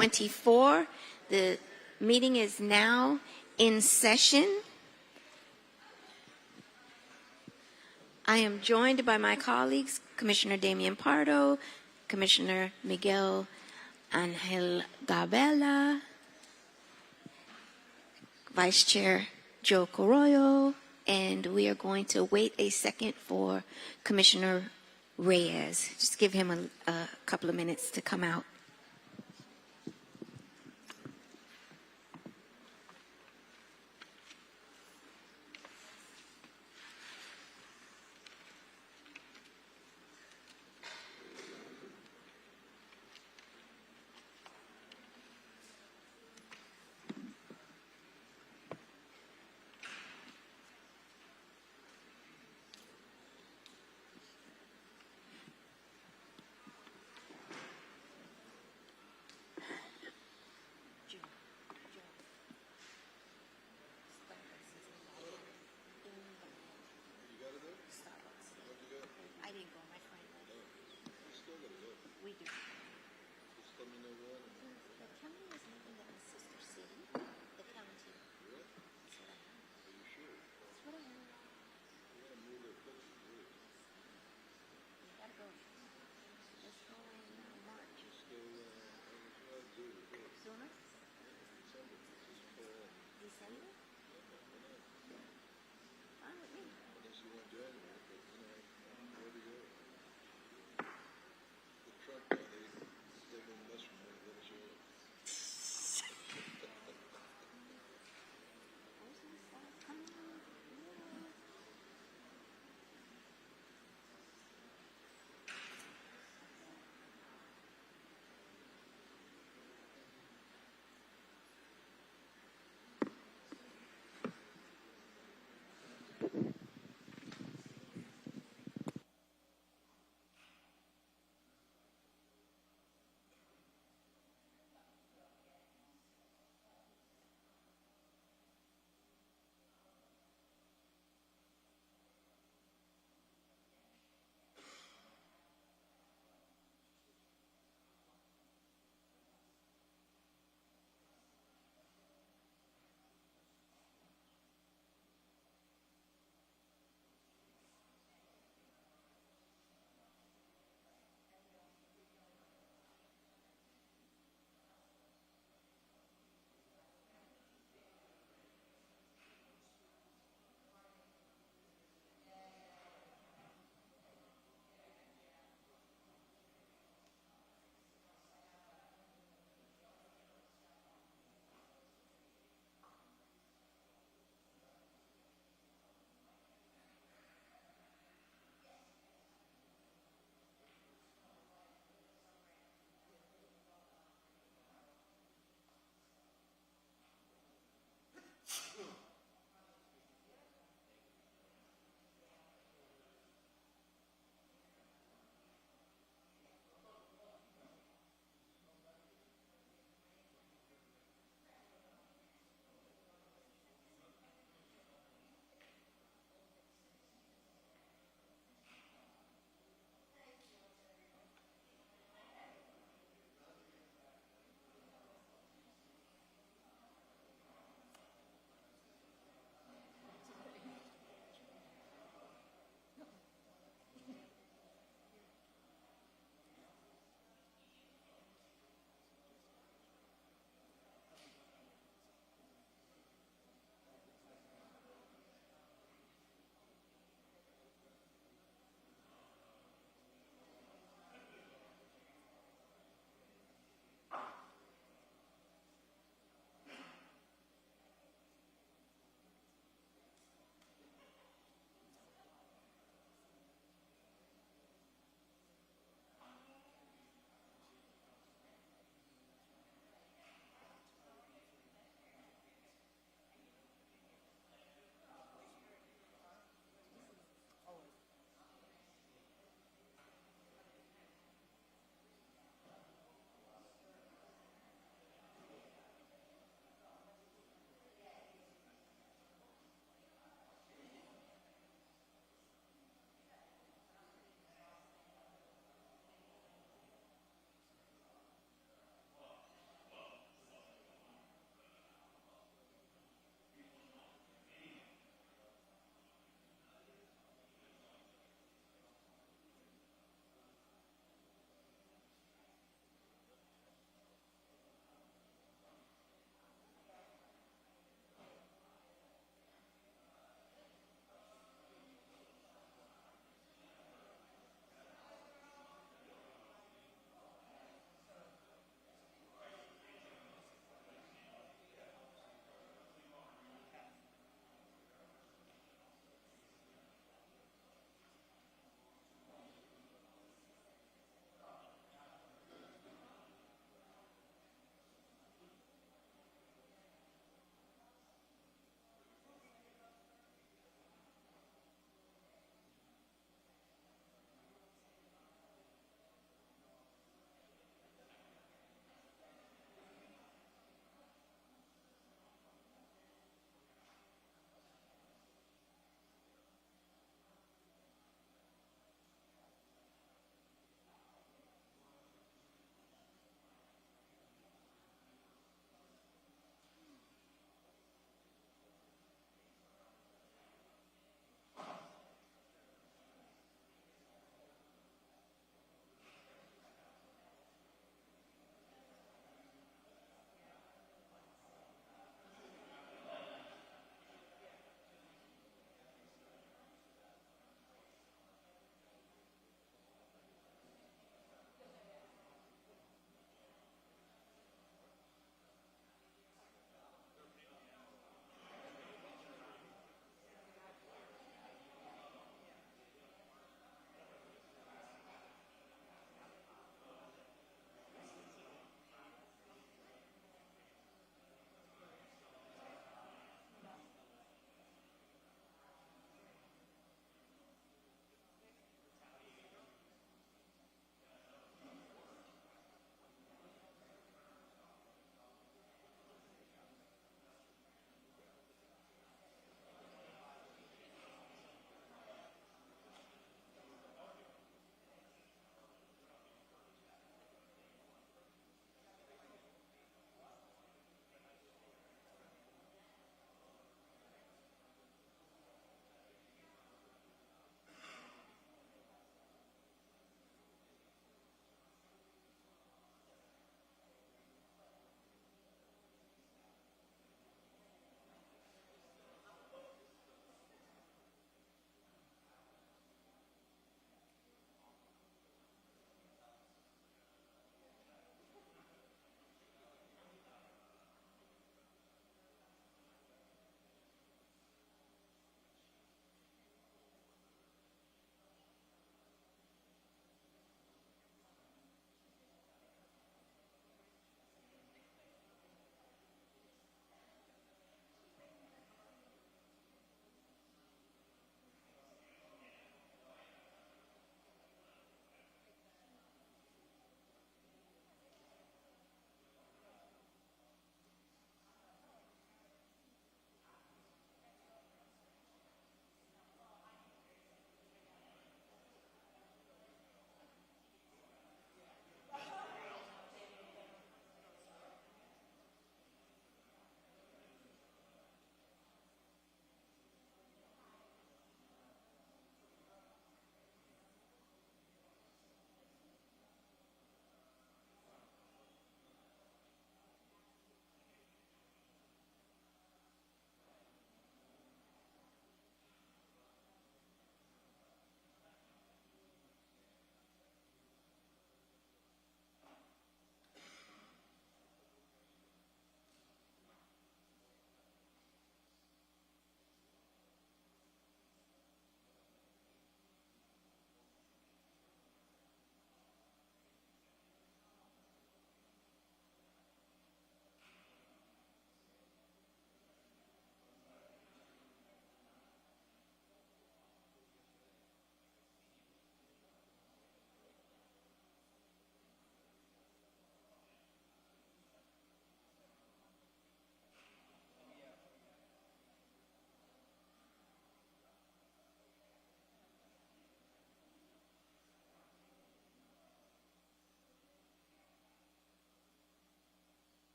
2024. The meeting is now in session. I am joined by my colleagues, Commissioner Damian Pardo, Commissioner Miguel Angel Gabela, Vice Chair Joe Coroyo, and we are going to wait a second for Commissioner Reyes. Just give him a couple of minutes to come out.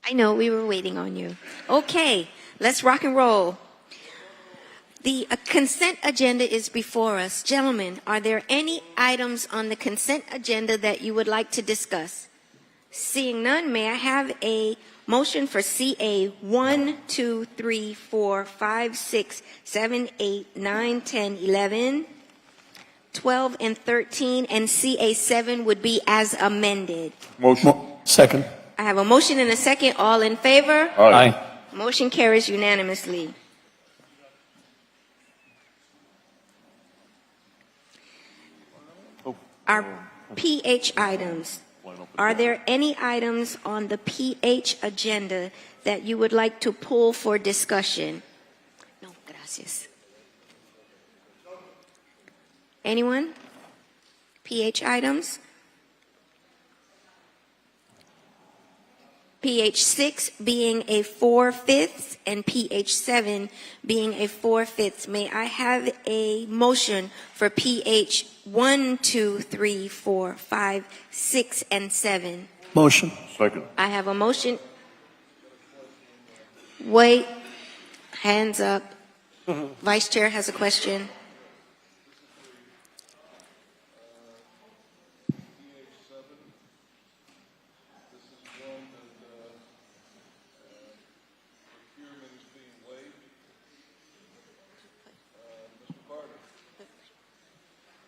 I know, we were waiting on you. Okay, let's rock and roll. The consent agenda is before us. Gentlemen, are there any items on the consent agenda that you would like to discuss? Seeing none, may I have a motion for CA 1, 2, 3, 4, 5, 6, 7, 8, 9, 10, 11, 12, and 13, and CA 7 would be as amended. Motion. Second. I have a motion and a second. All in favor? Aye. Motion carries unanimously. Our PH items. Are there any items on the PH agenda that you would like to pull for discussion? No, gracias. Anyone? PH items? PH 6 being a 4/5 and PH 7 being a 4/5. May I have a motion for PH 1, 2, 3, 4, 5, 6, and 7? Motion. Second. I have a motion. Wait. Hands up. Vice Chair has a question.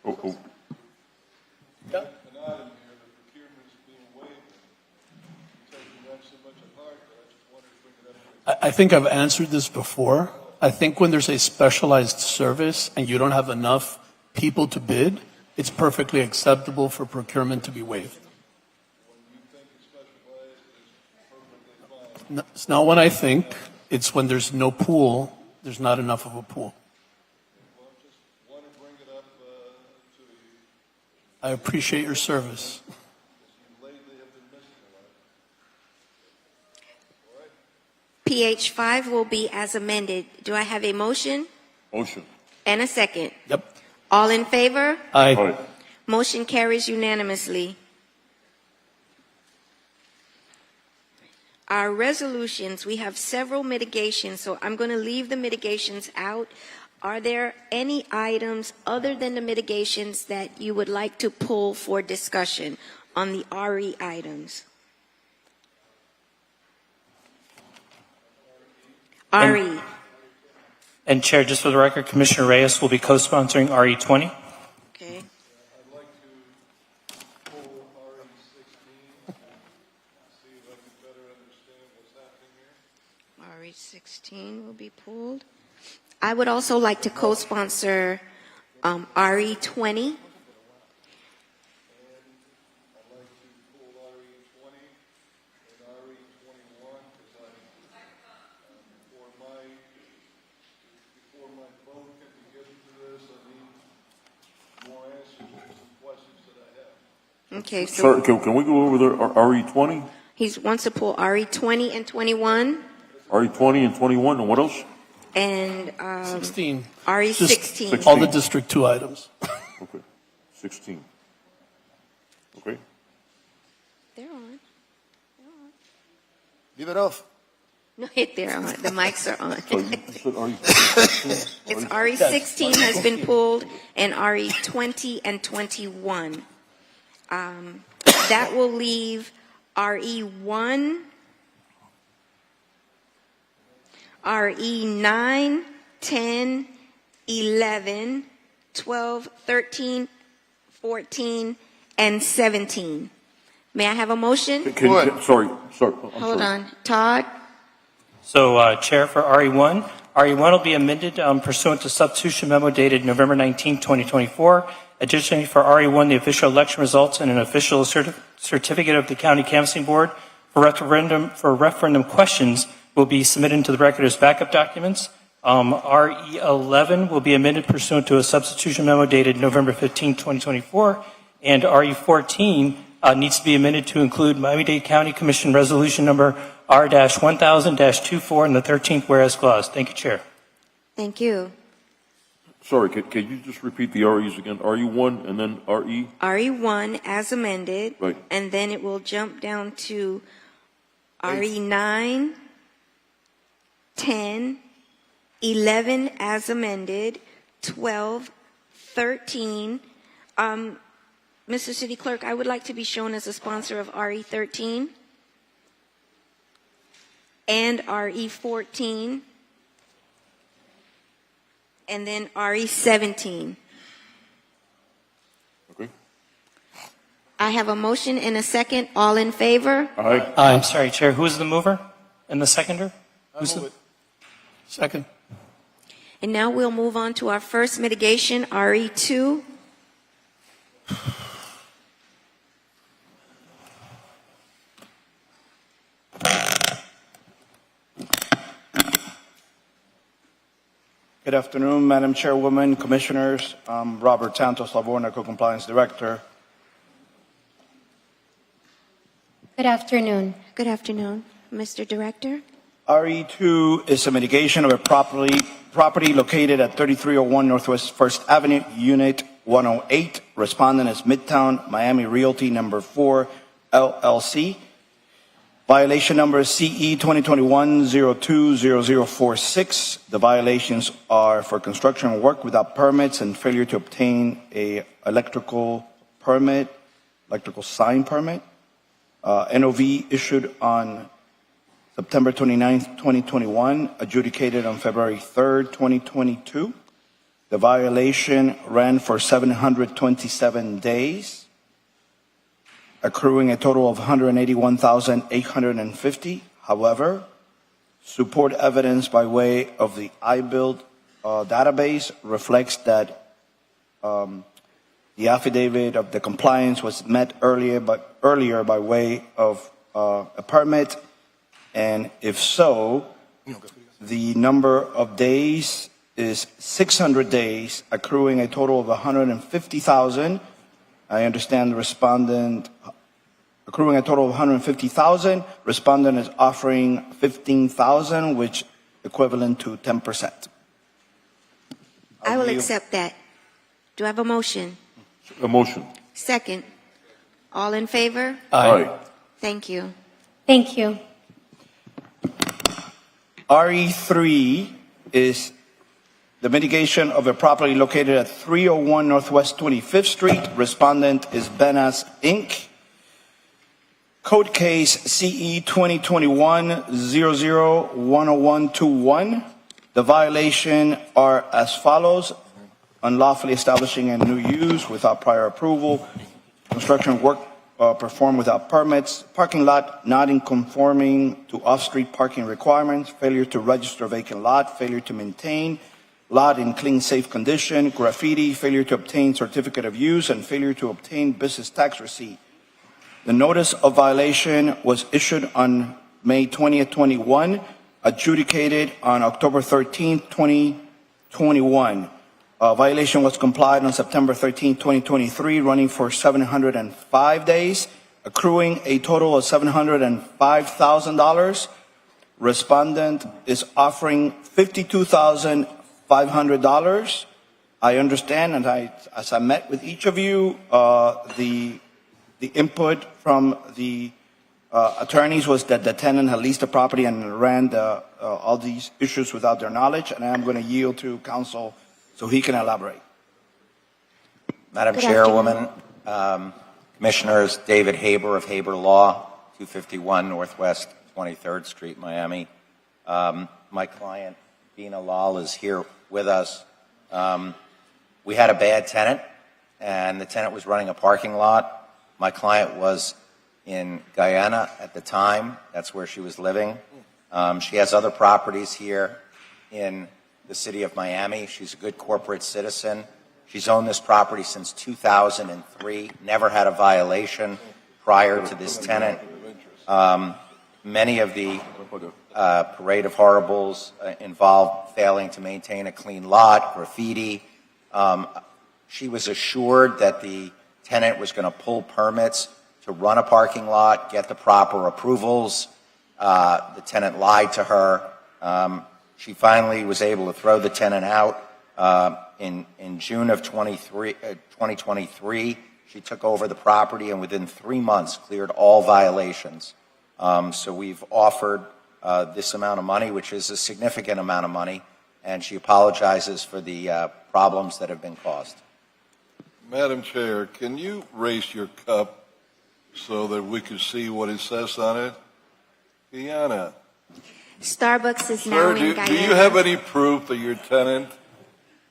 Oh. I think I've answered this before. I think when there's a specialized service and you don't have enough people to bid, it's perfectly acceptable for procurement to be waived. No, it's not when I think, it's when there's no pool, there's not enough of a pool. I appreciate your service. PH 5 will be as amended. Do I have a motion Motion. and a second? Yep. All in favor? Aye. Aye. Motion carries unanimously. Our resolutions, we have several mitigations, so I'm going to leave the mitigations out. Are there any items other than the mitigations that you would like to pull for discussion on the RE items? RE. And Chair, just for the record, Commissioner Reyes will be co-sponsoring RE20. Okay. RE16 will be pulled. I would also like to co-sponsor RE20. Okay, so Sir, can we go over the RE20? he wants to pull RE20 and 21 RE20 and 21, and what else? and 16. RE16. Just all the District 2 items. Okay. 16. Okay. They're on. Leave it off. No, they're on. The mics are on. So you said RE16? It's RE16 has been pulled and RE20 and 21. That will leave RE1, RE9, 10, 11, 12, 13, 14, and 17. May I have a motion? Sorry. I'm Hold sorry. on. Todd? So, Chair, for RE1, RE1 will be amended pursuant to substitution memo dated November 19, 2024. Additionally, for RE1, the official election results and an official certificate of the County Canvassing Board for referendum questions will be submitted into the record as backup documents. RE11 will be amended pursuant to a substitution memo dated November 15, 2024. And RE14 needs to be amended to include Miami-Dade County Commission Resolution Number R-1000-24 in the 13th whereas clause. Thank you, Chair. Thank you. Sorry, can you just repeat the REs again? RE1 and then RE? RE1 as amended. Right. And then it will jump down to RE 9, 10, 11 as amended, 12, 13. Mr. City Clerk, I would like to be shown as a sponsor of RE 13 and RE 14 and then RE 17. Okay. I have a motion and a second. All in favor? Aye. I'm sorry, Chair, who's the mover and the seconder? Who's the- Second. And now we'll move on to our first mitigation, RE 2. Good afternoon, Madam Chairwoman, Commissioners. I'm Robert Santos Lavorna, Co-Compliance Director. Good afternoon. Good afternoon, Mr. Director. RE2 is a mitigation of a property located at 3301 Northwest 1st Avenue, Unit 108. Respondent is Midtown Miami Realty Number 4, LLC. Violation number is CE 2021-020046. The violations are for construction work without permits and failure to obtain a electrical sign permit. NOV issued on September 29th, 2021, adjudicated on February 3rd, 2022. The violation ran for 727 days, accruing a total of $181,850. However, support evidence by way of the iBuild database reflects that the affidavit of the compliance was met earlier by way of a permit, and if so, the number of days is 600 days, accruing a total of $150,000. I understand the respondent accruing a total of $150,000. Respondent is offering $15,000, which equivalent to 10%. I will accept that. Do I have a motion? A motion. Second. All in favor? Aye. Thank you. Thank you. RE3 is the mitigation of a property located at 301 Northwest 25th Street. Respondent is Benas Inc. Code case CE 2021-00-10121. The violation are as follows: unlawfully establishing a new use without prior approval, construction work performed without permits, parking lot not in conforming to off-street parking requirements, failure to register vacant lot, failure to maintain lot in clean, safe condition, graffiti, failure to obtain certificate of use, and failure to obtain business tax receipt. The notice of violation was issued on May 20th, 21, adjudicated on October 13th, 2021. Violation was complied on September 13th, 2023, running for 705 days, accruing a total of $705,000. Respondent is offering $52,500. I understand, and as I met with each of you, the input from the attorneys was that the tenant had leased the property and ran all these issues without their knowledge, and I'm going to yield to counsel so he can elaborate. Madam Good Chairwoman, Commissioners, David Haber of Haber Law, 251 Northwest 23rd Street, Miami. My client, Bina Lal, is here with us. We had a bad tenant, and the tenant was running a parking lot. My client was in Guyana at the time. That's where she was living. She has other properties here in the city of Miami. She's a good corporate citizen. She's owned this property since 2003, never had a violation prior to this tenant. Many of the parade of horribles involved failing to maintain a clean lot, graffiti. She was assured that the tenant was going to pull permits to run a parking lot, get the proper approvals. The tenant lied to her. She finally was able to throw the tenant out in June of 2023. She took over the property and within 3 months cleared all violations. So we've offered this amount of money, which is a significant amount of money, and she apologizes for the problems that have been caused. Madam Chair, can you raise your cup so that we can see what it says on it? Guyana. Starbucks is now Sir, in do Guyana. you have any proof that your tenant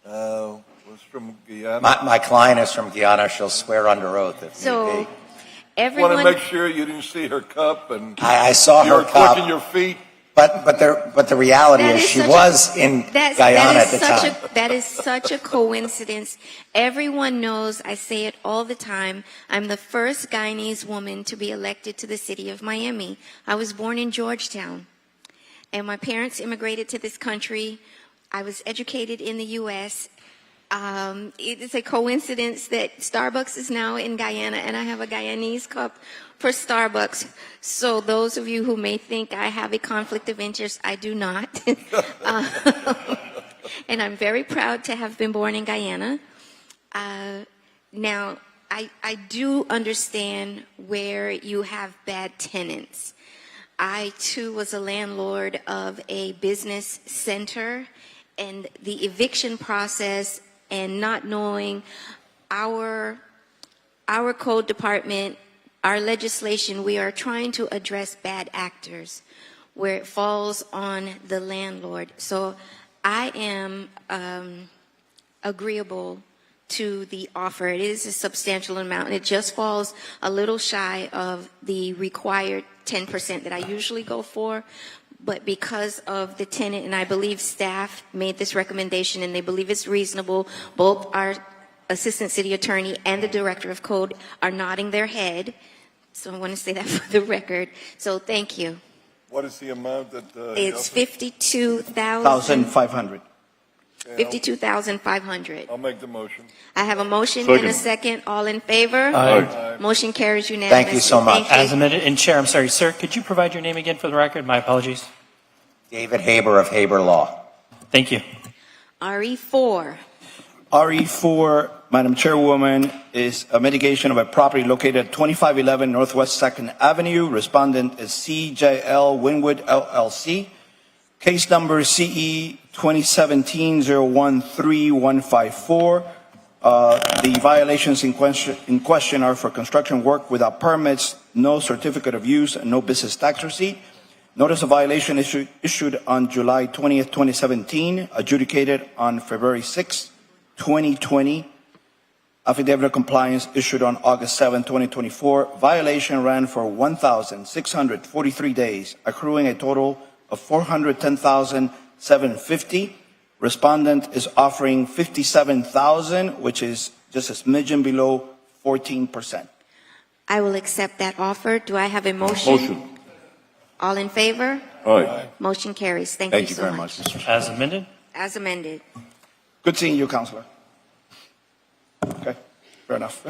was from Guyana? My client is from Guyana. She'll swear under oath if So need be. Want to everyone, make sure you didn't see her cup and I saw you her were clicking cup, your feet. but the reality That is is she such was in Guyana at the time. that is such a coincidence. Everyone knows, I say it all the time, I'm the first Guyanese woman to be elected to the city of Miami. I was born in Georgetown, and my parents immigrated to this country. I was educated in the U.S. It is a coincidence that Starbucks is now in Guyana, and I have a Guyanese cup for Starbucks. So those of you who may think I have a conflict of interest, I do not. And I'm very proud to have been born in Guyana. Now, I do understand where you have bad tenants. I, too, was a landlord of a business center, and the eviction process and not knowing our code department, our legislation, we are trying to address bad actors where it falls on the landlord. So I am agreeable to the offer. It is a substantial amount, and it just falls a little shy of the required 10% that I usually go for. But because of the tenant, and I believe staff made this recommendation and they believe it's reasonable, both our assistant city attorney and the director of code are nodding their head. So I want to say that for the record. So thank you. What is the amount that? It's 52,000. 1,500. 52,500. I'll make the motion. I have a motion and a second. All in favor? Motion carries unanimously. Thank you so much. Thank you. As amended, and Chair, I'm sorry, sir, could you provide your name again for the record? My apologies. David Haber of Haber Law. Thank you. RE4. RE4, Madam Chairwoman, is a mitigation of a property located at 2511 Northwest 2nd Avenue. Respondent is CJL Winwood LLC. Case number CE 2017-013154. The violations in question are for construction work without permits, no certificate of use, and no business tax receipt. Notice of violation issued on July 20th, 2017, adjudicated on February 6th, 2020. Affidavit of compliance issued on August 7, 2024. Violation ran for 1,643 days, accruing a total of $410,750. Respondent is offering $57,000, which is just a smidgen below 14%. I will accept that offer. Do I have a motion? Motion. All in favor? Aye. Motion carries. Thank you so much. Mr. Chair. As amended? As amended. Good seeing you, Counselor. Okay, fair enough.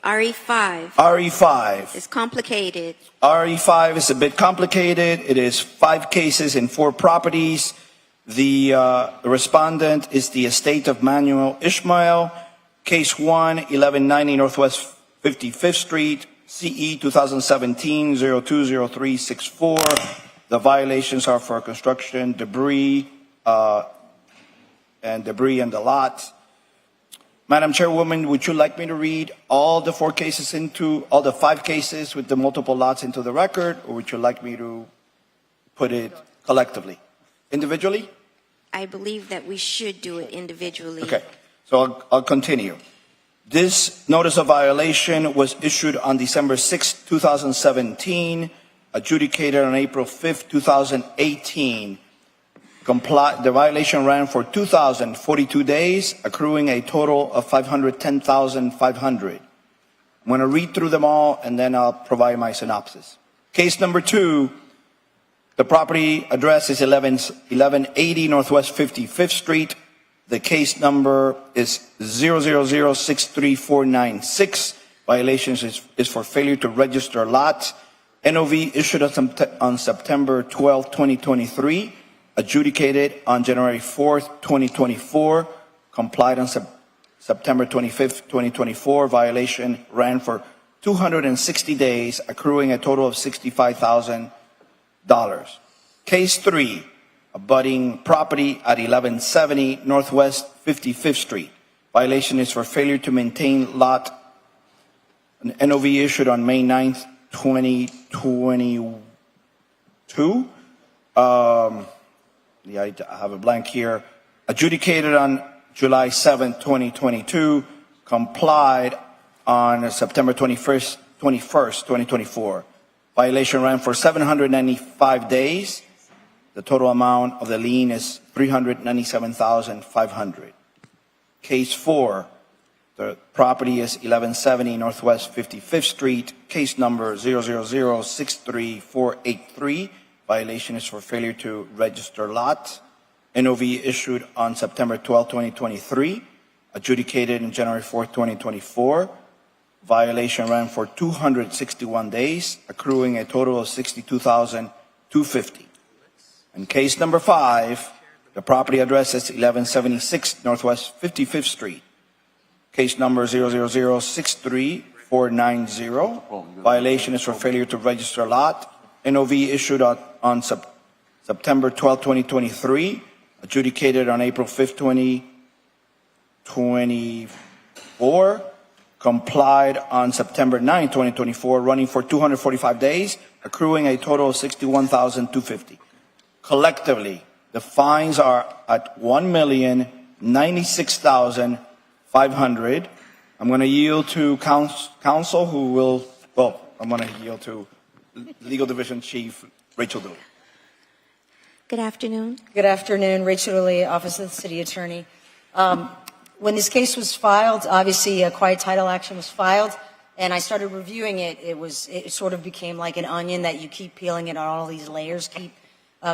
RE5 RE5. is complicated. RE5 is a bit complicated. It is 5 cases in 4 properties. The respondent is the estate of Manuel Ishmael. Case 1, 1190 Northwest 55th Street, CE 2017-020364. The violations are for construction, debris in the lot. Madam Chairwoman, would you like me to read all the 5 cases with the multiple lots into the record, or would you like me to put it collectively? Individually? I believe that we should do it individually. Okay, so I'll continue. This notice of violation was issued on December 6, 2017, adjudicated on April 5, 2018. The violation ran for 2,042 days, accruing a total of $510,500. I'm going to read through them all, and then I'll provide my synopsis. Case number 2, the property address is 1180 Northwest 55th Street. The case number is 000-63496. Violations is for failure to register lot. NOV issued on September 12, 2023. Adjudicated on January 4th, 2024. Complied on September 25th, 2024. Violation ran for 260 days, accruing a total of $65,000. Case 3, abutting property at 1170 Northwest 55th Street. Violation is for failure to maintain lot. An NOV issued on May 9th, 2022. I have a blank here. Adjudicated on July 7th, 2022. Complied on September 21st, 2024. Violation ran for 795 days. The total amount of the lien is $397,500. Case 4, the property is 1170 Northwest 55th Street, case number 000-63483. Violation is for failure to register lot. NOV issued on September 12, 2023. Adjudicated on January 4, 2024. Violation ran for 261 days, accruing a total of $62,250. And case number 5, the property address is 1176 Northwest 55th Street. Case number 000-63490. Violation is for failure to register lot. NOV issued on September 12, 2023. Adjudicated on April 5, 2024. Complied on September 9, 2024, running for 245 days, accruing a total of $61,250. Collectively, the fines are at $1,096,500. I'm going to yield to counsel who will, I'm going to yield to Legal Division Chief Rachel Dooley. Good afternoon. Good afternoon, Rachel Dooley, Office of the City Attorney. When this case was filed, obviously a quiet title action was filed, and I started reviewing it. It sort of became like an onion that you keep peeling it, and all these layers keep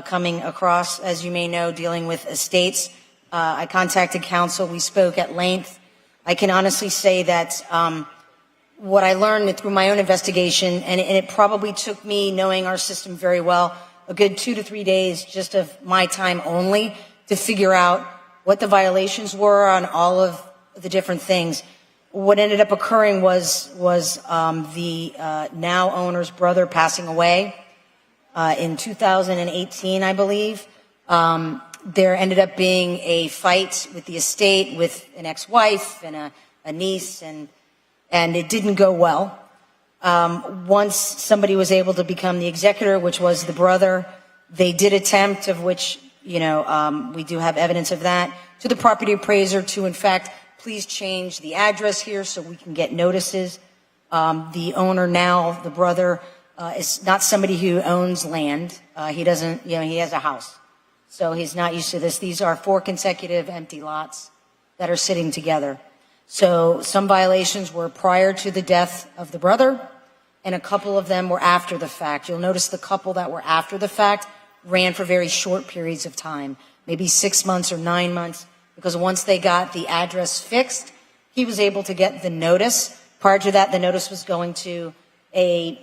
coming across. As you may know, dealing with estates, I contacted counsel. We spoke at length. I can honestly say that what I learned through my own investigation, and it probably took me, knowing our system very well, a good 2 to 3 days just of my time only to figure out what the violations were on all of the different things. What ended up occurring was the now owner's brother passing away in 2018, I believe. There ended up being a fight with the estate with an ex-wife and a niece, and it didn't go well. Once somebody was able to become the executor, which was the brother, they did attempt, of which we do have evidence of that, to the property appraiser to, in fact, please change the address here so we can get notices. The owner now, the brother, is not somebody who owns land. He doesn't, he has a house. So he's not used to this. These are 4 consecutive empty lots that are sitting together. So some violations were prior to the death of the brother, and a couple of them were after the fact. You'll notice the couple that were after the fact ran for very short periods of time, maybe 6 months or 9 months, because once they got the address fixed, he was able to get the notice. Prior to that, the notice was going to I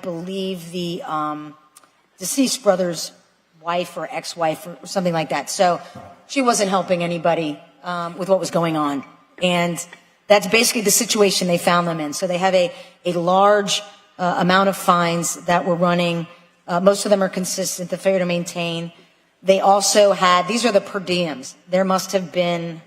believe the deceased brother's wife or ex-wife or something like that. So she wasn't helping anybody with what was going on. And that's basically the situation they found them in. So they have a large amount of fines that were running. Most of them are consistent, the failure to maintain. They also had, these are the per diems. There must have been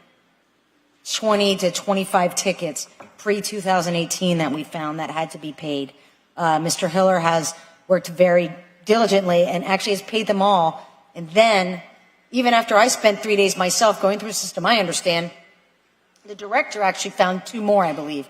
20 to 25 tickets pre-2018 that we found that had to be paid. Mr. Hiller has worked very diligently and actually has paid them all. And then, even after I spent 3 days myself going through the system, I understand, the director actually found 2 more, I believe,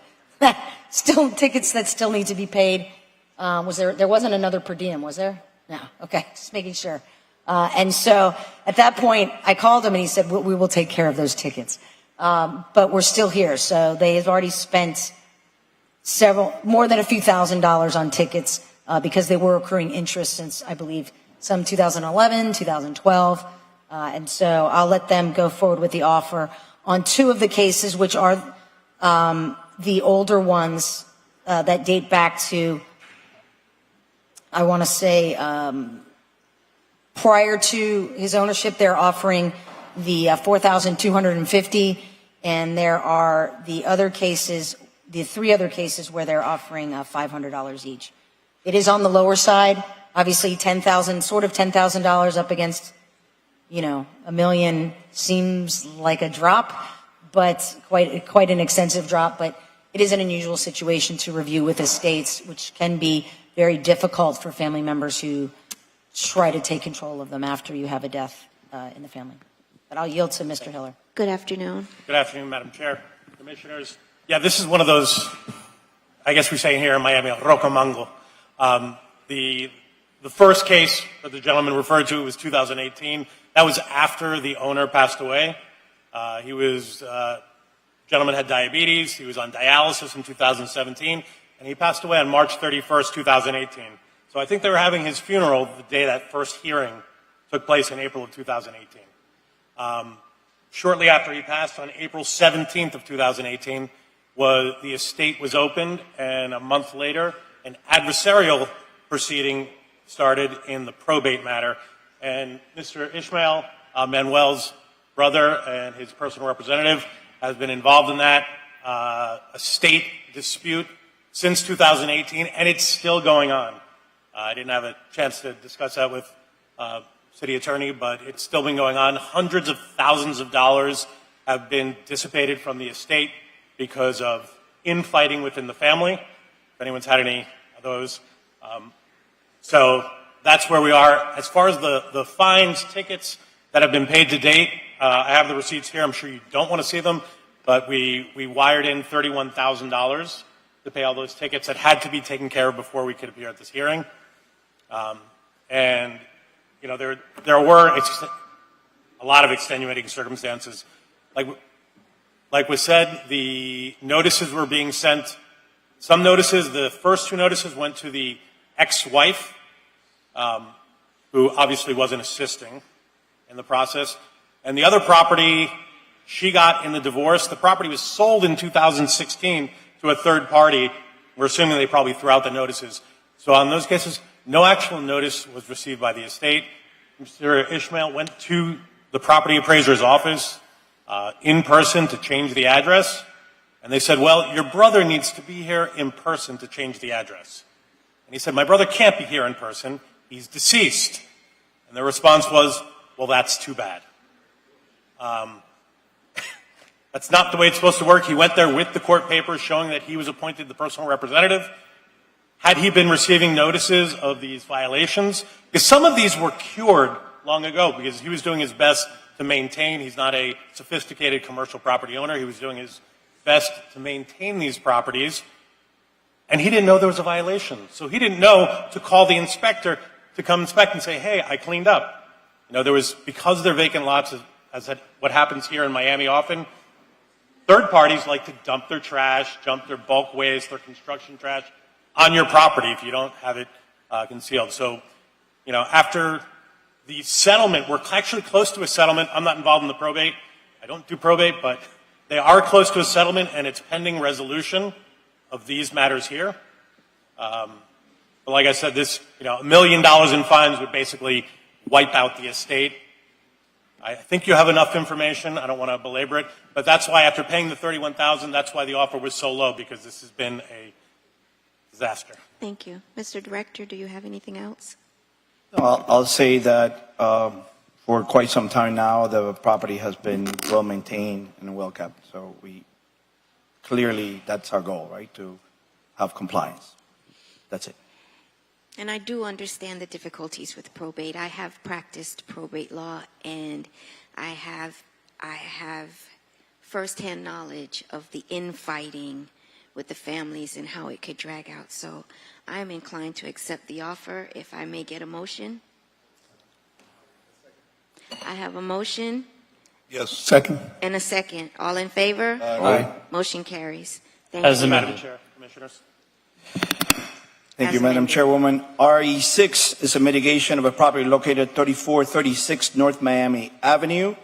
still tickets that still need to be paid. There wasn't another per diem, was there? No. Okay, just making sure. And so at that point, I called him and he said, we will take care of those tickets. But we're still here. So they have already spent more than a few $1,000s on tickets because they were accruing interest since, I believe, some 2011, 2012. And so I'll let them go forward with the offer on 2 of the cases, which are the older ones that date back to, I want to say, prior to his ownership. They're offering the $4,250, and there are the other cases the three other cases where they're offering $500 each. It is on the lower side, obviously $10,000 up against, $1 million seems like a drop, but quite an extensive drop, but it is an unusual situation to review with estates, which can be very difficult for family members who try to take control of them after you have a death in the family. But I'll yield to Mr. Hiller. Good afternoon. Good afternoon, Madam Chair, Commissioners. Yeah, this is one of those, I guess we say here in Miami, rocamango. The first case that the gentleman referred to was 2018. That was after the owner passed away. Gentleman had diabetes. He was on dialysis in 2017, and he passed away on March 31st, 2018. So I think they were having his funeral the day that first hearing took place in April of 2018. Shortly after he passed, on April 17th of 2018, the estate was opened, and a month later, an adversarial proceeding started in the probate matter. And Mr. Ishmael Manuel's brother and his personal representative has been involved in that estate dispute since 2018, and it's still going on. I didn't have a chance to discuss that with city attorney, but it's still been going on. Hundreds of thousands of dollars have been dissipated from the estate because of infighting within the family, if anyone's had any of those. So that's where we are. As far as the fines, tickets that have been paid to date, I have the receipts here. I'm sure you don't want to see them, but we wired in $31,000 to pay all those tickets that had to be taken care of before we could appear at this hearing. And there were a lot of extenuating circumstances. Like was said, the notices were being sent. Some notices, the first two notices went to the ex-wife, who obviously wasn't assisting in the process. And the other property she got in the divorce, the property was sold in 2016 to a third party. We're assuming they probably threw out the notices. So on those cases, no actual notice was received by the estate. Mr. Ishmael went to the property appraiser's office in person to change the address. And they said, well, your brother needs to be here in person to change the address. And he said, my brother can't be here in person. He's deceased. And their response was, well, that's too bad. That's not the way it's supposed to work. He went there with the court papers showing that he was appointed the personal representative. Had he been receiving notices of these violations? Because some of these were cured long ago because he was doing his best to maintain. He's not a sophisticated commercial property owner. He was doing his best to maintain these properties. And he didn't know there was a violation. So he didn't know to call the inspector to come inspect and say, hey, I cleaned up. Because they're vacant lots, as what happens here in Miami often, third parties like to dump their trash, dump their bulk waste, their construction trash on your property if you don't have it concealed. So, after the settlement, we're actually close to a settlement. I'm not involved in the probate. I don't do probate, but they are close to a settlement, and it's pending resolution of these matters here. But like I said, this, $1 million in fines would basically wipe out the estate. I think you have enough information. I don't want to belabor it, but that's why after paying the $31,000, that's why the offer was so low, because this has been a disaster. Thank you. Mr. Director, do you have anything else? I'll say that for quite some time now, the property has been well maintained and well kept. So clearly that's our goal, right? To have compliance. That's it. And I do understand the difficulties with probate. I have practiced probate law, and I have firsthand knowledge of the infighting with the families and how it could drag out. So I am inclined to accept the offer. If I may get a motion. I have a motion. Yes. Second. And a second. All in favor? Aye. Motion carries. Thank As you. amended. Madam Chair, Commissioners. Thank you, As Madam amended. Chairwoman. RE6 is a mitigation of a property located at 3436 North Miami Avenue.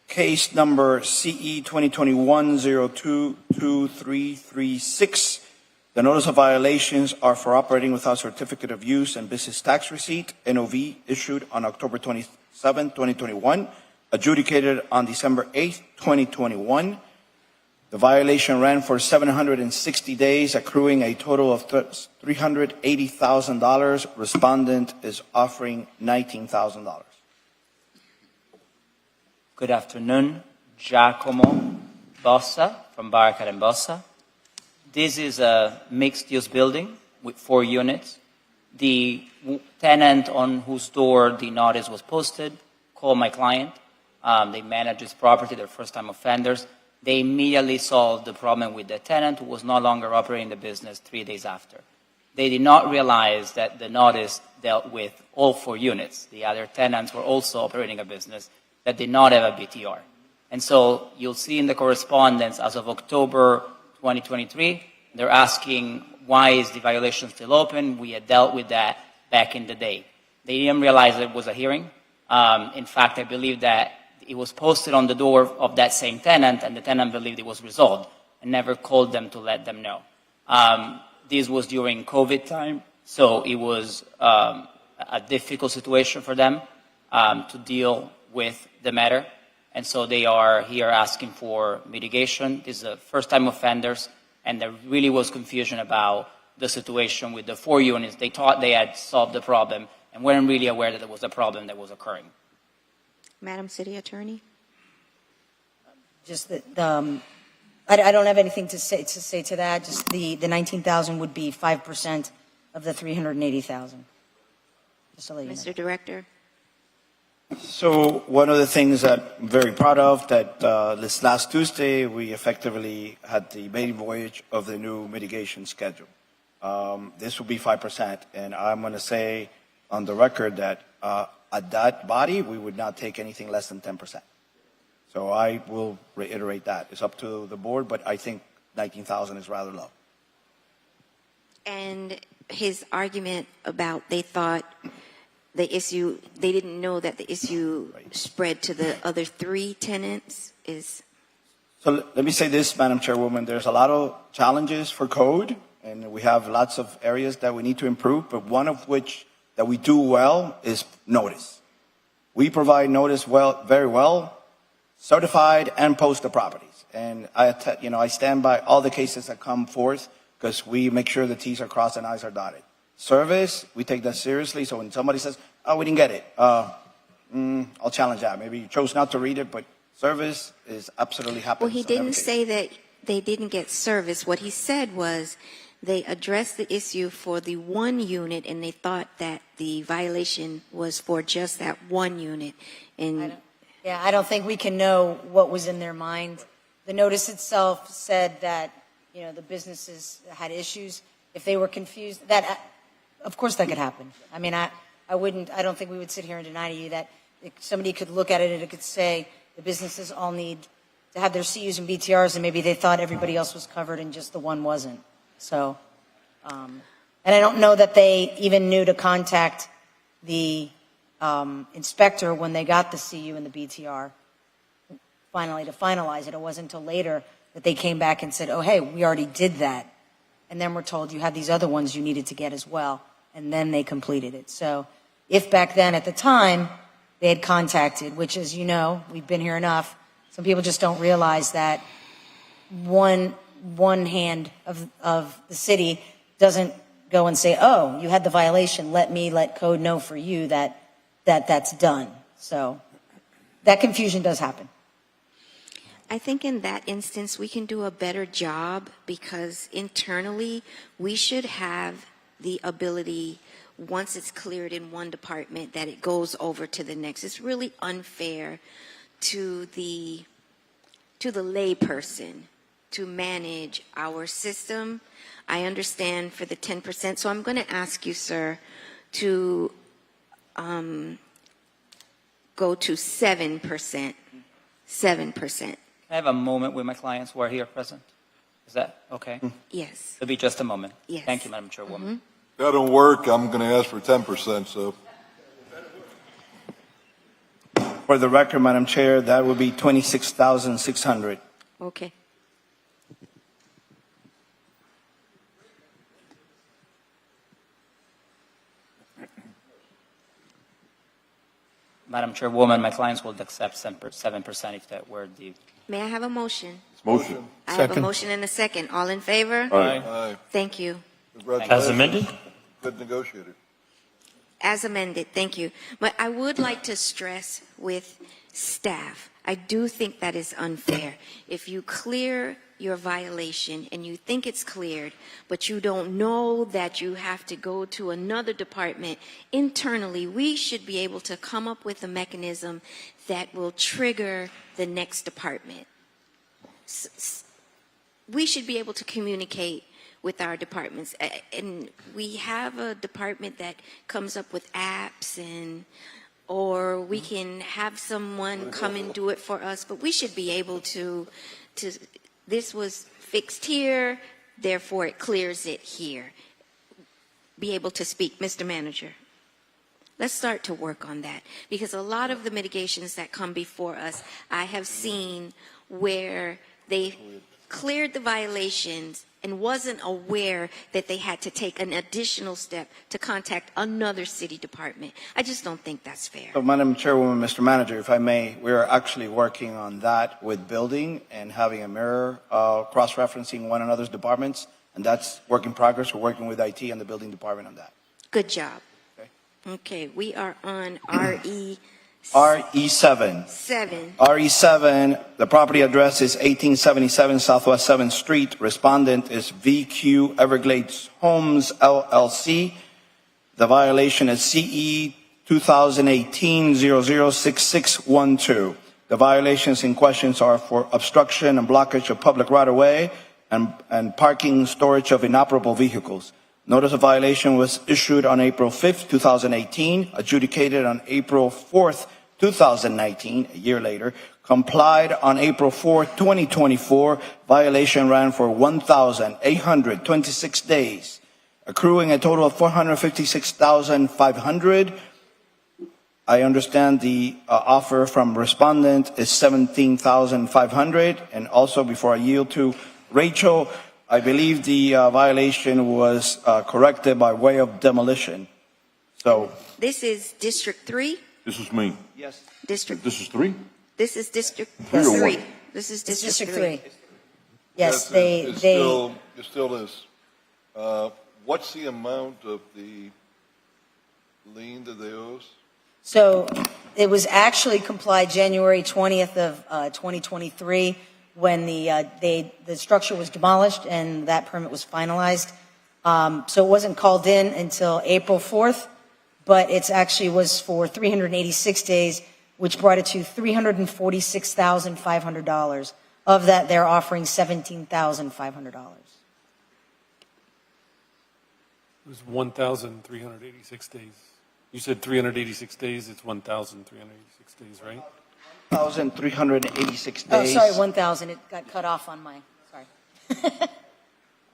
Case number CE 2021-022336. The notice of violations are for operating without certificate of use and business tax receipt, NOV, issued on October 27, 2021, adjudicated on December 8, 2021. The violation ran for 760 days, accruing a total of $380,000. Respondent is offering $19,000. Good afternoon. Giacomo Bossa from Barracat and Bossa. This is a mixed-use building with 4 units. The tenant on whose door the notice was posted called my client. They manage this property. They're first-time offenders. They immediately solved the problem with the tenant who was no longer operating the business 3 days after. They did not realize that the notice dealt with all 4 units. The other tenants were also operating a business that did not have a BTR. And so you'll see in the correspondence as of October 2023, they're asking why is the violation still open? We had dealt with that back in the day. They didn't realize it was a hearing. In fact, I believe that it was posted on the door of that same tenant, and the tenant believed it was resolved and never called them to let them know. This was during COVID time, so it was a difficult situation for them to deal with the matter. And so they are here asking for mitigation. These are first-time offenders, and there really was confusion about the situation with the 4 units. They thought they had solved the problem and weren't really aware that there was a problem that was occurring. Madam City Attorney? Just that, I don't have anything to say to that. Just the 19,000 would be 5% of the 380,000. Just to let you know. Mr. Director? So one of the things that I'm very proud of, that this last Tuesday, we effectively had the maiden voyage of the new mitigation schedule. This will be 5%, and I'm going to say on the record that at that body, we would not take anything less than 10%. So I will reiterate that. It's up to the board, but I think 19,000 is rather low. And his argument about they thought the issue, they didn't know that the issue spread to the other 3 tenants is? So let me say this, Madam Chairwoman, there's a lot of challenges for code, and we have lots of areas that we need to improve, but one of which that we do well is notice. We provide notice very well, certified, and post the properties. And I stand by all the cases that come forth because we make sure the T's are crossed and I's are dotted. Service, we take that seriously. So when somebody says, "Oh, we didn't get it," I'll challenge that. Maybe you chose not to read it, but service is absolutely happening. Well, he didn't say that they didn't get service. What he said was they addressed the issue for the 1 unit, and they thought that the violation was for just that 1 unit. And I don't think we can know what was in their mind. The notice itself said that, the businesses had issues. If they were confused, of course that could happen. I mean, I don't think we would sit here and deny to you that somebody could look at it and it could say the businesses all need to have their CUs and BTRs, and maybe they thought everybody else was covered and just the one wasn't. So, and I don't know that they even knew to contact the inspector when they got the CU and the BTR finally to finalize it. It wasn't until later that they came back and said, "Oh, hey, we already did that." And then we're told you had these other ones you needed to get as well. And then they completed it. So if back then at the time they had contacted, which, as you know, we've been here enough, some people just don't realize that one hand of the city doesn't go and say, "Oh, you had the violation. Let code know for you that's done." So that confusion does happen. I think in that instance, we can do a better job because internally, we should have the ability, once it's cleared in one department, that it goes over to the next. It's really unfair to the lay person to manage our system. I understand for the 10%, so I'm going to ask you, sir, to go to 7%. 7%. Can I have a moment with my clients who are here present? Is that okay? Yes. It'll be just a moment. Yes. Thank you, Madam Chairwoman. That don't work. I'm going to ask for 10%, so. For the record, Madam Chair, that would be 26,600. Okay. Madam Chairwoman, my clients will accept 7% if that were the... May I have a motion? Motion. I have a Second. motion and a second. All in favor? Aye. Aye. Thank you. Congratulations. As amended? Good negotiator. As amended, thank you. But I would like to stress with staff, I do think that is unfair. If you clear your violation and you think it's cleared, but you don't know that you have to go to another department internally, we should be able to come up with a mechanism that will trigger the next department. We should be able to communicate with our departments. And we have a department that comes up with apps or we can have someone come and do it for us, but we should be able to this was fixed here, therefore it clears it here. Be able to speak, Mr. Manager. Let's start to work on that, because a lot of the mitigations that come before us, I have seen where they cleared the violations and wasn't aware that they had to take an additional step to contact another city department. I just don't think that's fair. So, Madam Chairwoman, Mr. Manager, if I may, we're actually working on that with building and having a mirror, cross-referencing one another's departments, and that's work in progress. We're working with IT and the building department on that. Good job. Okay. Okay, we are on RE7. RE7, the property address is 1877 Southwest 7th Street. Respondent is VQ Everglades Homes, LLC. The violation is CE 2018-006612. The violations in questions are for obstruction and blockage of public right-of-way and parking and storage of inoperable vehicles. Notice of violation was issued on April 5th, 2018, adjudicated on April 4th, 2019, a year later, complied on April 4, 2024. Violation ran for 1,826 days, accruing a total of 456,500. I understand the offer from respondent is 17,500. And also, before I yield to Rachel, I believe the violation was corrected by way of demolition. So This is District 3? This is me. yes. District. This is 3? This is District Three or 3. one? This is It's District District 3. 3. Yes, It still is. What's the amount of the lien that they owe us? So it was actually complied January 20th of 2023 when the structure was demolished and that permit was finalized. So it wasn't called in until April 4th, but it's actually was for 386 days, which brought it to $346,500. Of that, they're offering $17,500. It was 1,386 days. You said 386 days, it's 1,386 days, right? 1,386 days. Oh, sorry, 1,000. It got cut off on my, sorry.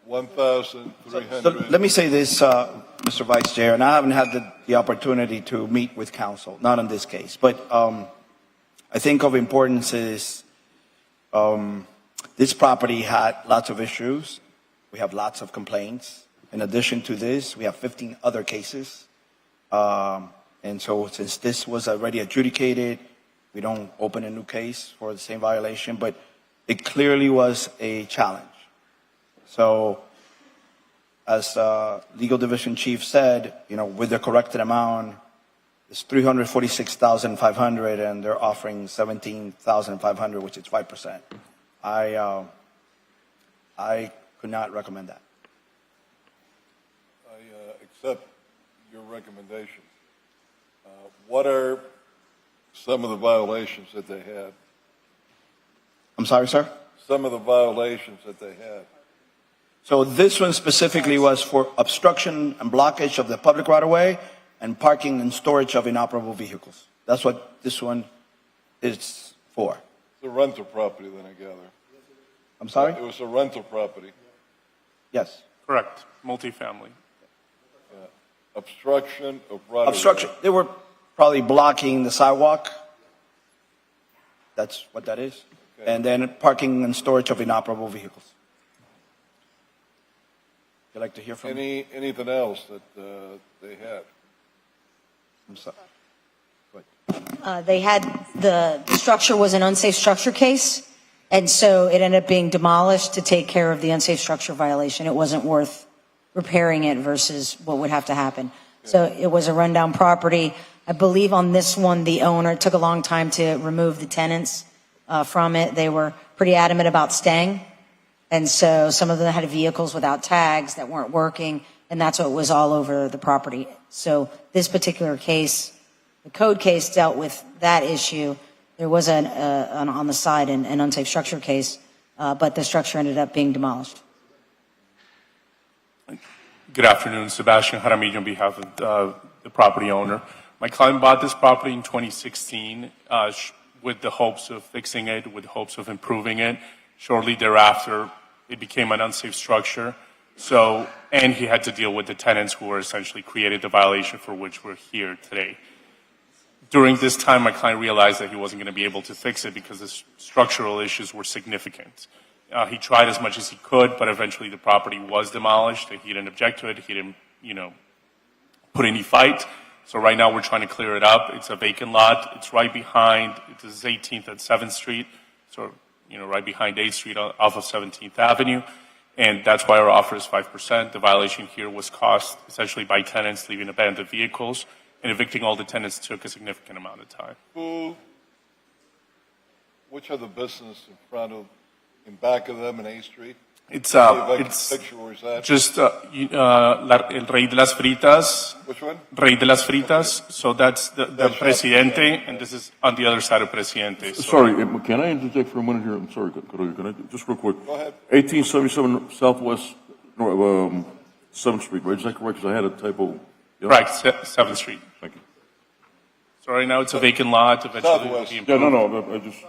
1,300. So let me say this, Mr. Vice Chair, and I haven't had the opportunity to meet with counsel, not in this case, but I think of importance is this property had lots of issues. We have lots of complaints. In addition to this, we have 15 other cases. And so since this was already adjudicated, we don't open a new case for the same violation, but it clearly was a challenge. So as Legal Division Chief said, with the corrected amount, it's 346,500 and they're offering 17,500, which is 5%. I could not recommend that. I accept your recommendation. What are some of the violations that they had? I'm sorry, sir? Some of the violations that they had. So this one specifically was for obstruction and blockage of the public right-of-way and parking and storage of inoperable vehicles. That's what this one is for. It's a rental property, then I gather. I'm sorry? It was a rental property. Yes. Correct, multifamily. Obstruction of right-of-way. Obstruction. They were probably blocking the sidewalk. That's what that is. Okay. And then parking and storage of inoperable vehicles. You'd like to hear from me? Anything else that they had? I'm sorry. They had, the structure was an unsafe structure case, And so it ended up being demolished to take care of the unsafe structure violation. It wasn't worth repairing it versus what would have to happen. So it was a rundown property. I believe on this one, the owner, it took a long time to remove the tenants from it. They were pretty adamant about staying. And so some of them had vehicles without tags that weren't working, and that's what was all over the property. So this particular case, the code case dealt with that issue. There was an on the side, an unsafe structure case, but the structure ended up being demolished. Good afternoon, Sebastian Jaramillo on behalf of the property owner. My client bought this property in 2016 with the hopes of fixing it, with hopes of improving it. Shortly thereafter, it became an unsafe structure. So, and he had to deal with the tenants who were essentially created the violation for which we're here today. During this time, my client realized that he wasn't going to be able to fix it because the structural issues were significant. He tried as much as he could, but eventually the property was demolished. He didn't object to it. He didn't, put any fight. So right now we're trying to clear it up. It's a vacant lot. It's right behind, it is 18th and 7th Street. So, right behind 8th Street off of 17th Avenue. And that's why our offer is 5%. The violation here was caused essentially by tenants leaving abandoned vehicles, and evicting all the tenants took a significant amount of time. Which are the business in back of them in 8th Street? It's Picture where it's at. just El Rey de las Fritas. Which one? Rey de las Fritas. So that's the Presidente, and this is on the other side of Presidente. So Sorry, can I interject for a minute here? I'm sorry, can I, just real quick? Go ahead. 1877 Southwest 7th Street, right? Is that correct? Because I had a typo. Yeah? Right, 7th Street. Thank you. So right now it's a vacant lot. Eventually it will Southwest. be Yeah, improved. no, I just,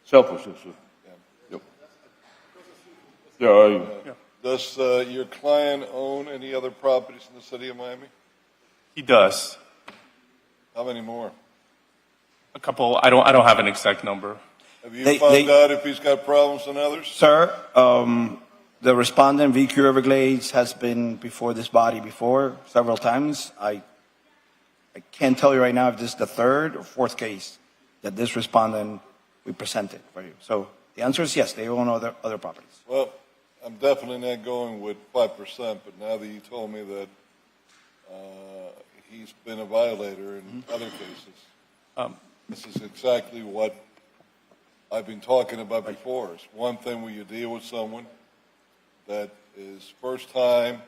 Southwest, yes, sir. Yep. Yeah, Does your client own any other properties in the city of Miami? He does. How many more? A couple. I don't have an exact number. Have you found out if he's got problems in others? Sir, the respondent, VQ Everglades, has been before this body before several times. I can't tell you right now if this is the third or fourth case that this respondent we presented for you. So the answer is yes, they own other properties. Well, I'm definitely not going with 5%, but now that you told me that he's been a violator in other cases, this is exactly what I've been talking about before. It's one thing when you deal with someone that is first time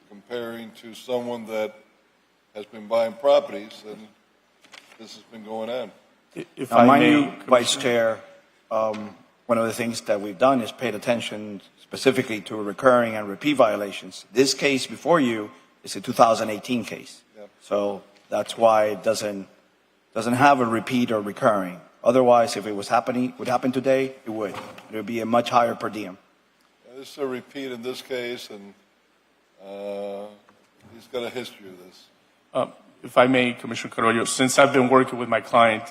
comparing to someone that has been buying properties, and this has been going on. If Now, I mind may, you, Vice Chair, one of the things that we've done is paid attention specifically to recurring and repeat violations. This case before you is a 2018 case. Yep. So that's why it doesn't have a repeat or recurring. Otherwise, if it would happen today, it would. It would be a much higher per diem. This is a repeat in this case, and he's got a history of this. if I may, Commissioner Carollo, since I've been working with my client,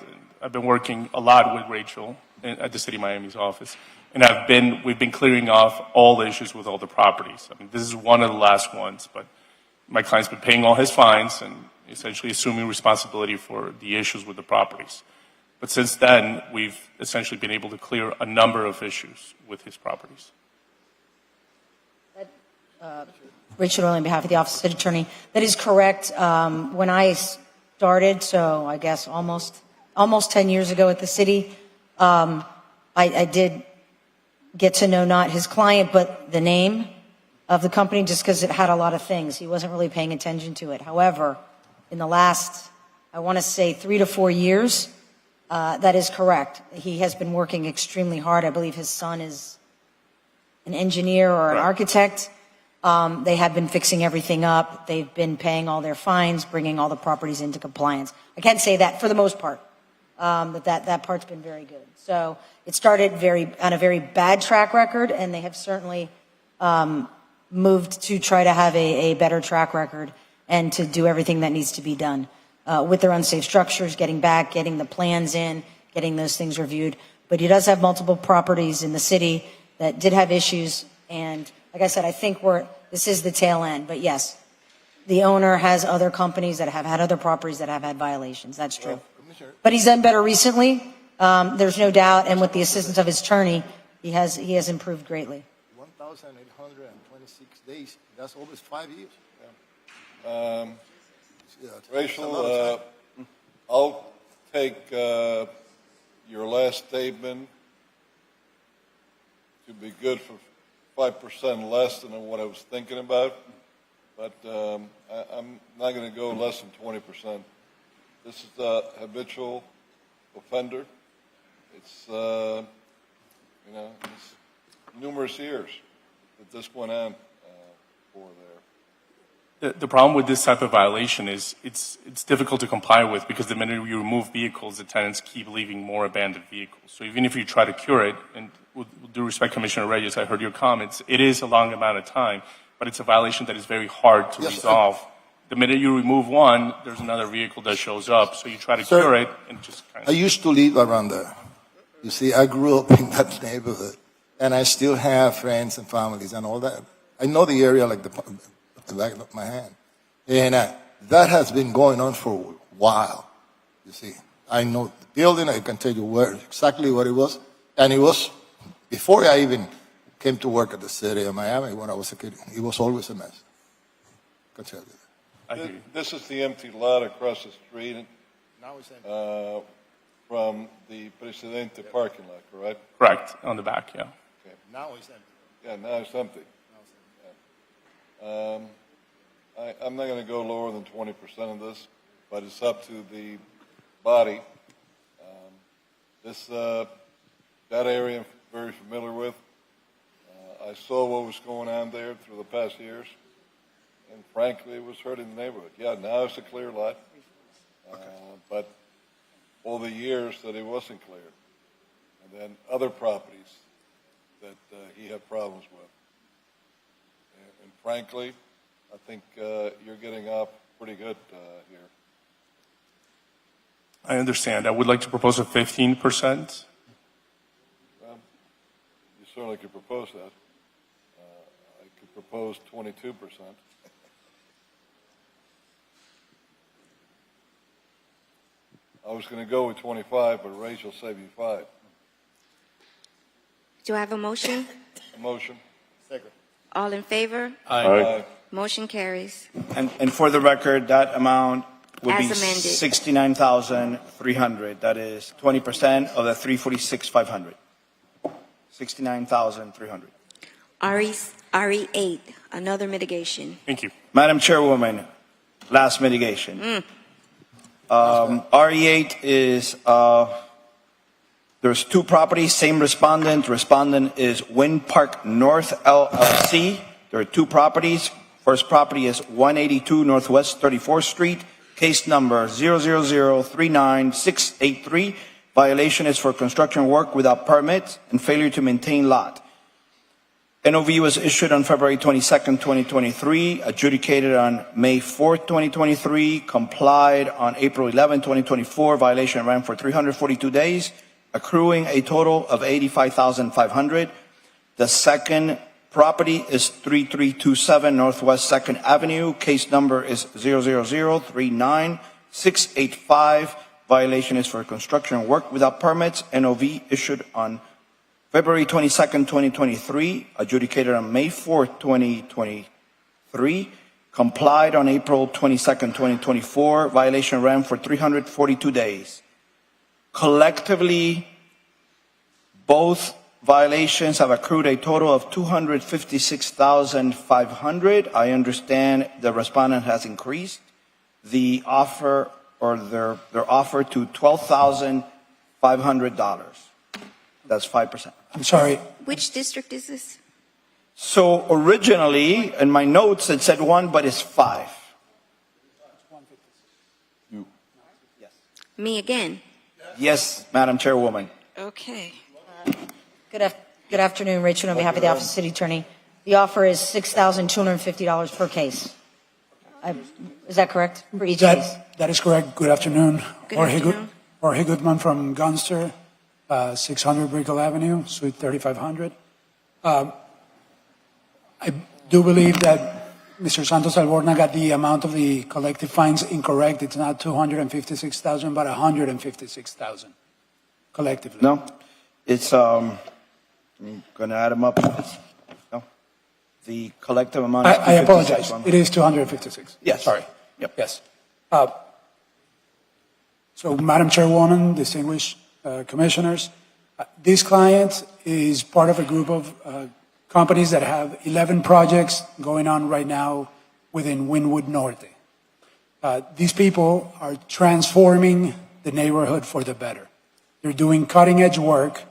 I've been working a lot with Rachel at the City of Miami's office, and we've been clearing off all the issues with all the properties. I mean, this is one of the last ones, but my client's been paying all his fines and essentially assuming responsibility for the issues with the properties. But since then, we've essentially been able to clear a number of issues with his properties. Rachel Early on behalf of the Office of City Attorney. That is correct. When I started, so I guess almost 10 years ago at the city, I did get to know not his client, but the name of the company, just because it had a lot of things. He wasn't really paying attention to it. However, in the last, I want to say 3 to 4 years, that is correct. He has been working extremely hard. I believe his son is an engineer or an architect. They have been fixing everything up. They've been paying all their fines, bringing all the properties into compliance. I can't say that for the most part, but that part's been very good. So it started on a very bad track record, and they have certainly moved to try to have a better track record and to do everything that needs to be done with their unsafe structures, getting the plans in, getting those things reviewed. But he does have multiple properties in the city that did have issues, and like I said, I think this is the tail end. But yes, the owner has other companies that have had other properties that have had violations. That's true. But he's done better recently. There's no doubt, and with the assistance of his attorney, he has improved greatly. 1,826 days, that's almost 5 years. Rachel, I'll take your last statement to be good for 5% less than what I was thinking about, but I'm not going to go less than 20%. This is a habitual offender. It's, it's numerous years that this went on for there. The problem with this type of violation is it's difficult to comply with because the minute you remove vehicles, the tenants keep leaving more abandoned vehicles. So even if you try to cure it, and with due respect, Commissioner Reyes, I heard your comments, it is a long amount of time, but it's a violation that is very hard to resolve. The minute you remove one, there's another vehicle that shows up, so you try to cure it and just kind of... I used to live around there. You see, I grew up in that neighborhood, and I still have friends and families and all that. I know the area like the back of my hand. And that has been going on for a while, you see. I know the building, I can tell you exactly what it was. And it was, before I even came to work at the city of Miami when I was a kid, it was always a mess. I can tell you that. This is the empty lot across the street from the Presidente parking lot, correct? Correct, on the back, yeah. Okay. Now it's empty. Yeah, now it's empty. I'm not going to go lower than 20% of this, but it's up to the body. That area I'm very familiar with. I saw what was going on there through the past years, and frankly, it was hurting the neighborhood. Yeah, now it's a clear lot, but all the years that it wasn't cleared, and then other properties that he had problems with. And frankly, I think you're getting off pretty good here. I understand. I would like to propose a 15%. Well, you certainly could propose that. I could propose 22%. I was going to go with 25, but Rachel saved you 5. Do I have a motion? A motion. Second. All in favor? Aye. Motion carries. And for the record, that amount would As be amended. 69,300. That is 20% of the 346,500. 69,300. RE8, another mitigation. Thank you. Madam Chairwoman, last mitigation. RE8 is, there's 2 properties, same respondent. Respondent is Wind Park North LLC. There are 2 properties. First property is 182 Northwest 34th Street. Case number 000398683. Violation is for construction work without permit and failure to maintain lot. NOV was issued on February 22nd, 2023, adjudicated on May 4th, 2023, complied on April 11, 2024. Violation ran for 342 days, accruing a total of $85,500. The second property is 3327 Northwest 2nd Avenue. Case number is 000398685. Violation is for construction work without permits. NOV issued on February 22nd, 2023, adjudicated on May 4th, 2023, complied on April 22nd, 2024. Violation ran for 342 days. Collectively, both violations have accrued a total of $256,500. I understand the respondent has increased the offer or their offer to $12,500. That's 5%. I'm sorry. Which district is this? So originally, in my notes, it said 1, but it's 5. Me again. Yes, Madam Chairwoman. Okay. Good afternoon, Rachel, on behalf of the Office of City Attorney. The offer is $6,250 per case. Is that correct for each case? That is correct. Good afternoon. Good afternoon. Jorge Goodman from Gunster, 600 Brickell Avenue, Suite 3500. I do believe that Mr. Santos Alborna got the amount of the collective fines incorrect. It's not 256,000, but 156,000. collectively? No? It's, I'm going to add them up. No? The collective amount is I apologize. 256. It is 256. Yes. Sorry. Yep. Yes. So, Madam Chairwoman, distinguished commissioners, this client is part of a group of companies that have 11 projects going on right now within Wynwood Norte. These people are transforming the neighborhood for the better. They're doing cutting-edge work,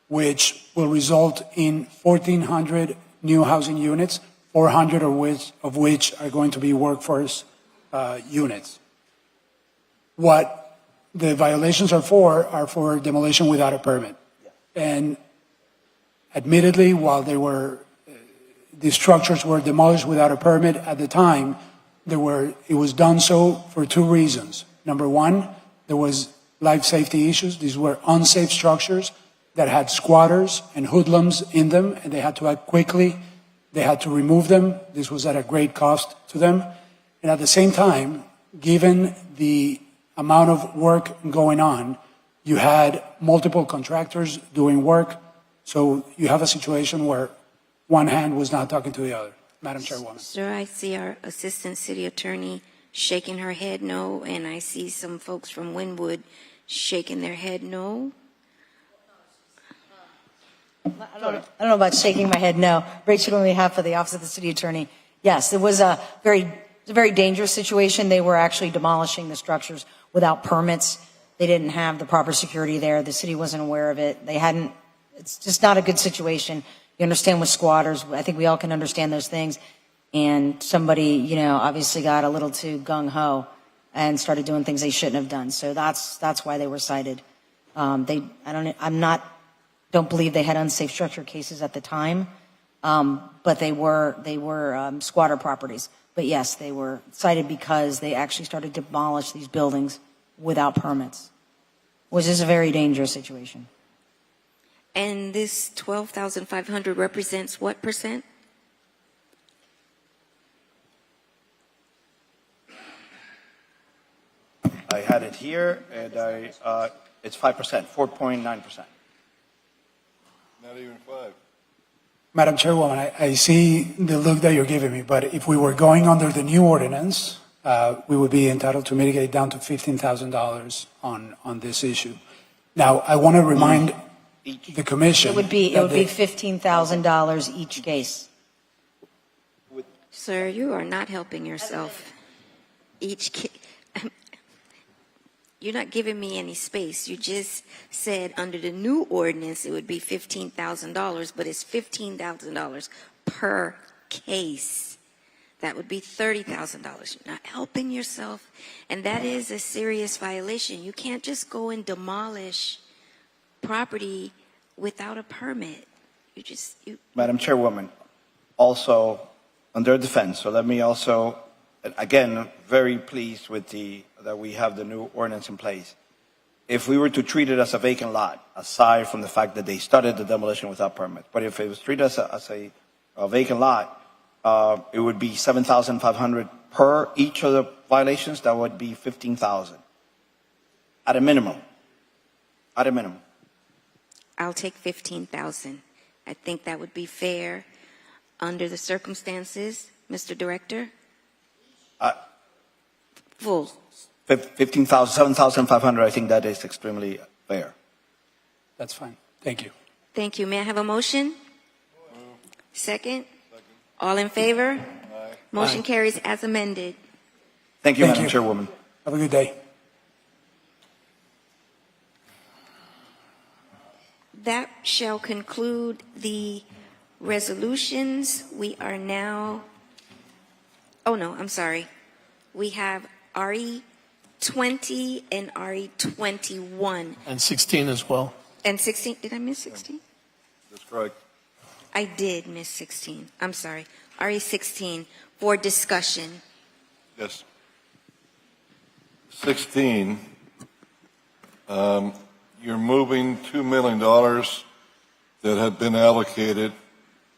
which will result in 1,400 new housing units, 400 of which are going to be workforce units. What the violations are for demolition without a permit. And admittedly, while these structures were demolished without a permit at the time, it was done so for two reasons. Number one, there was life safety issues. These were unsafe structures that had squatters and hoodlums in them, and they had to act quickly. They had to remove them. This was at a great cost to them. And at the same time, given the amount of work going on, you had multiple contractors doing work, so you have a situation where one hand was not talking to the other. Madam Chairwoman. Sir, I see our Assistant City Attorney shaking her head no, and I see some folks from Wynwood shaking their head no. I don't know about shaking my head no. Rachel, on behalf of the Office of the City Attorney, yes, it was a very dangerous situation. They were actually demolishing the structures without permits. They didn't have the proper security there. The city wasn't aware of it. It's just not a good situation. You understand with squatters, I think we all can understand those things. And somebody, obviously got a little too gung-ho and started doing things they shouldn't have done. So that's why they were cited. Don't believe they had unsafe structure cases at the time, but they were squatter properties. But yes, they were cited because they actually started to demolish these buildings without permits, which is a very dangerous situation. And this 12,500 represents what percent? I had it here, and it's 5%, 4.9%. Not even 5. Madam Chairwoman, I see the look that you're giving me, but if we were going under the new ordinance, we would be entitled to mitigate down to $15,000 on this issue. Now, I want to remind the Commission. It would be $15,000 each case. Sir, you are not helping yourself. You're not giving me any space. You just said under the new ordinance it would be $15,000, but it's $15,000 per case. That would be $30,000. You're not helping yourself, and that is a serious violation. You can't just go and demolish property without a permit. Madam Chairwoman, also under defense, so let me also, again, very pleased with that we have the new ordinance in place. If we were to treat it as a vacant lot, aside from the fact that they started the demolition without permit, but if it was treated as a vacant lot, it would be $7,500 per each of the violations. That would be $15,000 at a minimum. At a minimum. I'll take $15,000. I think that would be fair under the circumstances, Mr. Director. Full. 15,000, 7,500. I think that is extremely fair. That's fine. Thank you. Thank you. May I have a motion? Second? All in favor? Motion carries as amended. Thank you, Madam Chairwoman. Have a good day. That shall conclude the resolutions. We are now, I'm sorry. We have RE 20 and RE 21. And 16 as well. And 16, did I miss 16? That's correct. I did miss 16. I'm sorry. RE 16 for discussion. Yes. 16, you're moving $2 million that had been allocated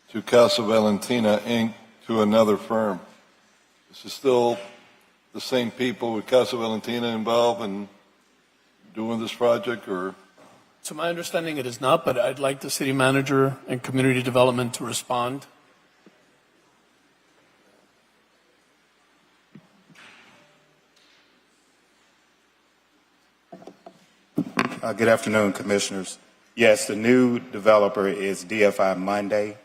to Casa Valentina, Inc. to another firm. This is still the same people with Casa Valentina involved in doing this project, or To my understanding, it is not, but I'd like the city manager and community development to respond. Good afternoon, Commissioners. Yes, the new developer is DFI Monday,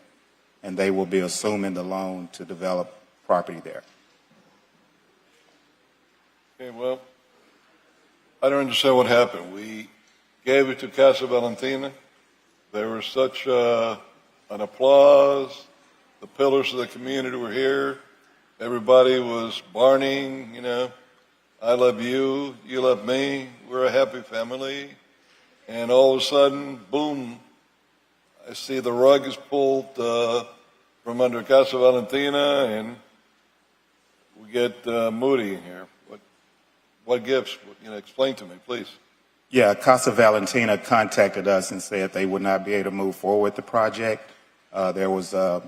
and they will be assuming the loan to develop property there. Okay, well, I don't understand what happened. We gave it to Casa Valentina. There was such an applause. The pillars of the community were here. Everybody was barning, you know, I love you, you love me, we're a happy family. And all of a sudden, boom, I see the rug is pulled from under Casa Valentina, and we get Moody in here. What gives? You know, explain to me, please. Yeah, Casa Valentina contacted us and said they would not be able to move forward with the project. There was a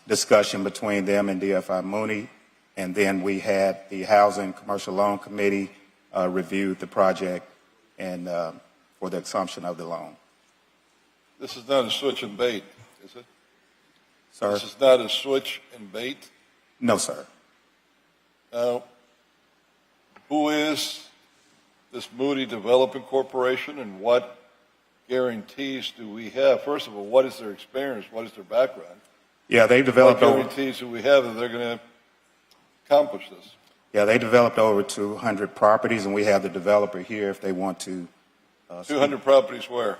discussion between them and DFI Mooney, and then we had the Housing Commercial Loan Committee reviewed the project and for the assumption of the loan. This is not a switch and bait, is it? Sir? This is not a switch and bait? No, sir. Now, who is this Moody Development Corporation, and what guarantees do we have? First of all, what is their experience? What is their background? Yeah, they developed What guarantees do we have that they're going to accomplish this? Yeah, they developed over 200 properties, and we have the developer here if they want to. 200 properties where?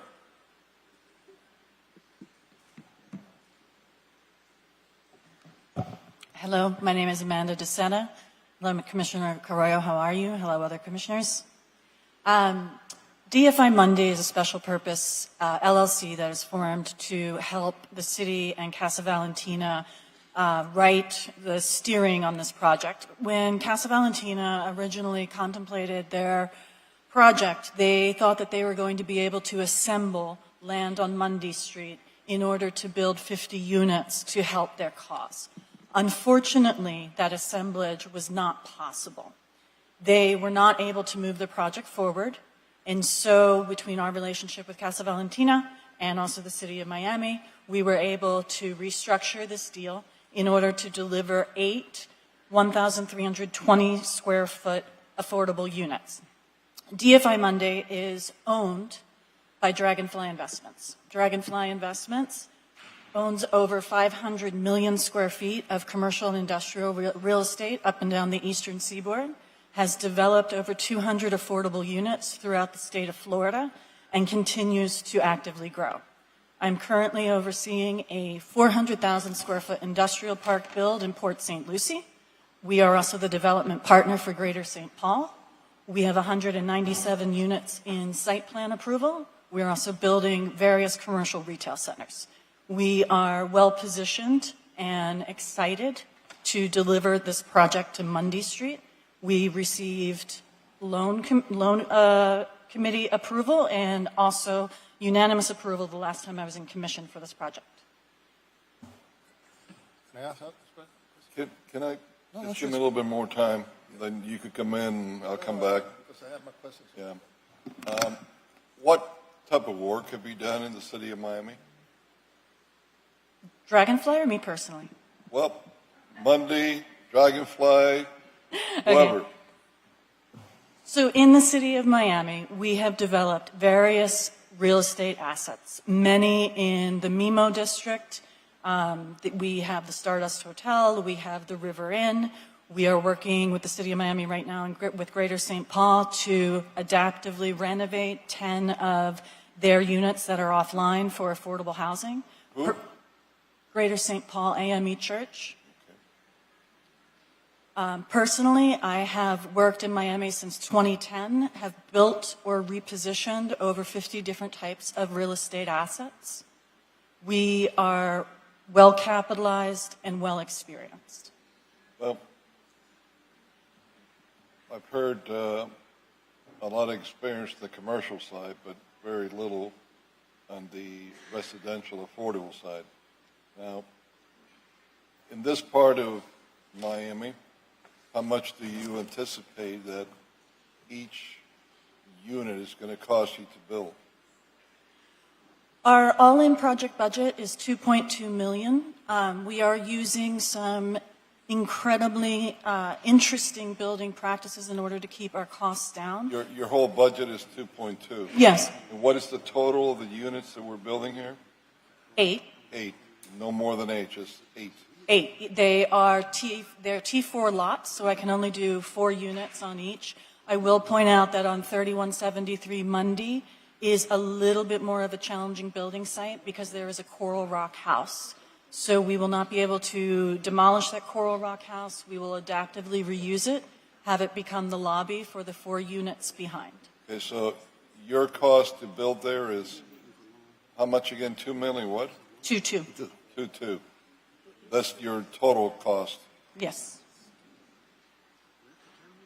Hello, my name is Amanda DeSena. Hello, Commissioner Carrillo, how are you? Hello, other commissioners. DFI Monday is a special purpose LLC that is formed to help the city and Casa Valentina write the steering on this project. When Casa Valentina originally contemplated their project, they thought that they were going to be able to assemble land on Mundy Street in order to build 50 units to help their cause. Unfortunately, that assemblage was not possible. They were not able to move the project forward, and so between our relationship with Casa Valentina and also the City of Miami, we were able to restructure this deal in order to deliver 8 1,320 square foot affordable units. DFI Monday is owned by Dragonfly Investments. Dragonfly Investments owns over 500 million square feet of commercial and industrial real estate up and down the eastern seaboard, has developed over 200 affordable units throughout the state of Florida, and continues to actively grow. I'm currently overseeing a 400,000 square foot industrial park build in Port St. Lucie. We are also the development partner for Greater St. Paul. We have 197 units in site plan approval. We're also building various commercial retail centers. We are well positioned and excited to deliver this project to Mundy Street. We received loan committee approval and also unanimous approval the last time I was in commission for this project. Can I ask that question? Can I just give me a little bit more time? Then you could come in and I'll come back. Because I have my questions. Yeah. What type of work have you done in the city of Miami? Dragonfly or me personally? Well, Monday, Dragonfly, whoever. Okay. So in the city of Miami, we have developed various real estate assets, many in the MIMO district. We have the Stardust Hotel, we have the River Inn. We are working with the city of Miami right now and with Greater St. Paul to adaptively renovate 10 of their units that are offline for affordable housing. Greater St. Paul AME Church. Personally, I have worked in Miami since 2010, have built or repositioned over 50 different types of real estate assets. We are well capitalized and well experienced. Well, I've heard a lot of experience on the commercial side, but very little on the residential affordable side. Now, in this part of Miami, how much do you anticipate that each unit is going to cost you to build? Our all-in project budget is $2.2 million. We are using some incredibly interesting building practices in order to keep our costs down. Your whole budget is 2.2. Yes, And what is the total of the units that we're building here? 8. 8. No more than 8, just 8. 8. They're T4 lots, so I can only do 4 units on each. I will point out that on 3173 Mundy is a little bit more of a challenging building site because there is a Coral Rock house. So we will not be able to demolish that Coral Rock house. We will adaptively reuse it, have it become the lobby for the 4 units behind. Okay, so your cost to build there is how much again? 2 million what? 2.2. 2.2. That's your total cost. Yes.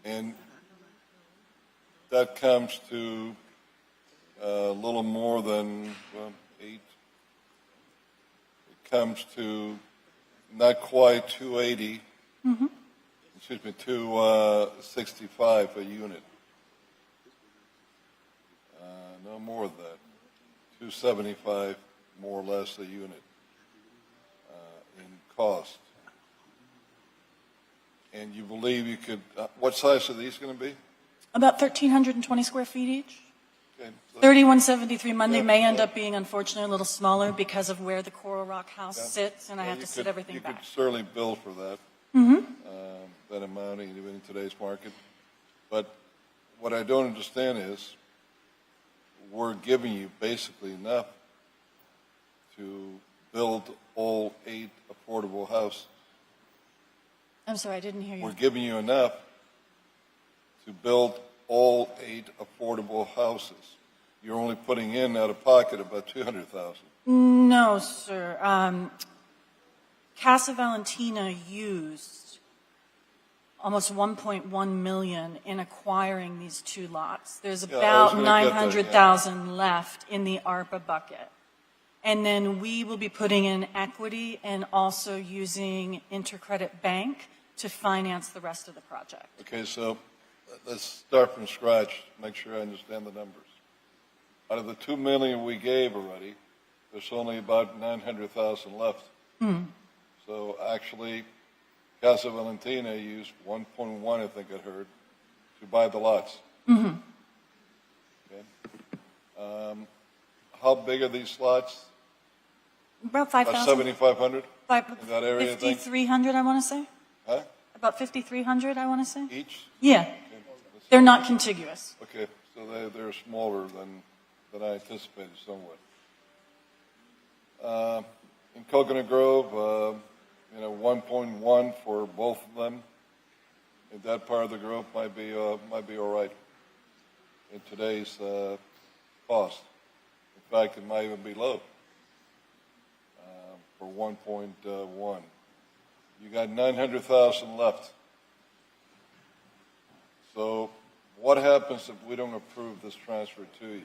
And that comes to a little more than 8. It comes to not quite 280. Mm-hmm. Excuse me, 265 a unit. No more than that. 275 more or less a unit in cost. And you believe you could? What size are these going to be? About 1,320 square feet each. Okay, so 3173 Monday Yeah, may end yeah. up being unfortunately a little smaller because of where the Coral Rock house sits, and I well, have you to sit could- everything you back. could certainly bill for that. Mm-hmm. That amount even in today's market. But what I don't understand is we're giving you basically enough to build all 8 affordable houses. I'm sorry, I didn't hear you. We're giving you enough to build all 8 affordable houses. You're only putting in out of pocket about 200,000. No, sir. Casa Valentina used almost 1.1 million in acquiring these 2 lots. There's Yeah, I was about gonna get that, 900,000 left in the ARPA bucket. And then we will be putting in equity and also using Intercredit Bank to finance the rest of the project. Okay, so let's start from scratch, make sure I understand the numbers. Out of the 2 million we gave already, there's only about 900,000 left. Hmm. So actually, Casa Valentina used 1.1, I think I heard, to buy the lots. Mm-hmm. Okay. How big are these lots? About About 5,000. 7,500 in that area, I think? 5,300, I want to say. Huh? About 5,300, I want to say. Each? Yeah. They're not contiguous. Okay, so they're smaller than I anticipated somewhat. In Coconut Grove, 1.1 for both of them. In that part of the grove might be all right in today's cost. In fact, it might even be low for 1.1. You got 900,000 left. So what happens if we don't approve this transfer to you?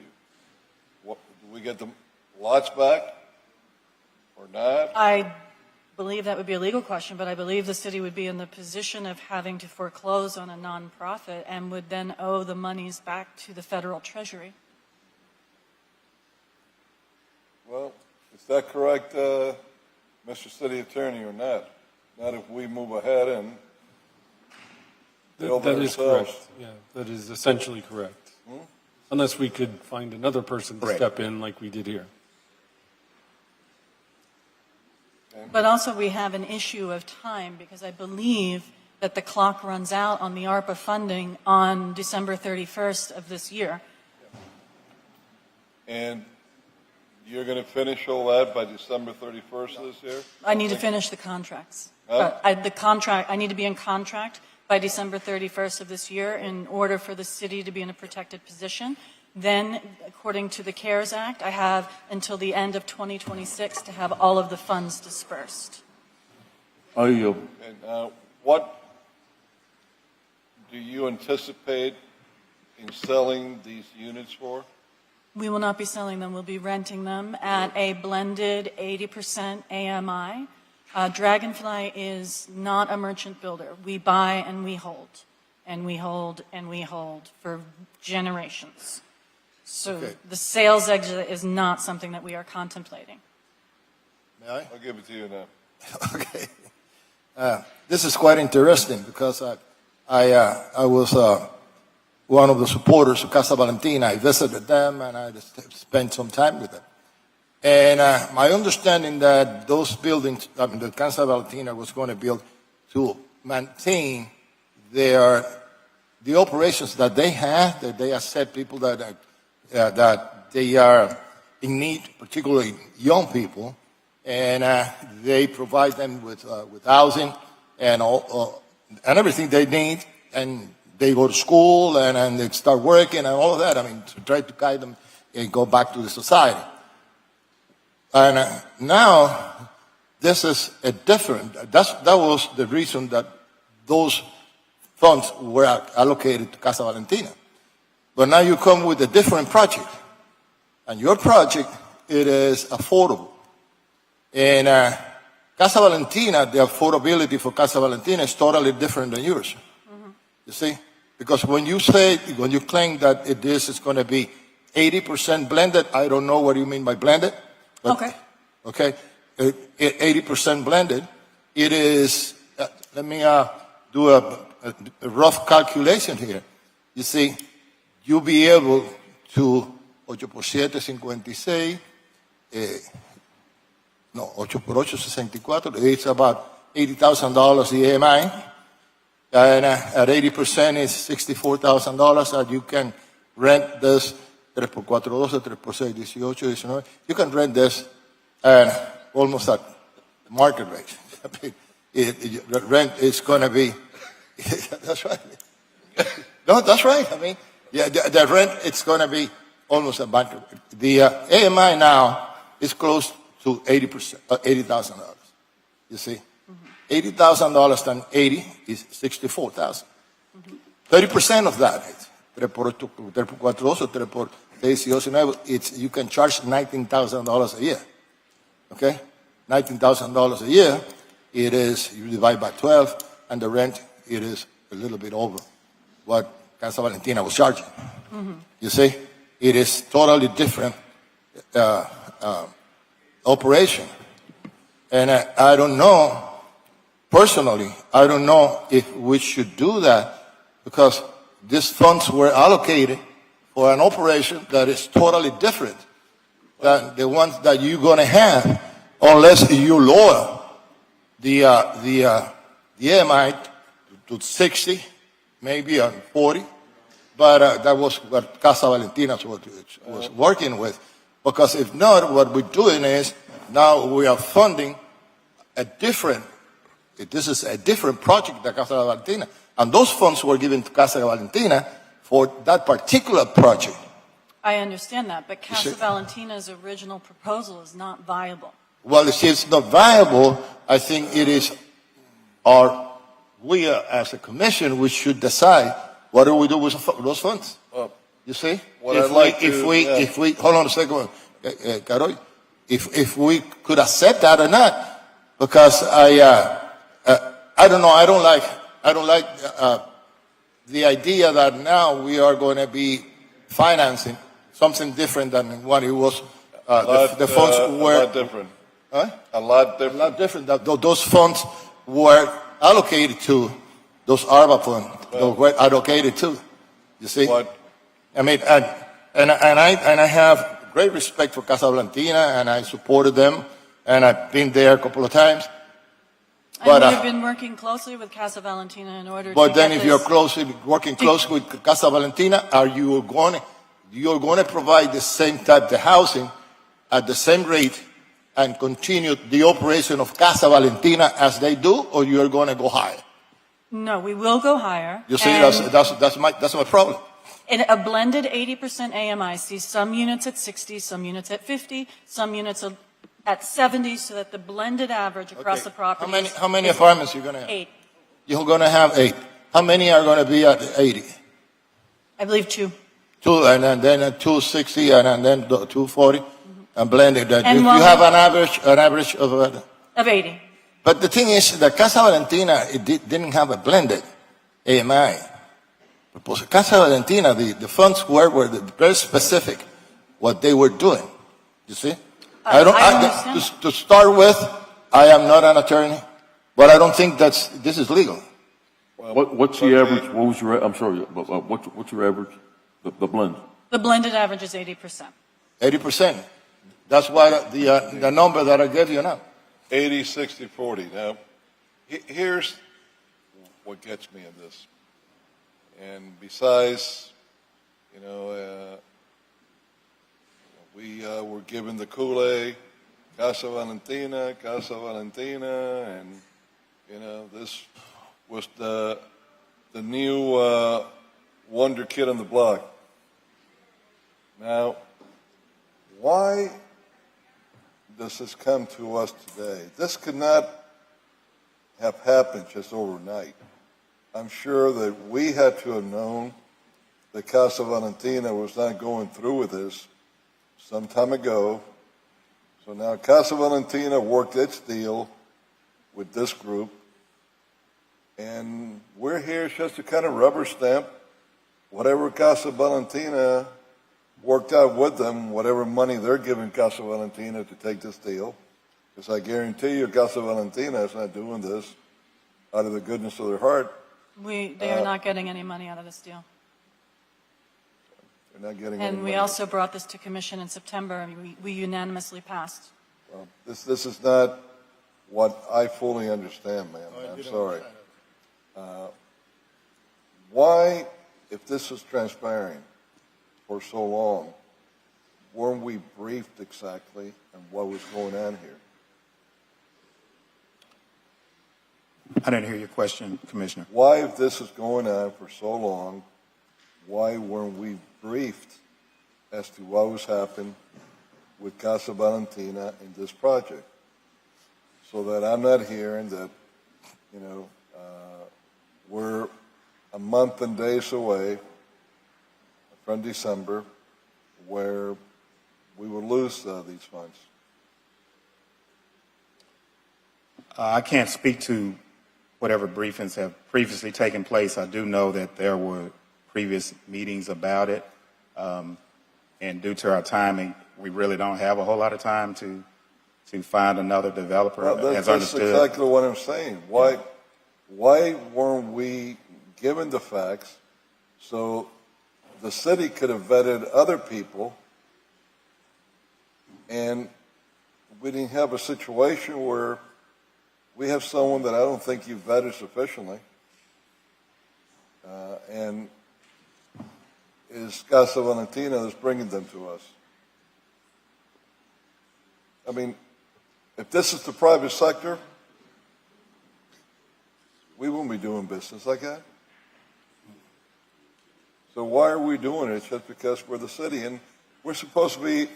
Do we get the lots back or not? I believe that would be a legal question, but I believe the city would be in the position of having to foreclose on a nonprofit and would then owe the monies back to the federal treasury. Well, is that correct, Mr. City Attorney, or not? Not if we move ahead and build That is ourselves. correct. Yeah, that is essentially correct. Unless we could find another person to Correct. step in like we did here. But also we have an issue of time because I believe that the clock runs out on the ARPA funding on December 31st of this year. And you're going to finish all that by December 31st of this year? I need to finish the contracts. Huh? I need to be in contract by December 31st of this year in order for the city to be in a protected position. Then, according to the CARES Act, I have until the end of 2026 to have all of the funds dispersed. And what do you anticipate in selling these units for? We will not be selling them. We'll be renting them at a blended 80% AMI. Dragonfly is not a merchant builder. We buy and we hold, and we hold and we hold for generations. So Okay. the sales exit is not something that we are contemplating. May I? I'll give it to you now. Okay. This is quite interesting because I was one of the supporters of Casa Valentina. I visited them and I just spent some time with them. And my understanding that those buildings, that Casa Valentina was going to build to maintain the operations that they have, that they accept people that they are in need, particularly young people, and they provide them with housing and and everything they need, and they go to school and they start working and all of that. I mean, to try to guide them and go back to the society. And now this is a different. That was the reason that those funds were allocated to Casa Valentina. But now you come with a different project, and your project, it is affordable. And Casa Valentina, the affordability for Casa Valentina is totally different than yours. You see? Because when you claim that this is going to be 80% blended, I don't know what you mean by blended. But, okay. 80% blended, it is, let me do a rough calculation here. You see, you'll be able to 8 por 7, 56, 8 por 8, 64, it's about $80,000 EMI. And at 80% is $64,000 that you can rent this 3 por 4, 12, 3 por 6, 18, 19. You can rent this almost at market rate. The rent is going to be, that's right. No, that's right. I mean, yeah, the rent, it's going to be almost at market rate. The AMI now is close to $80,000. You see? $80,000 times 80 is $64,000. 30% of that is 3 por 8, 3 por 4, 12, 3 por 6, 18, you can charge $19,000 a year. Okay? $19,000 a year, it is, you divide by 12, and the rent, it is a little bit over what Casa Valentina was charging. You see? It is totally different operation. And I don't know, personally, I don't know if we should do that because these funds were allocated for an operation that is totally different than the ones that you're going to have unless you lower the EMI to 60, maybe 40. But that was what Casa Valentina was working with. Because if not, what we're doing is now we are funding this is a different project than Casa Valentina. And those funds were given to Casa Valentina for that particular project. I understand that, but Casa Valentina's original proposal is not viable. Well, if it's not viable, I think it is we as a commission, we should decide what do we do with those funds. You see? If we hold on a second, Carol, if we could accept that or not, because I don't know, I don't like the idea that now we are going to be financing something different than what it was. The funds were a lot different. Huh? A lot different. A lot different. Those funds were allocated to those ARPA funds. Those were allocated to. You see? What? I mean, and I have great respect for Casa Valentina, and I supported them, and I've been there a couple of times. And we have been working closely with Casa Valentina in order to But then, get if this you're working close with Casa Valentina, you're going to provide the same type of housing at the same rate and continue the operation of Casa Valentina as they do, or you're going to go higher? No, we will go higher. You see, that's my problem. In a blended 80% AMI sees some units at 60, some units at 50, some units at 70, so that the blended average across the property How many apartments are you going to have? 8. You're going to have 8. How many are going to be at 80? I believe 2. 2, and then 260, and then 240, and blended. That And you have an average of 80. But the thing is that Casa Valentina didn't have a blended AMI. proposal. Casa Valentina, the funds were very specific what they were doing. You see? I understand. To start with, I am not an attorney, but I don't think this is legal. What's the average, what was your, I'm sorry, what's your average, the blend? The blended average is 80%. 80%. That's why the number that I gave you now. 80, 60, 40. Now, here's what gets me in this. And besides, we were given the Kool-Aid, Casa Valentina, and, this was the new wonder kid on the block. Now, why does this come to us today? This could not have happened just overnight. I'm sure that we had to have known that Casa Valentina was not going through with this some time ago. So now Casa Valentina worked its deal with this group, and we're here just to kind of rubber stamp whatever Casa Valentina worked out with them, whatever money they're giving Casa Valentina to take this deal. Because I guarantee you Casa Valentina is not doing this out of the goodness of their heart. They are not getting any money out of this deal. They're not getting any And we money. also brought this to commission in September, and we unanimously passed. Well, this is not what I fully understand, ma'am. I'm sorry. Why, if this is transpiring for so long, weren't we briefed exactly on what was going on here? I didn't hear your question, Commissioner. Why, if this is going on for so long, why weren't we briefed as to what was happening with Casa Valentina in this project? So that I'm not hearing that, we're a month and days away from December where we will lose these funds. I can't speak to whatever briefings have previously taken place. I do know that there were previous meetings about it. And due to our timing, we really don't have a whole lot of time to find another developer. Well, as that's understood. exactly what I'm saying. Why weren't we given the facts so the city could have vetted other people and we didn't have a situation where we have someone that I don't think you vetted sufficiently and is Casa Valentina that's bringing them to us. I mean, if this is the private sector, we wouldn't be doing business like that. So why are we doing it? Just because we're the city and we're supposed to be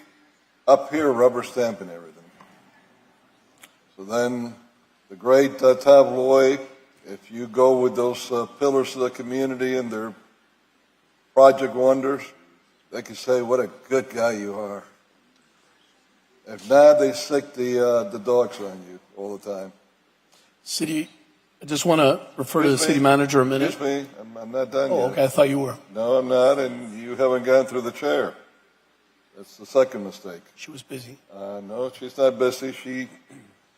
up here rubber stamping everything. So then the great tabloid, if you go with those pillars of the community and their project wonders, they can say, what a good guy you are. If not, they sick the dogs on you all the time. City, I just want to refer to the city manager a minute. Excuse me, I'm not done yet. Oh, okay, I thought you were. No, I'm not, and you haven't gone through the chair. That's the second mistake. She was busy. No, she's not busy. She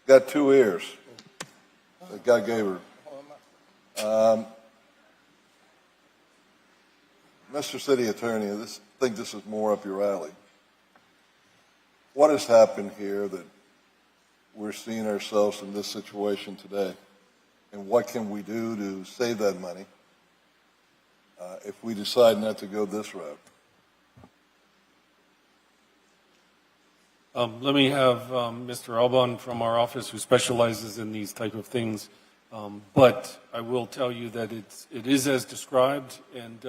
got 2 ears that God gave her. Mr. City Attorney, I think this is more up your alley. What has happened here that we're seeing ourselves in this situation today? And what can we do to save that money if we decide not to go this route? Let me have Mr. Alban from our office, who specializes in these type of things. But I will tell you that it is as described. And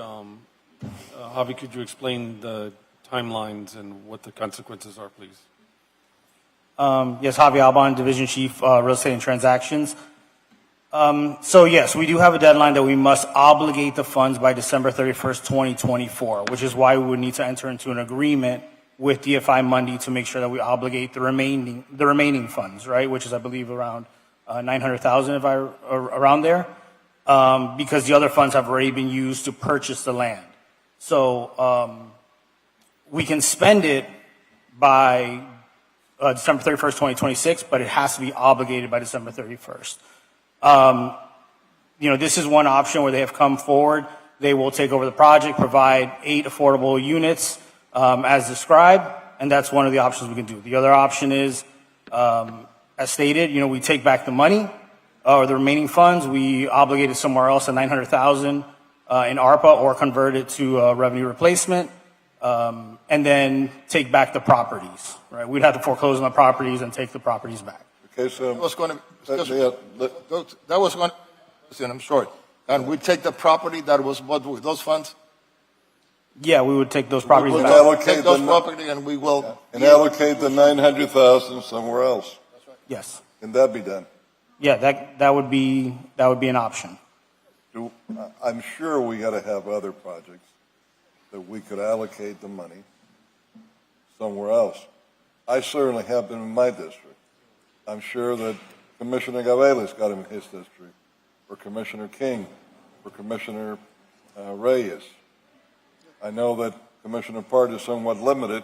Javi, could you explain the timelines and what the consequences are, please? Yes, Javi Alban, Division Chief, Real Estate and Transactions. So yes, we do have a deadline that we must obligate the funds by December 31st, 2024, which is why we would need to enter into an agreement with DFI Mundi to make sure that we obligate the remaining funds, right? Which is, I believe, around 900,000, if around there. because the other funds have already been used to purchase the land. So we can spend it by December 31st, 2026, but it has to be obligated by December 31st. This is one option where they have come forward. They will take over the project, provide 8 affordable units as described, and that's one of the options we can do. The other option is, as stated, we take back the money or the remaining funds. We obligate it somewhere else at $900,000 in ARPA or convert it to revenue replacement, and then take back the properties. Right? We'd have to foreclose on the properties and take the properties back. Okay, so That was going to, I'm short. And we take the property that was bought with those funds? Yeah, we would take those properties We'll back. allocate Take those the- property and we will. and allocate the 900,000 somewhere else. Yes. Can that be done? Yeah, that would be an option. I'm sure we got to have other projects that we could allocate the money somewhere else. I certainly have them in my district. I'm sure that Commissioner Gabeles got them in his district, or Commissioner King, or Commissioner Reyes. I know that Commissioner Part is somewhat limited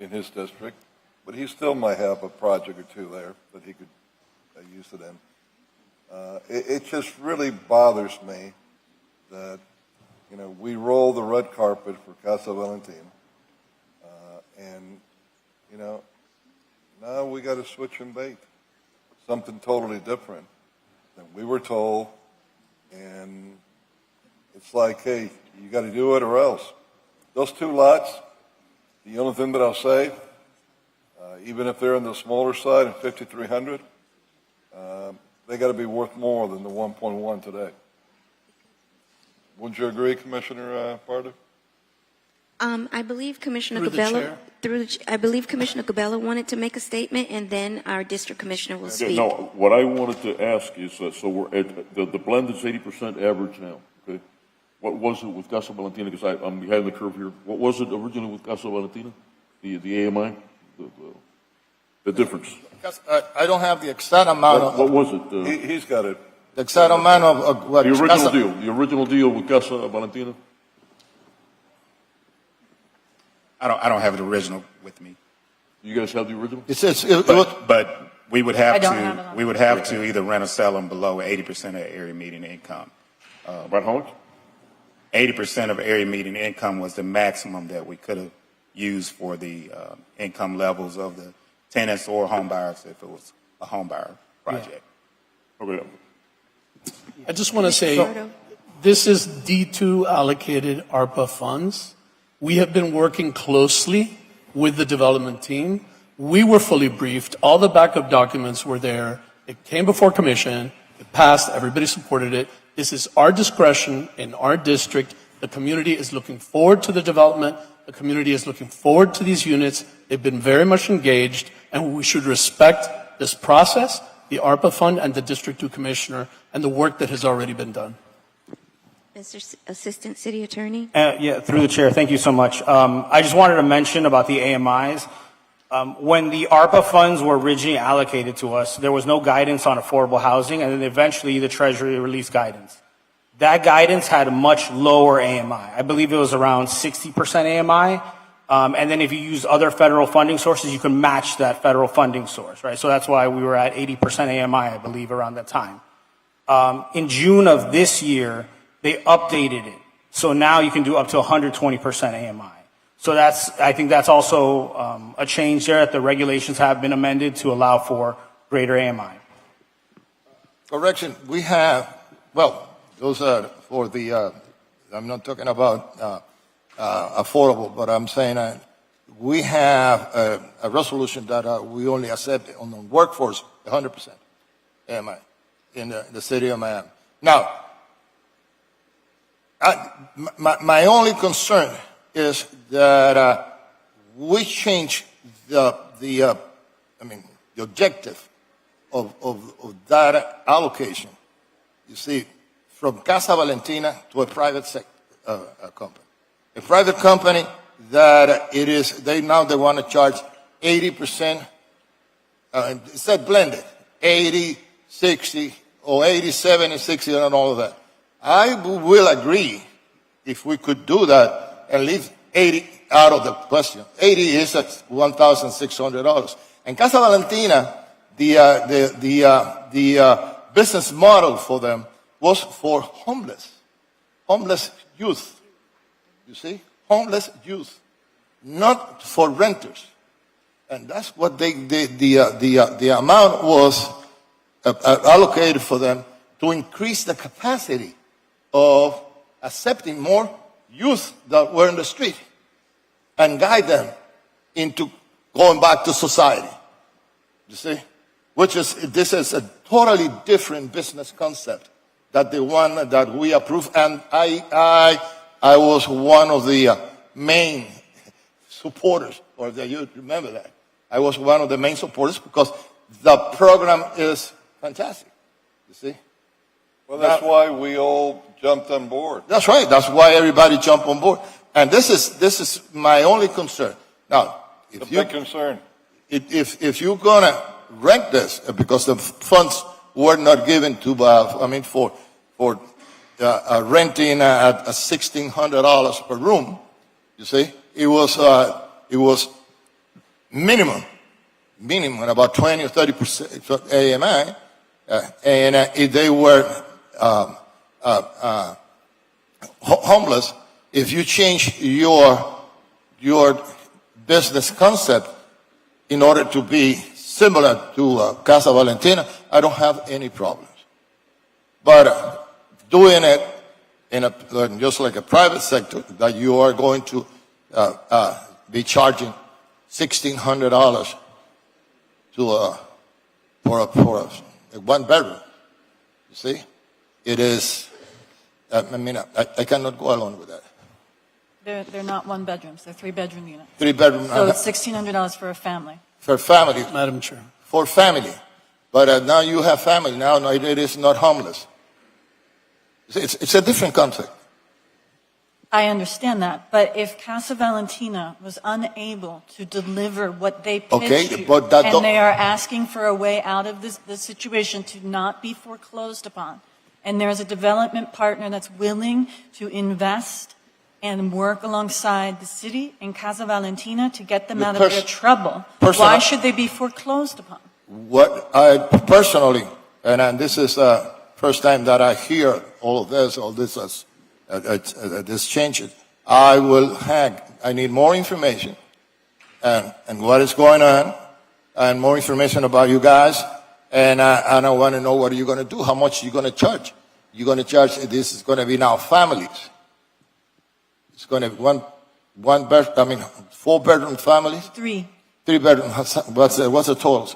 in his district, but he still might have a project or two there that he could use it in. It just really bothers me that, we roll the red carpet for Casa Valentina, and, now we got to switch and bait. Something totally different than we were told, and it's like, hey, you got to do it or else. Those 2 lots, the only thing that I'll say, even if they're on the smaller side of 5,300, they got to be worth more than the 1.1 today. Wouldn't you agree, Commissioner Pardo? I believe Commissioner Through the Cabela, chair. I believe Commissioner Cabela wanted to make a statement, and then our district commissioner will speak. No, what I wanted to ask is, so we're at, the blend is 80% average now, okay? What was it with Casa Valentina? Because I'm behind the curve here. What was it originally with Casa Valentina? The AMI? The difference? I don't have the exact amount What of, was it? He's got it. the exact amount of what. The original Casa- deal. The original deal with Casa Valentina? I don't have the original with me. You guys have the original? It says, But we would have I don't have it on. to either rent or sell them below 80% of area median income. About how much? 80% of area median income was the maximum that we could have used for the income levels of the tenants or home buyers if it was a home buyer project. Okay. I just want to say, this is D2 allocated ARPA funds. We have been working closely with the development team. We were fully briefed. All the backup documents were there. It came before commission. It passed. Everybody supported it. This is our discretion in our district. The community is looking forward to the development. The community is looking forward to these units. They've been very much engaged, and we should respect this process, the ARPA fund, and the District 2 Commissioner, and the work that has already been done. Mr. Assistant City Attorney? Yeah, through the chair, thank you so much. I just wanted to mention about the AMIs. When the ARPA funds were originally allocated to us, there was no guidance on affordable housing, and then eventually the Treasury released guidance. That guidance had a much lower AMI. I believe it was around 60% AMI. And then if you use other federal funding sources, you can match that federal funding source, right? So that's why we were at 80% AMI, I believe, around that time. In June of this year, they updated it. So now you can do up to 120% AMI. So I think that's also a change there, that the regulations have been amended to allow for greater AMI. Correction, we have, those are for the, I'm not talking about affordable, but I'm saying we have a resolution that we only accept on the workforce 100% AMI in the city of Miami. Now, my only concern is that we change the objective of that allocation. You see, from Casa Valentina to a private company. A private company that they want to charge 80%, it said blended, 80, 60, or 80, 70, 60, and all of that. I will agree if we could do that and leave 80 out of the question. 80 is at $1,600. And Casa Valentina, the business model for them was for homeless youth. You see, homeless youth, not for renters. And that's what the amount was allocated for them to increase the capacity of accepting more youth that were in the street and guide them into going back to society. You see? This is a totally different business concept that the one that we approve. And I was one of the main supporters, or you remember that. I was one of the main supporters because the program is fantastic. You see? Well, that's why we all jumped on board. That's right. That's why everybody jumped on board. And this is my only concern. Now, if you're gonna rent this, because the funds were not given to, for renting at $1,600 per room, you see, it was minimum about 20 or 30% AMI, and if they were homeless, if you change your business concept in order to be similar to Casa Valentina, I don't have any problems. But doing it in just like a private sector, that you are going to be charging $1,600 for a one bedroom. You see, it is. I cannot go along with that. They're not one bedrooms. They're 3-bedroom units. 3-bedroom. So it's $1,600 for a family. For family, Madam Chair. For family, but now you have family. Now it is not homeless. It's a different concept. I understand that, but if Casa Valentina was unable to deliver what they pitched you, and they are asking for a way out of this situation to not be foreclosed upon, and there's a development partner that's willing to invest and work alongside the city and Casa Valentina to get them out of their trouble, why should they be foreclosed upon? What I personally, and this is the first time that I hear all this changes, I need more information and what is going on, and more information about you guys, and I want to know what you're going to do, how much you're going to charge. You're going to charge, this is going to be now families. It's going to be 4-bedroom families? 3. 3-bedroom, what's the total?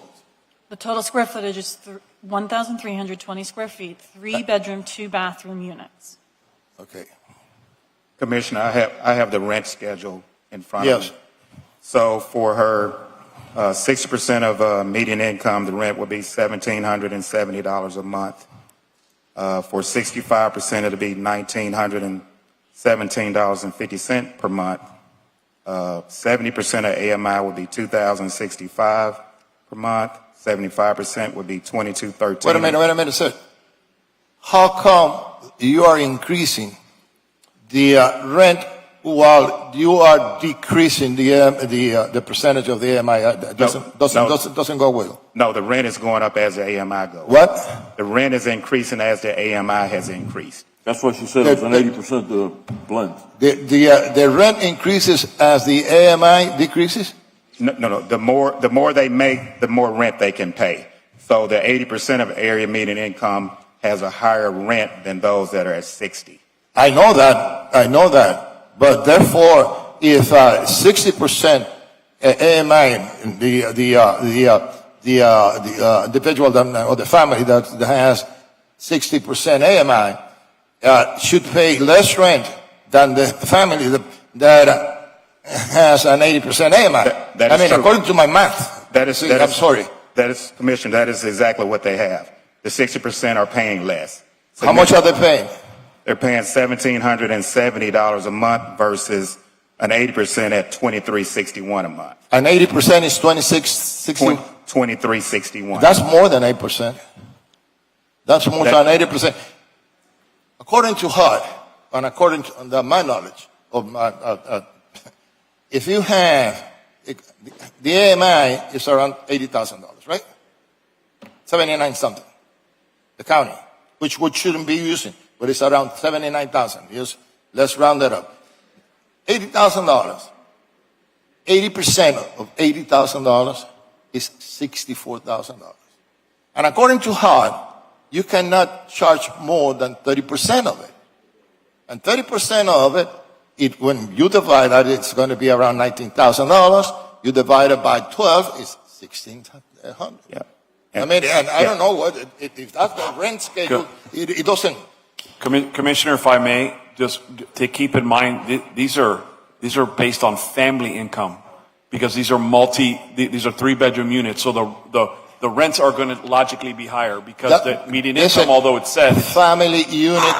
The total square footage is 1,320 square feet, 3-bedroom, 2-bathroom units. Okay. Commissioner, I have the rent schedule in front of me. Yes. So for her 60% of median income, the rent would be $1,770 a month. For 65%, it'll be $1,917.50 per month. 70% of AMI would be $2,065 per month. 75% would be $2,213. Wait a minute, sir. How come you are increasing the rent while you are decreasing the percentage of the AMI? Doesn't go well. No, the rent is going up as the AMI goes. What? The rent is increasing as the AMI has increased. That's what she said. It's an 80% blend. The rent increases as the AMI decreases? No. The more they make, the more rent they can pay. So the 80% of area median income has a higher rent than those that are at 60. I know that. But therefore, if 60% AMI, the individual or the family that has 60% AMI should pay less rent than the family that has an 80% AMI. That is true. According to my math. I'm sorry. That is, Commissioner, that is exactly what they have. The 60% are paying less. How much are they paying? They're paying $1,770 a month versus an 80% at $2,361 a month. An 80% is $2,361. $2,361. That's more than 8%. That's more than 80%. according to HUD, and according to my knowledge of if you have, the AMI is around $80,000, right? 79 something. The county, which we shouldn't be using, but it's around 79,000. Let's round that up. $80,000. 80% of $80,000 is $64,000. And according to HUD, you cannot charge more than 30% of it. And 30% of it, when you divide that, it's going to be around $19,000. You divide it by 12, it's $1,600. Yeah. I mean, and I don't know what, if that's the rent schedule, it doesn't. Commissioner, if I may, just to keep in mind, these are based on family income, because these are 3-bedroom units, so the rents are going to logically be higher because the median income, although it's set. Family unit,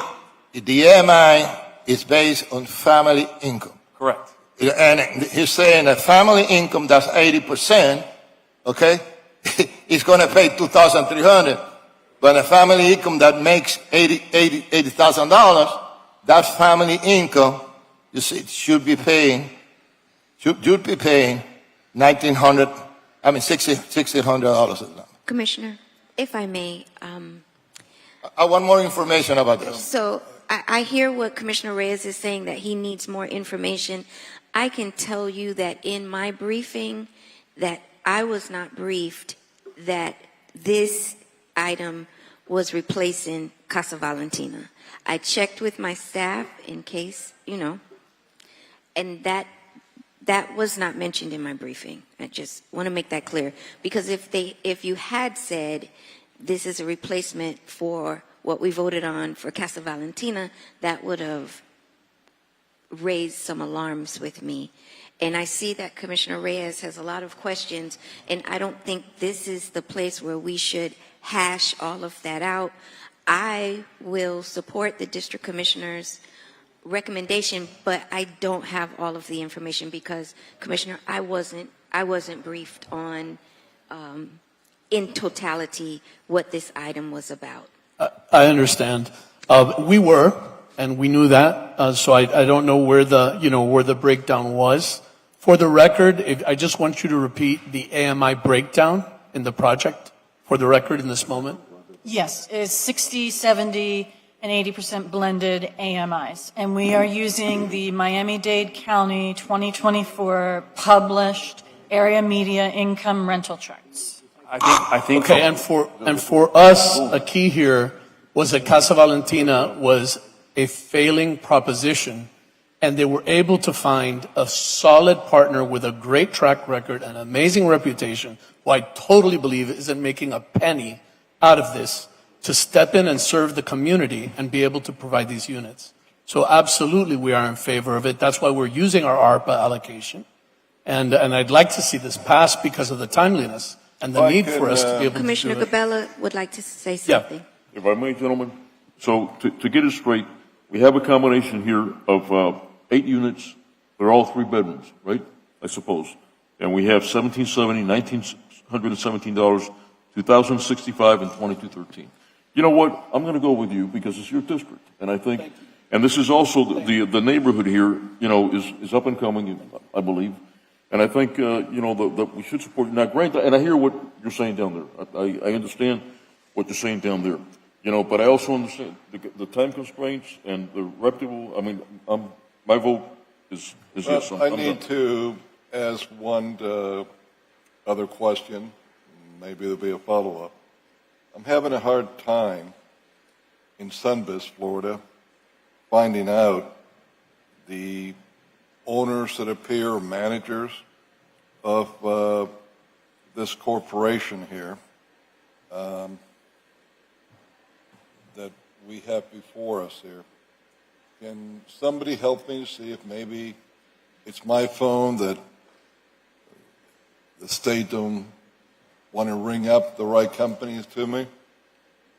the AMI is based on family income. Correct. And he's saying a family income that's 80%, okay, is going to pay $2,300. But a family income that makes $80,000, that family income, you see, should be paying $1,600. Commissioner, if I may, I want more information about this. so I hear what Commissioner Reyes is saying, that he needs more information. I can tell you that in my briefing, that I was not briefed that this item was replacing Casa Valentina. I checked with my staff in case, and that was not mentioned in my briefing. I just want to make that clear, because if you had said this is a replacement for what we voted on for Casa Valentina, that would have raised some alarms with me. And I see that Commissioner Reyes has a lot of questions, and I don't think this is the place where we should hash all of that out. I will support the district commissioner's recommendation, but I don't have all of the information because, Commissioner, I wasn't briefed on in totality what this item was about. I understand. We were, and we knew that, so I don't know where the breakdown was. For the record, I just want you to repeat the AMI breakdown in the project, for the record, in this moment. Yes, it's 60, 70, and 80% blended AMIs. And we are using the Miami-Dade County 2024 published area media income rental charts. I think. Okay, and for us, a key here was that Casa Valentina was a failing proposition, and they were able to find a solid partner with a great track record, an amazing reputation, who I totally believe isn't making a penny out of this, to step in and serve the community and be able to provide these units. So absolutely we are in favor of it. That's why we're using our ARPA allocation. And I'd like to see this pass because of the timeliness and the need for us to be able Commissioner to do it. Gabella would like to say something. If I may, gentlemen. So to get it straight, we have a combination here of 8 units. They're all 3 bedrooms, right? I suppose. And we have $1,770, $1,917, $2,065, and $2,213. You know what? I'm going to go with you because it's your district, and I think, and this is also the neighborhood here, is up and coming, I believe, and I think that we should support. Now, granted, and I hear what you're saying down there. I understand what you're saying down there, but I also understand the time constraints and the reputable. I mean, my vote is yes. I need to ask one other question. Maybe there'll be a follow-up. I'm having a hard time in Sunbus, Florida, finding out the owners that appear, managers of this corporation here that we have before us here. Can somebody help me see if maybe it's my phone that the state don't want to ring up the right companies to me?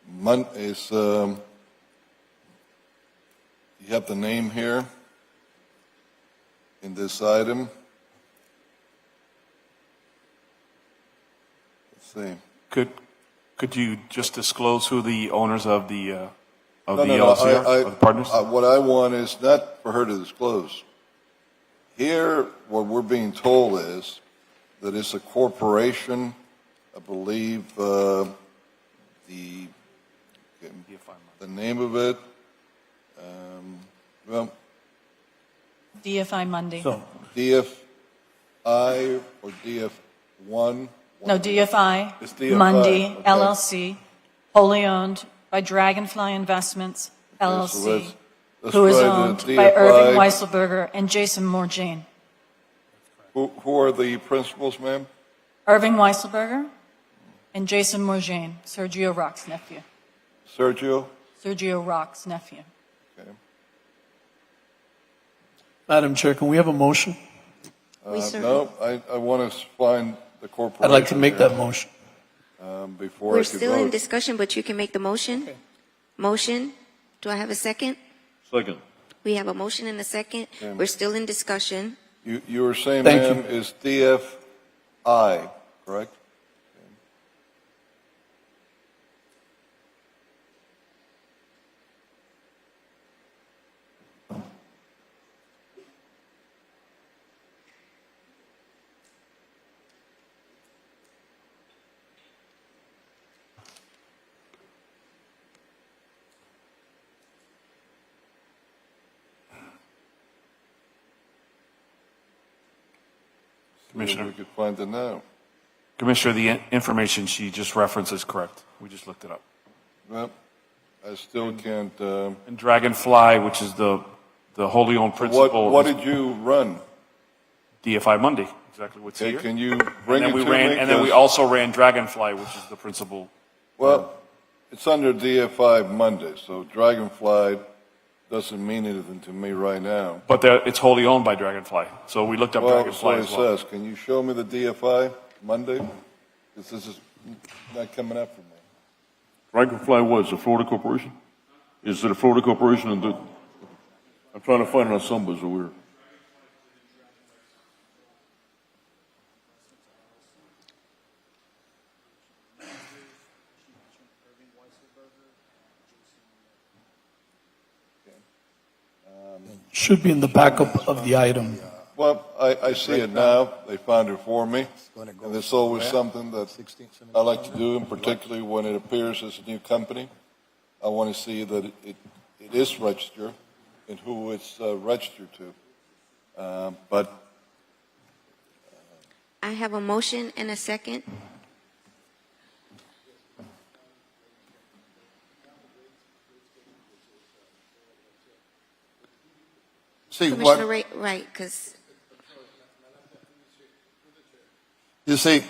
You have the name here in this item. Let's see. Could you just disclose who the owners of the of the LLC are, of the partners? What I want is not for her to disclose. Here, what we're being told is that it's a corporation, I believe, the name of it, well, DFI Monday. DFI or DF1? No, DFI, It's DFI, Monday, okay. LLC, wholly owned by Dragonfly Investments, so LLC, let's who is try the owned by DFI. Irving Weisselberger and Jason Morjane. Who are the principals, ma'am? Irving Weisselberger and Jason Morjane, Sergio Rock's nephew. Sergio? Sergio Rock's nephew. Okay. Madam Chair, can we have a motion? No, I want to find the corporation. I'd like to make here, that motion. Before We're I could still in vote. discussion, but you can make the motion. Motion. Do I have a second? Second. We have a motion and a second. Okay. We're still in discussion. You were saying, Thank ma'am, is DFI, correct? Commissioner. We could find it now. Commissioner, the information she just referenced is correct. We just looked it up. Well, I still can't. And Dragonfly, which is the wholly owned principal. What did you run? DFI Monday, exactly what's Okay, here. can you And bring then it we to ran, me? and then we 'Cause- also ran Dragonfly, which is the principal. Well, it's under DFI Monday, so Dragonfly doesn't mean anything to me right now. But it's wholly owned by Dragonfly. So we looked up Well, Dragonfly so it as well. says. Can you show me the DFI Monday? Because this is not coming up for me. Dragonfly was a Florida corporation? Is it a Florida corporation? And I'm trying to find it on some bizarre weird. Should be in the backup of the item. Well, I see it now. They found it for me. And there's always something that I like to do, and particularly when it appears as a new company. I want to see that it is registered and who it's registered to. But I have a motion and a second. See, Commissioner Ray, right, because you see,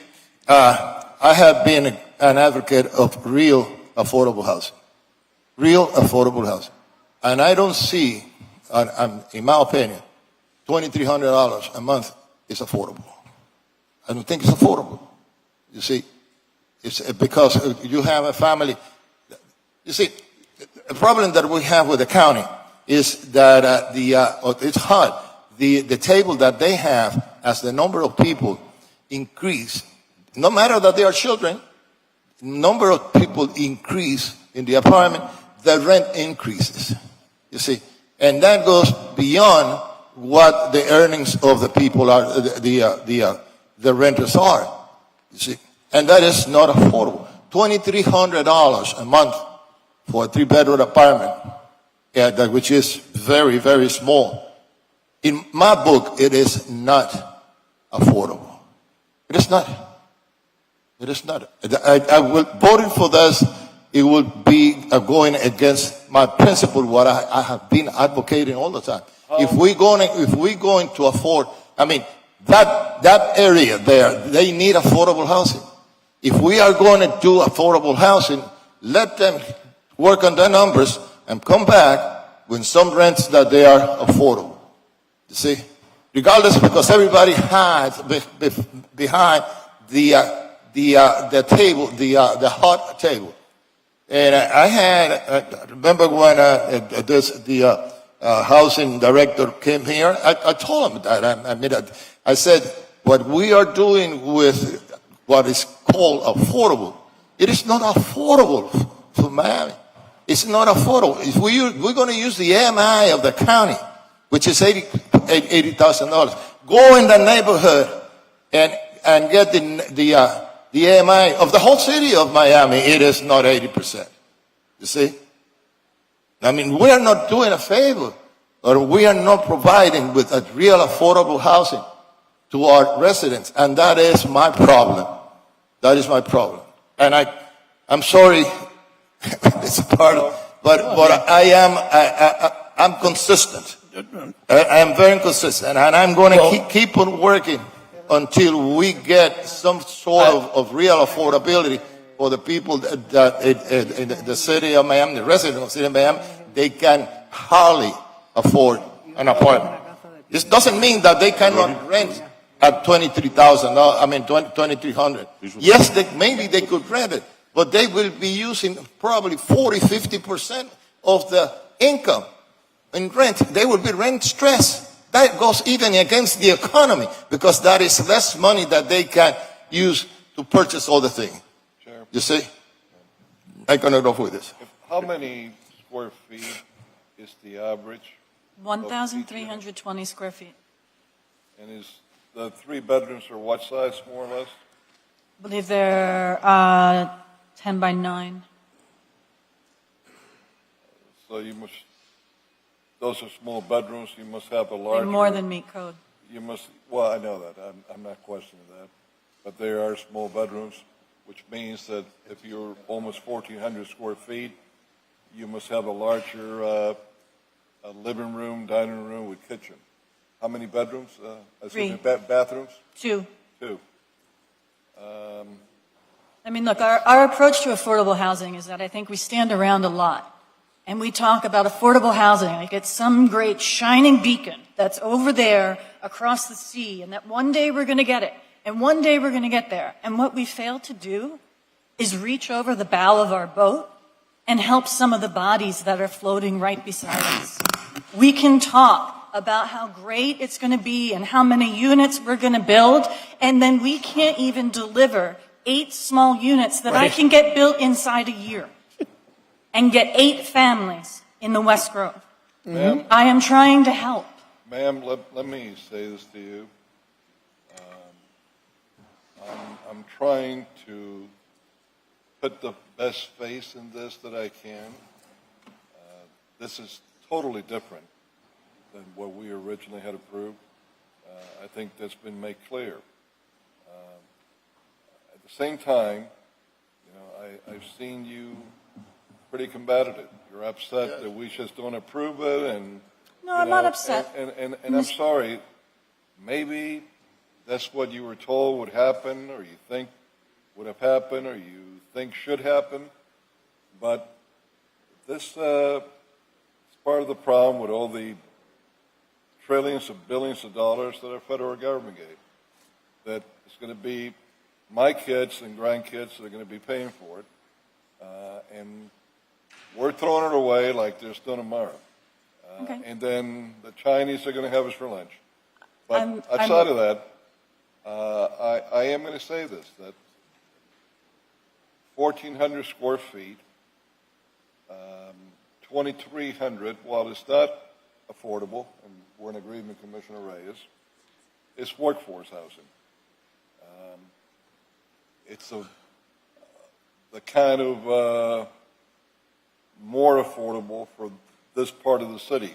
I have been an advocate of real affordable housing. Real affordable housing. And I don't see, in my opinion, $2,300 a month is affordable. I don't think it's affordable. You see, it's because you have a family. You see, the problem that we have with the county is that it's hard. The table that they have as the number of people increase, no matter that they are children, number of people increase in the apartment, the rent increases. You see, and that goes beyond what the earnings of the people are, the renters are. You see, and that is not affordable. $2,300 a month for a 3-bedroom apartment, which is very, very small. In my book, it is not affordable. It is not. It is not. I will voting for this. It will be going against my principle, what I have been advocating all the time. If we're going to afford, I mean, that area there, they need affordable housing. If we are going to do affordable housing, let them work on their numbers and come back with some rents that they are affordable. You see, regardless, because everybody hides behind the table, the hot table. And I remember when the housing director came here, I told him that. I said, what we are doing with what is called affordable, it is not affordable for Miami. It's not affordable. If we're going to use the AMI of the county, which is $80,000, go in the neighborhood and get the AMI of the whole city of Miami. It is not 80%. You see? I mean, we are not doing a favor, or we are not providing with a real affordable housing to our residents, and that is my problem. That is my problem. And I'm sorry, it's a part of, but I'm consistent. I am very consistent, and I'm going to keep on working until we get some sort of real affordability for the people that in the city of Miami, the residents of the city of Miami, they can hardly afford an apartment. This doesn't mean that they cannot rent at $23,000. I mean, $2,300. Yes, maybe they could rent it, but they will be using probably 40-50% of the income in rent. They will be rent stressed. That goes even against the economy, because that is less money that they can use to purchase all the things. Chair. You see? I cannot go with this. How many square feet is the average? 1,320 square feet. And is the 3 bedrooms are what size, more or less? I believe they're 10 by 9. So those are small bedrooms, you must have a They larger. more than meet code. You must, well, I know that, I'm not questioning that. But they are small bedrooms, which means that if you're almost 1,400 square feet, you must have a larger a living room, dining room with kitchen. How many bedrooms? 3. Bathrooms? 2. 2. I mean, look, our approach to affordable housing is that I think we stand around a lot and we talk about affordable housing like it's some great shining beacon that's over there across the sea, and that one day we're going to get it, and one day we're going to get there. And what we fail to do is reach over the bow of our boat and help some of the bodies that are floating right beside us. We can talk about how great it's going to be and how many units we're going to build, and then we can't even deliver 8 small units that I can get built inside a year and get 8 families in the West Grove. Ma'am? I am trying to help. Ma'am, let me say this to you. I'm trying to put the best face in this that I can. This is totally different than what we originally had approved. I think that's been made clear. At the same time, I've seen you pretty combative. You're upset that we just don't approve it, and No, I'm not upset. And I'm sorry. Maybe that's what you were told would happen, or you think would have happened, or you think should happen. But this is part of the problem with all the trillions of billions of dollars that our federal government gave. That it's going to be my kids and grandkids that are going to be paying for it, and we're throwing it away like there's no tomorrow. Okay. And then the Chinese are going to have us for lunch. But outside of that, I am going to say this, that 1,400 square feet, 2,300, while it's not affordable, and we're in agreement, Commissioner Reyes, it's workforce housing. It's the kind of more affordable for this part of the city,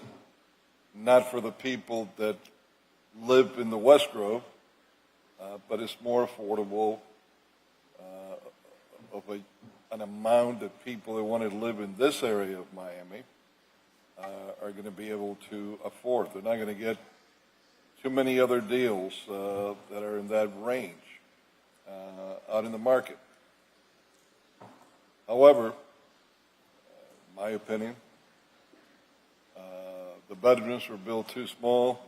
not for the people that live in the West Grove, but it's more affordable of an amount of people that want to live in this area of Miami are going to be able to afford. They're not going to get too many other deals that are in that range out in the market. However, my opinion, the bedrooms were built too small.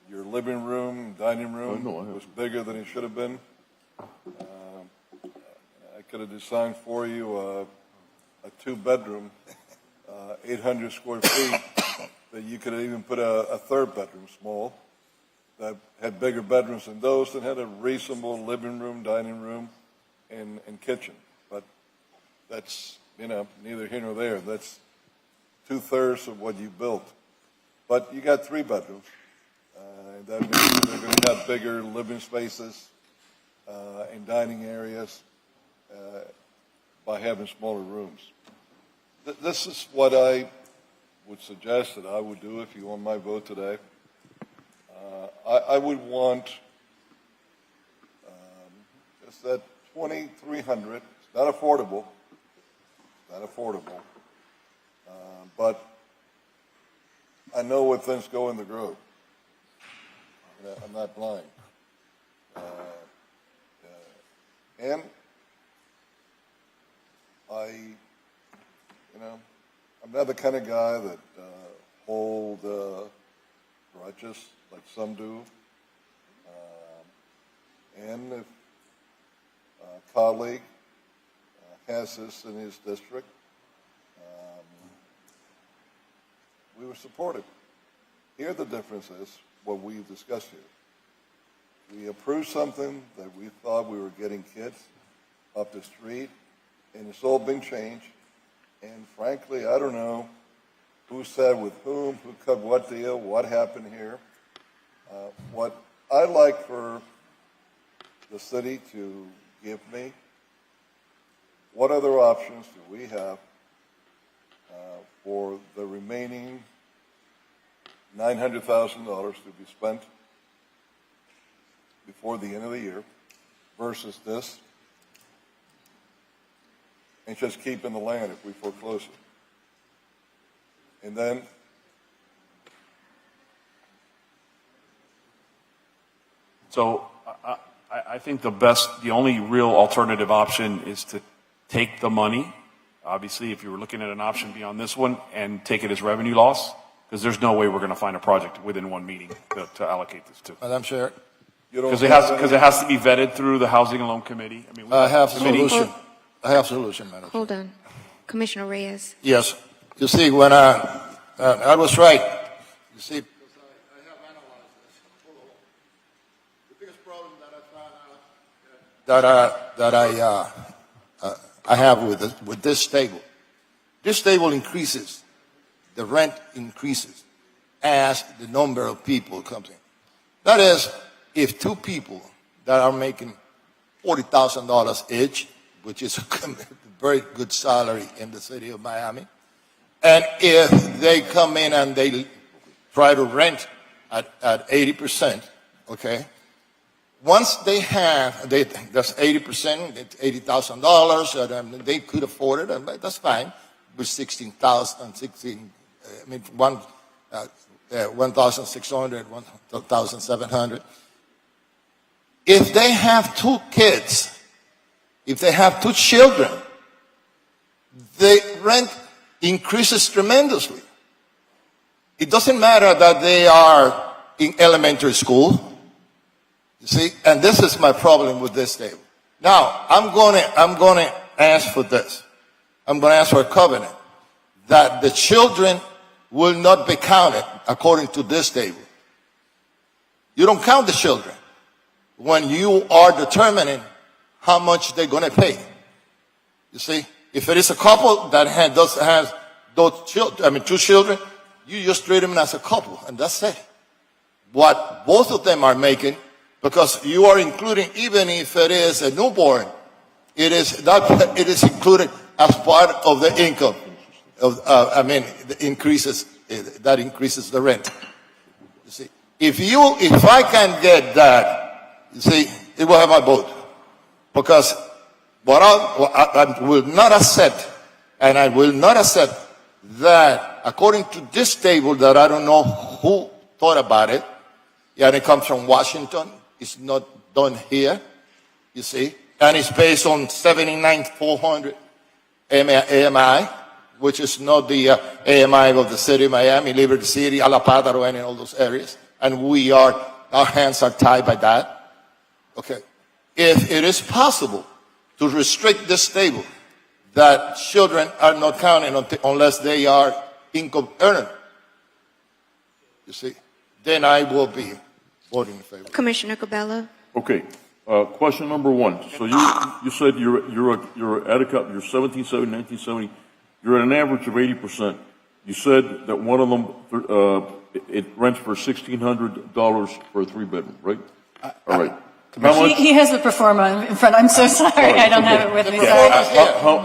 Your living room, dining room was bigger than it should have been. I could have designed for you a 2-bedroom, 800 square feet, that you could have even put a 3rd bedroom small that had bigger bedrooms than those, that had a reasonable living room, dining room, and kitchen. But that's neither here nor there. That's 2/3 of what you built. But you got 3 bedrooms. That means they're going to have bigger living spaces and dining areas by having smaller rooms. This is what I would suggest that I would do if you want my vote today. I would want just that 2,300. It's not affordable. But I know where things go in the Grove. I'm not blind. And I'm not the kind of guy that hold grudges like some do. And if a colleague has this in his district, we would support it. Here the difference is what we discussed here. We approved something that we thought we were getting kids up the street, and it's all been changed. And frankly, I don't know who said with whom, who cut what deal, what happened here. What I like for the city to give me, what other options do we have for the remaining $900,000 to be spent before the end of the year versus this, and just keeping the land if we foreclose it. And then So I think the only real alternative option is to take the money. Obviously, if you were looking at an option beyond this one, and take it as revenue loss, because there's no way we're going to find a project within one meeting to allocate this to. Madam Chair. Because it has to be vetted through the Housing and Loan Committee. I mean, I have solution. I have solution, Madam Chair. Hold on. Commissioner Reyes. Yes. You see, when I was right. You see, because I have analyzed this. The biggest problem that I found out I have with this table. This table increases, the rent increases as the number of people comes in. That is, if 2 people that are making $40,000 each, which is a very good salary in the city of Miami, and if they come in and they try to rent at 80%, okay, once they have, that's 80%, it's $80,000, and they could afford it, and that's fine, with 1,600, 1,700. If they have 2 kids, if they have 2 children, the rent increases tremendously. It doesn't matter that they are in elementary school. You see, and this is my problem with this table. Now, I'm going to ask for this. I'm going to ask for a covenant that the children will not be counted according to this table. You don't count the children when you are determining how much they're going to pay. You see, if it is a couple that has those children, 2 children, you just treat them as a couple, and that's it. What both of them are making, because you are including, even if it is a newborn, it is included as part of the income. That increases the rent. You see, if I can get that, you see, it will have my vote. Because what I will not accept, and I will not accept that according to this table that I don't know who thought about it, and it comes from Washington, it's not done here, you see, and it's based on 79,400 AMI, which is not the AMI of the city of Miami, Liberty City, Alapata, and all those areas, and our hands are tied by that. Okay. If it is possible to restrict this table, that children are not counted unless they are income earner, you see, then I will be voting in favor. Commissioner Cabello. Okay, Question number one. So you said you're at a you're 1770, 1970. You're at an average of 80%. You said that one of them it rents for $1,600 for a 3-bedroom, right? All right. How much? He has the performa in front. I'm so sorry. I don't have it with me. Sorry.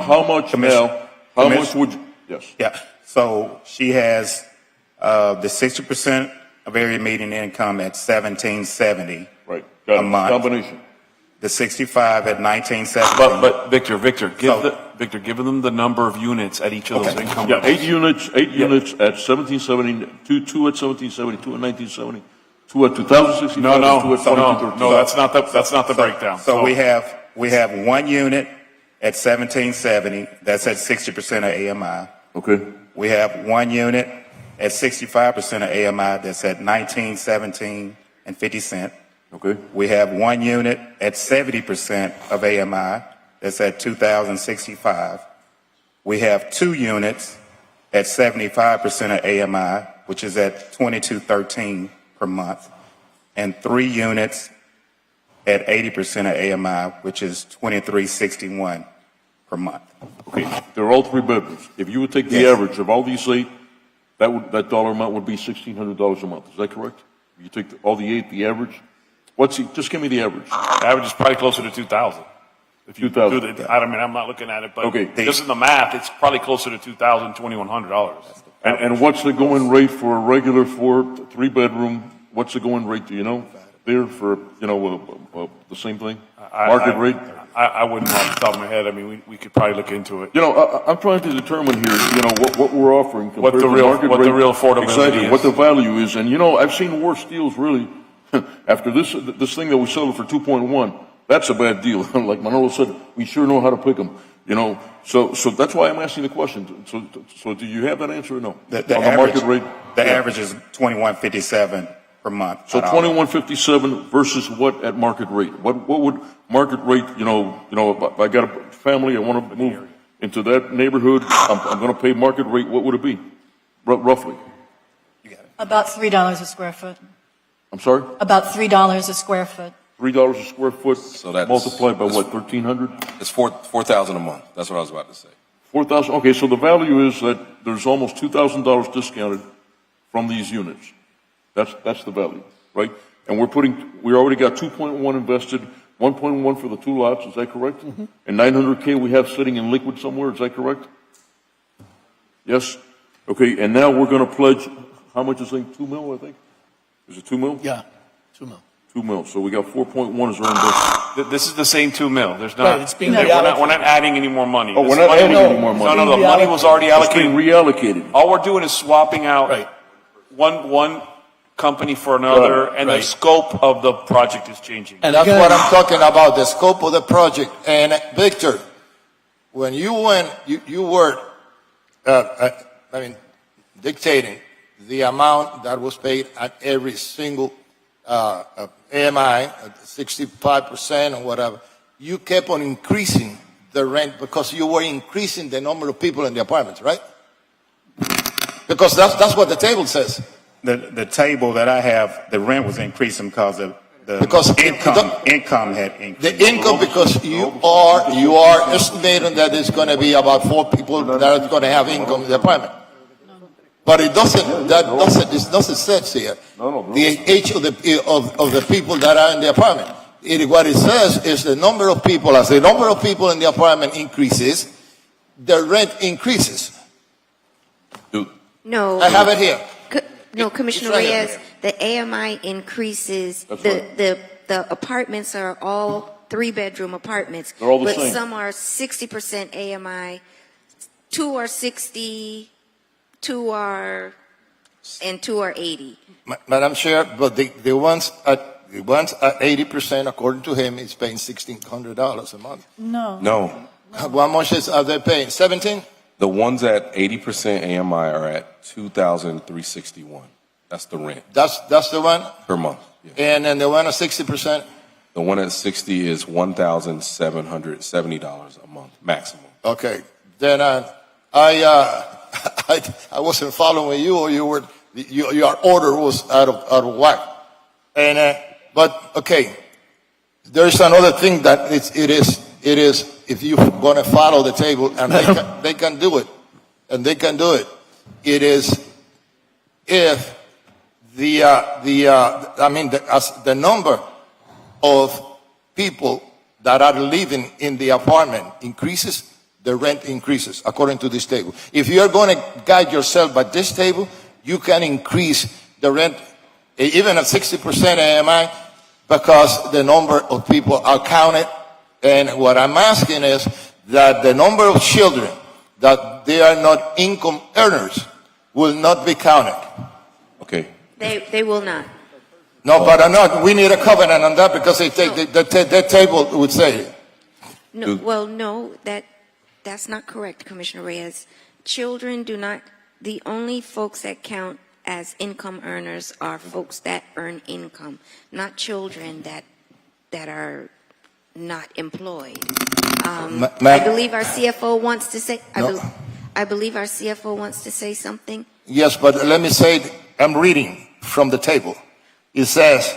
How much now? How much would you? Yes. Yeah. So she has the 60% of area median income at $1,770 Right. Got a it. month. Combination. The 65 at $1,970. But Victor, give them the number of units at each of those income Yeah, levels. 8 units at 1770, two at 1770, two at 1970, two at 2065, two at 2213. No, that's not the breakdown. So we have 1 unit at 1770. That's at 60% of AMI. Okay. We have 1 unit at 65% of AMI. That's at 1917 and 50 cents. Okay. We have 1 unit at 70% of AMI. That's at 2065. We have 2 units at 75% of AMI, which is at 2213 per month, and 3 units at 80% of AMI, which is 2361 per month. Okay. They're all 3 bedrooms. If you would take the average of all these 8, that dollar amount would be $1,600 a month. Is that correct? You take all the 8, the average. Just give me the average. The average is probably closer to 2,000. If you 2,000. do the, I mean, I'm not looking at it, but Okay. just in the math, it's probably closer to $2,000, $2,100. And what's the going rate for a regular 3-bedroom? What's the going rate? Do you know? There for the same thing, market rate. I wouldn't off the top of my head. I mean, we could probably look into it. I'm trying to determine here, what we're offering compared What the to real- market what the rate. real affordability Exactly, is. what the value is. And, I've seen worse deals, really. After this thing that we sold for 2.1, that's a bad deal. Like Manolo said, we sure know how to pick them. So that's why I'm asking the question. So do you have that answer or no? The On average, market rate? The average is 2157 per month. So 2157 versus what at market rate? What would market rate? If I got a family, I want to move into that neighborhood. I'm going to pay market rate. What would it be, roughly? About $3 a square foot. I'm sorry. About $3 a square foot. $3 a square foot. So that's multiplied by what? 1,300. It's $4,000 a month. That's what I was about to say. 4,000. Okay, so the value is that there's almost $2,000 discounted from these units. That's the value, right? And we already got 2.1 invested, 1.1 for the 2 lots. Is that correct? Mm-hmm. And $900K we have sitting in liquid somewhere. Is that correct? Yes. Okay, and now we're going to pledge. How much is it? $2 million, I think. Is it $2 million? Yeah, $2 million. $2 million. So we got 4.1 is earned. This is the same 2 mil. There's not. Right, it's being we're not adding any more money. Oh, This we're not money- adding any more money. No, the money was already It's being allocated. reallocated. All we're doing is swapping out Right. one company for another, and the Right. scope of the project is changing. And that's what I'm talking about, the scope of the project. And Victor, when you went, you were, dictating the amount that was paid at every single AMI, 65% or whatever. You kept on increasing the rent because you were increasing the number of people in the apartments, right? Because that's what the table says. The table that I have, the rent was increasing because of the income had increased. The income, because you are estimating that it's going to be about 4 people that are going to have income in the apartment. But it doesn't say here. The age of the people that are in the apartment. What it says is the number of people, as the number of people in the apartment increases, the rent increases. No. I have it here. No, Commissioner It's right Reyes, here. the AMI increases, That's the apartments are all 3-bedroom apartments. They're all the but same. some are 60% AMI, 2 are 60, 2 are 80. Madam Chair, but the ones at 80%, according to him, is paying $1,600 a month. No. How much are they paying? 17? The ones at 80% AMI are at $2,361. That's the rent That's the one. per month. Yeah. And then the one at 60%. The one at 60 is $1,770 a month maximum. Okay. Then I wasn't following you, or your order was out of whack. And but okay, there is another thing that it is, if you're going to follow the table, and they can do it, it is if the number of people that are living in the apartment increases, the rent increases, according to this table. If you are going to guide yourself by this table, you can increase the rent even at 60% AMI, because the number of people are counted. And what I'm asking is that the number of children that they are not income earners will not be counted. Okay. They will not. No, but not. We need a covenant on that, because the table would say it. No, well, no, that's not correct, Commissioner Reyes. Children do not, the only folks that count as income earners are folks that earn income, not children that are not employed. I believe our CFO wants to say, I believe our CFO wants to say something. Yes, but let me say, I'm reading from the table. It says,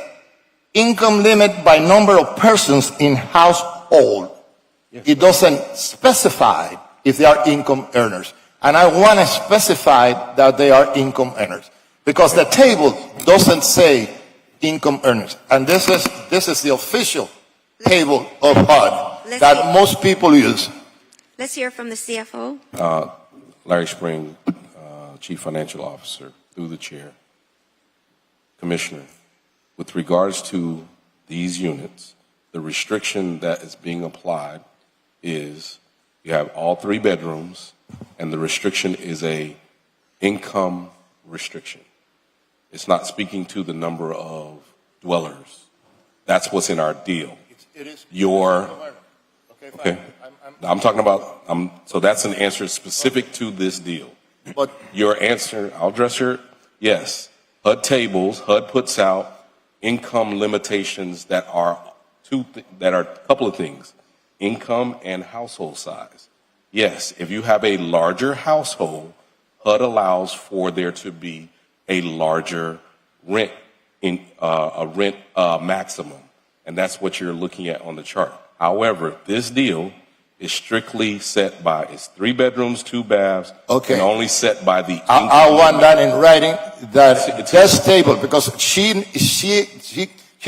income limit by number of persons in household. It doesn't specify if they are income earners. And I want to specify that they are income earners, because the table doesn't say income earners. And this is the official table of HUD that most people use. Let's hear from the CFO. Larry Spring, Chief Financial Officer, through the chair. Commissioner, with regards to these units, the restriction that is being applied is you have all 3 bedrooms, and the restriction is a income restriction. It's not speaking to the number of dwellers. That's what's in our deal. Okay. I'm talking about, so that's an answer specific to this deal. But your answer, I'll address your, yes, HUD tables, HUD puts out income limitations that are a couple of things, income and household size. Yes, if you have a larger household, HUD allows for there to be a larger rent maximum, and that's what you're looking at on the chart. However, this deal is strictly set by, it's 3 bedrooms, 2 baths, okay, and only set by the income. I want that in writing, that this table, because she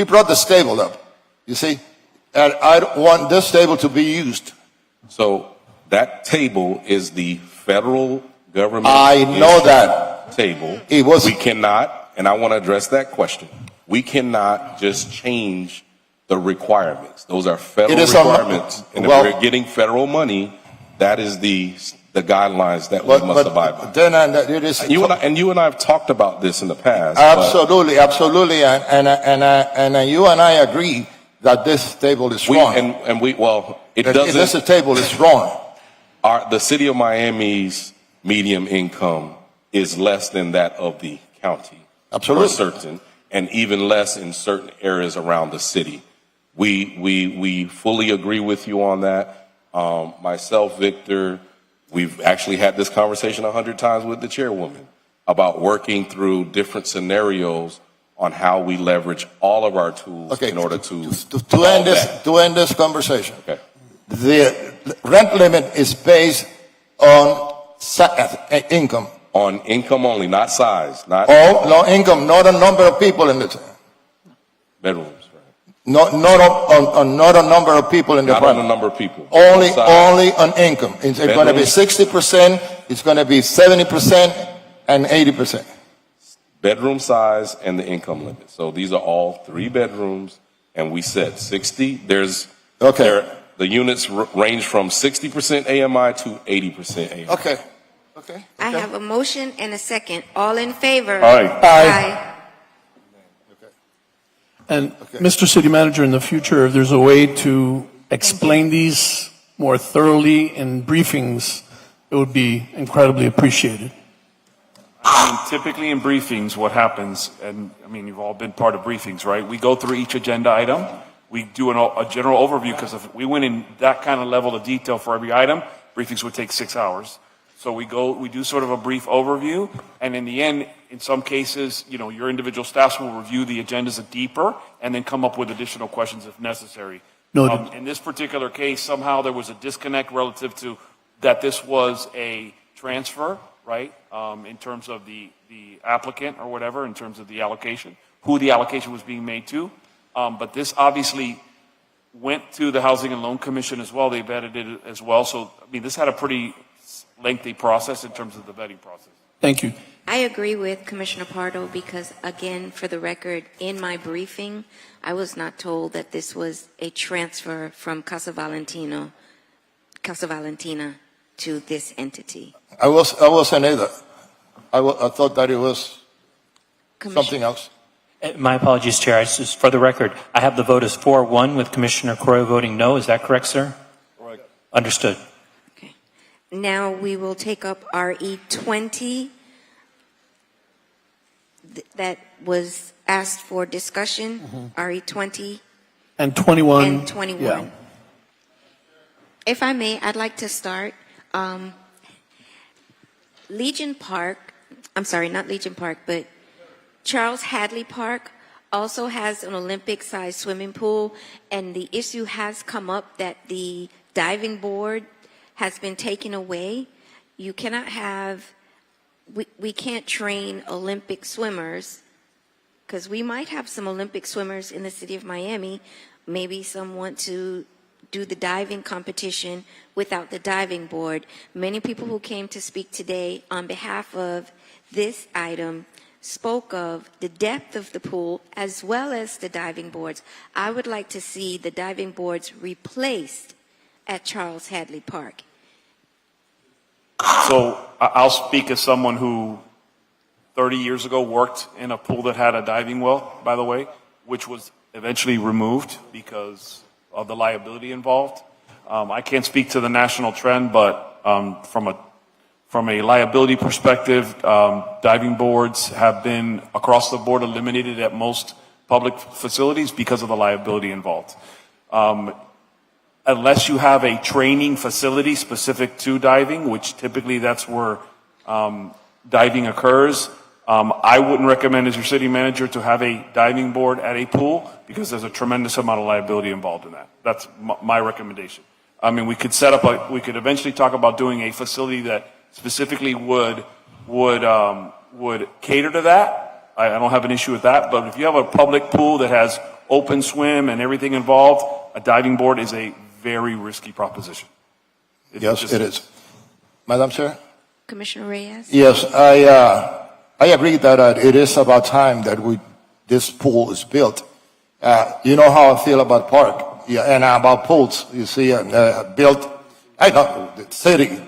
brought this table up, you see, and I don't want this table to be used. So that table is the federal government. I know that table. We cannot, and I want to address that question. We cannot just change the requirements. Those are federal requirements, and if we're getting federal money, that is the guidelines that we must abide by. Then it is. You and I have talked about this in the past. Absolutely, and you and I agree that this table is wrong. This table is wrong. The city of Miami's median income is less than that of the county. Absolutely. For certain, and even less in certain areas around the city. We fully agree with you on that. Myself, Victor, we've actually had this conversation 100 times with the chairwoman about working through different scenarios on how we leverage all of our tools in order to end this conversation. Okay. The rent limit is based on income. On income only, not size, not no income, not a number of people in the bedrooms. Not a number of people in the apartment. Not on a number of people. Only on income. It's going to be 60%. It's going to be 70% and 80%. Bedroom size and the income limit. So these are all 3 bedrooms, and we said 60. The units range from 60% AMI to 80% AMI. Okay. I have a motion and a second. All in favor? Aye. And Mr. City Manager, in the future, if there's a way to explain these more thoroughly in briefings, it would be incredibly appreciated. I mean, typically in briefings, what happens, and I mean, you've all been part of briefings, right? We go through each agenda item. We do a general overview, because if we went in that kind of level of detail for every item, briefings would take 6 hours. So we do sort of a brief overview, and in the end, in some cases, your individual staffs will review the agendas deeper and then come up with additional questions if necessary. Noted. In this particular case, somehow there was a disconnect relative to that this was a transfer, right? In terms of the applicant or whatever, in terms of the allocation, who the allocation was being made to. But this obviously went to the Housing and Loan Commission as well. They vetted it as well. So, this had a pretty lengthy process in terms of the vetting process. Thank you. I agree with Commissioner Pardo because, again, for the record, in my briefing, I was not told that this was a transfer from Casa Valentina to this entity. I wasn't either. I thought that it was something else. My apologies, Chair. Just for the record, I have the vote as 4-1 with Commissioner Correa voting no. Is that correct, sir? Correct. Understood. Now we will take up RE 20 that was asked for discussion. RE 20 And 21. and 21. Yeah. If I may, I'd like to start. Legion Park, I'm sorry, not Legion Park, but Charles Hadley Park also has an Olympic-sized swimming pool, and the issue has come up that the diving board has been taken away. You cannot have, we can't train Olympic swimmers, because we might have some Olympic swimmers in the city of Miami. Maybe some want to do the diving competition without the diving board. Many people who came to speak today on behalf of this item spoke of the depth of the pool as well as the diving boards. I would like to see the diving boards replaced at Charles Hadley Park. So I'll speak as someone who 30 years ago worked in a pool that had a diving well, by the way, which was eventually removed because of the liability involved. I can't speak to the national trend, but from a liability perspective, diving boards have been across the board eliminated at most public facilities because of the liability involved. Unless you have a training facility specific to diving, which typically that's where diving occurs, I wouldn't recommend as your city manager to have a diving board at a pool because there's a tremendous amount of liability involved in that. That's my recommendation. We could we could eventually talk about doing a facility that specifically would cater to that. I don't have an issue with that, but if you have a public pool that has open swim and everything involved, a diving board is a very risky proposition. Yes, it is. Madam Chair? Commissioner Reyes? Yes, I agree that it is about time that this pool is built. You know how I feel about park and about pools. You see, built, I know, the city,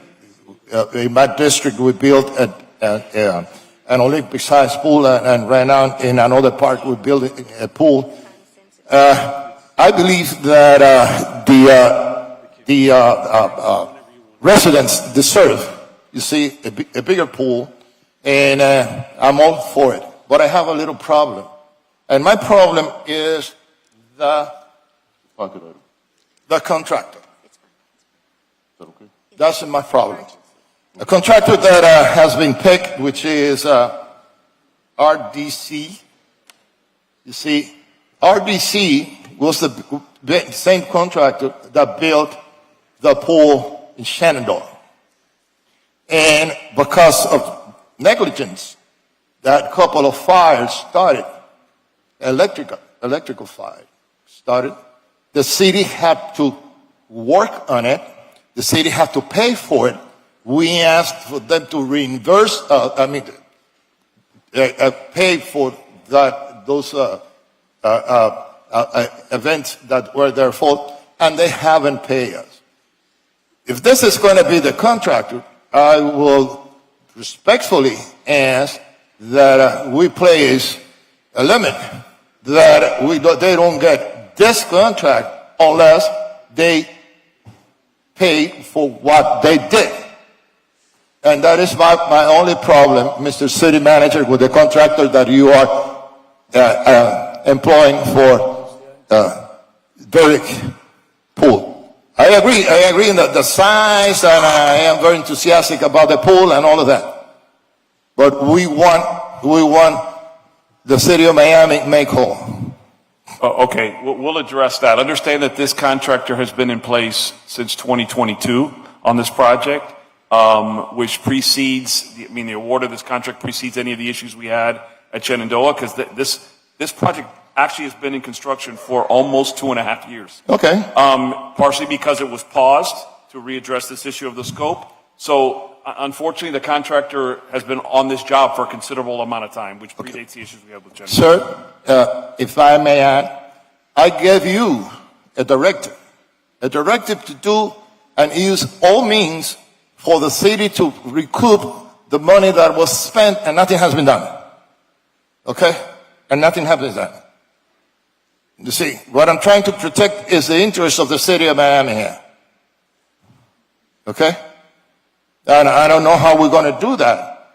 in my district, we built an Olympic-sized pool, and right now in another park, we built a pool. I believe that the residents deserve, you see, a bigger pool, and I'm all for it. But I have a little problem, and my problem is the contractor. That's my problem. A contractor that has been picked, which is RDC. You see, RDC was the same contractor that built the pool in Shenandoah. And because of negligence, that couple of fires started, electrical fire started. The city had to work on it. The city had to pay for it. We asked for them to reimburse, pay for those events that were their fault, and they haven't paid us. If this is going to be the contractor, I will respectfully ask that we place a limit that they don't get this contract unless they pay for what they did. And that is my only problem, Mr. City Manager, with the contractor that you are employing for Derrick Pool. I agree in the size, and I am very enthusiastic about the pool and all of that. But we want the city of Miami make whole. Okay, we'll address that. Understand that this contractor has been in place since 2022 on this project, which precedes, the award of this contract precedes any of the issues we had at Shenandoah, because this project actually has been in construction for almost 2.5 years. Okay. Partially because it was paused to readdress this issue of the scope. So unfortunately, the contractor has been on this job for a considerable amount of time, which predates the issues we have with Shenandoah. Sir, if I may add, I gave you a directive to do and use all means for the city to recoup the money that was spent, and nothing has been done. Okay? And nothing has been done. You see, what I'm trying to protect is the interest of the city of Miami here. Okay? And I don't know how we're going to do that.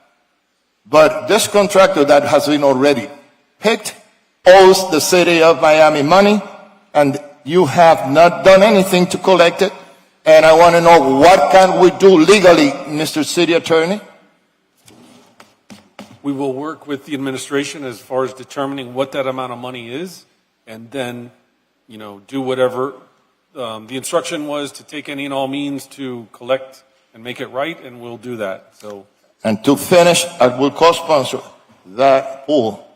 But this contractor that has been already picked owes the city of Miami money, and you have not done anything to collect it. And I want to know, what can we do legally, Mr. City Attorney? We will work with the administration as far as determining what that amount of money is, and then, do whatever. The instruction was to take any and all means to collect and make it right, and we'll do that. So. And to finish, I will co-sponsor that pool.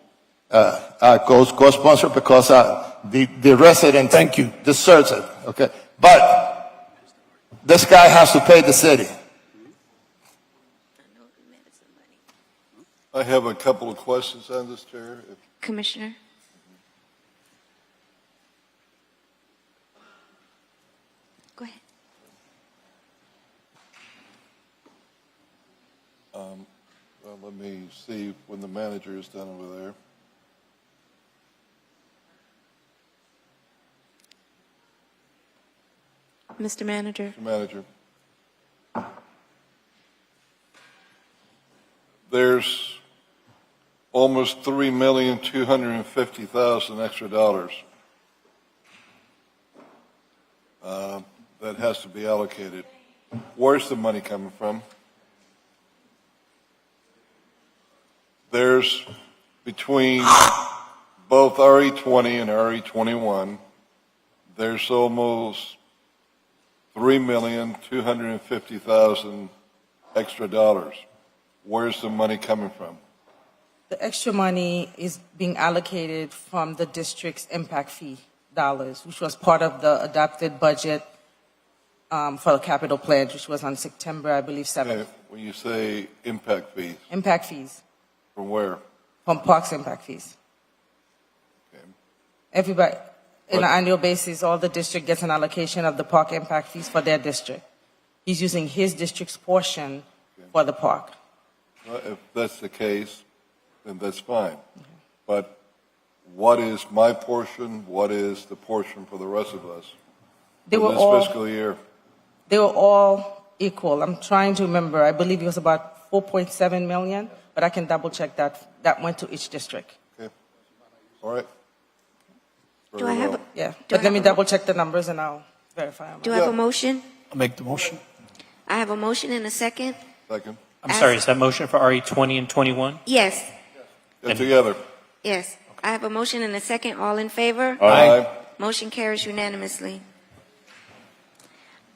I co-sponsor because the resident deserves it. Okay, but this guy has to pay the city. I have a couple of questions on this, Chair. Commissioner? Go ahead. Well, let me see when the manager is done over there. Mr. Manager? Mr. Manager. There's almost $3,250,000 extra dollars that has to be allocated. Where's the money coming from? There's between both RE20 and RE21, there's almost $3,250,000 extra dollars. Where's the money coming from? The extra money is being allocated from the district's impact fee dollars, which was part of the adopted budget for the capital plan, which was on September, I believe, 7th. Okay, when you say impact fees, Impact fees, from where? from Parks impact fees. Everybody, on an annual basis, all the district gets an allocation of the park impact fees for their district. He's using his district's portion for the park. Well, if that's the case, then that's fine. But what is my portion? What is the portion for the rest of us They for were this all- fiscal year? They were all equal. I'm trying to remember. I believe it was about 4.7 million, but I can double check that. That went to each district. Okay. All right. Do I have, Yeah, do but I let me have a- double check the numbers and I'll verify them. do I have a motion? I'll make the motion. I have a motion and a second. Second. I'm sorry, is that motion for RE 20 and 21? Yes, Get together. yes. I have a motion and a second. All in favor? Aye. Motion carries unanimously.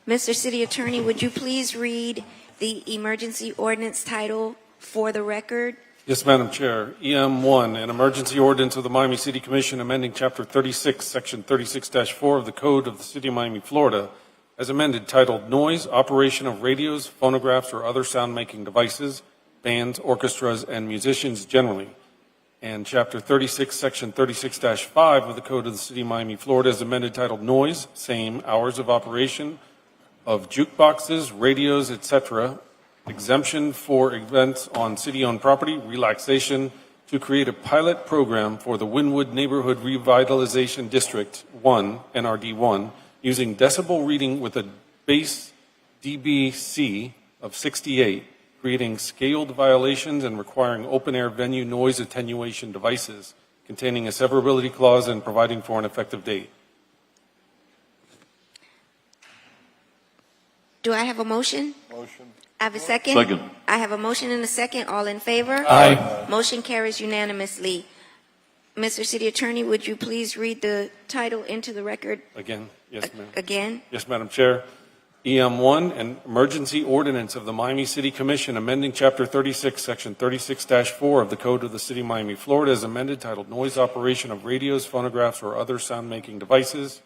Mr. City Attorney, would you please read the emergency ordinance title for the record? Yes, Madam Chair. EM1, an emergency ordinance of the Miami City Commission amending Chapter 36, Section 36-4 of the Code of the City of Miami, Florida, as amended, titled Noise, Operation of Radios, Phonographs, or Other Sound-Making Devices, Bands, Orchestras, and Musicians generally. And Chapter 36, Section 36-5 of the Code of the City of Miami, Florida, as amended, titled Noise, Same, Hours of Operation of Jukeboxes, Radios, etc., exemption for events on city-owned property, relaxation, to create a pilot program for the Wynwood Neighborhood Revitalization District 1, NRD 1, using decibel reading with a base dBc of 68, creating scaled violations and requiring open-air venue noise attenuation devices, containing a severability clause and providing for an effective date. Do I have a motion? Motion. I have a second? Second. I have a motion and a second. All in favor? Aye. Motion carries unanimously. Mr. City Attorney, would you please read the title into the record Again, yes, ma'am. again? Yes, Madam Chair. EM1, an emergency ordinance of the Miami City Commission amending Chapter 36, Section 36-4 of the Code of the City of Miami, Florida, as amended, titled Noise Operation of Radios, Phonographs, or Other Sound-Making Devices,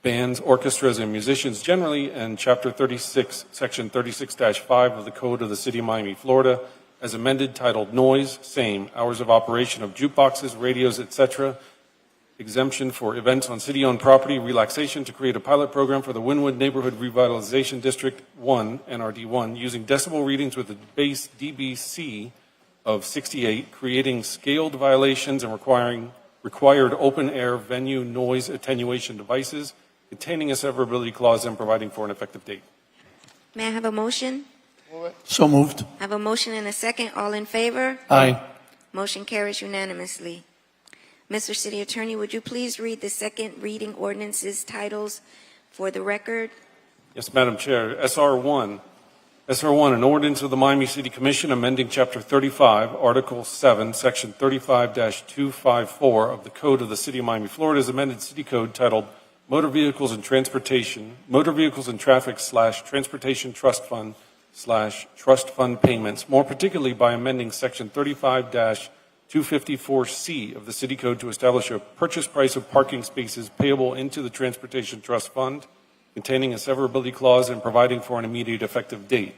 Bands, Orchestras, and Musicians generally, and Chapter 36, Section 36-5 of the Code of the City of Miami, Florida, as amended, titled Noise, Same, Hours of Operation of Jukeboxes, Radios, etc., exemption for events on city-owned property, relaxation to create a pilot program for the Wynwood Neighborhood Revitalization District 1, NRD1, using decibel readings with a base DBC of 68, creating scaled violations and required open-air venue noise attenuation devices, containing a severability clause and providing for an effective date. May I have a motion? So moved. I have a motion and a second. All in favor? Aye. Motion carries unanimously. Mr. City Attorney, would you please read the second reading ordinances titles for the record? Yes, Madam Chair. SR1, an ordinance of the Miami City Commission amending Chapter 35, Article 7, Section 35-254 of the Code of the City of Miami, Florida, as amended City Code titled Motor Vehicles and Traffic / Transportation Trust Fund / Trust Fund Payments, more particularly by amending Section 35-254C of the City Code to establish a purchase price of parking spaces payable into the Transportation Trust Fund, containing a severability clause and providing for an immediate effective date.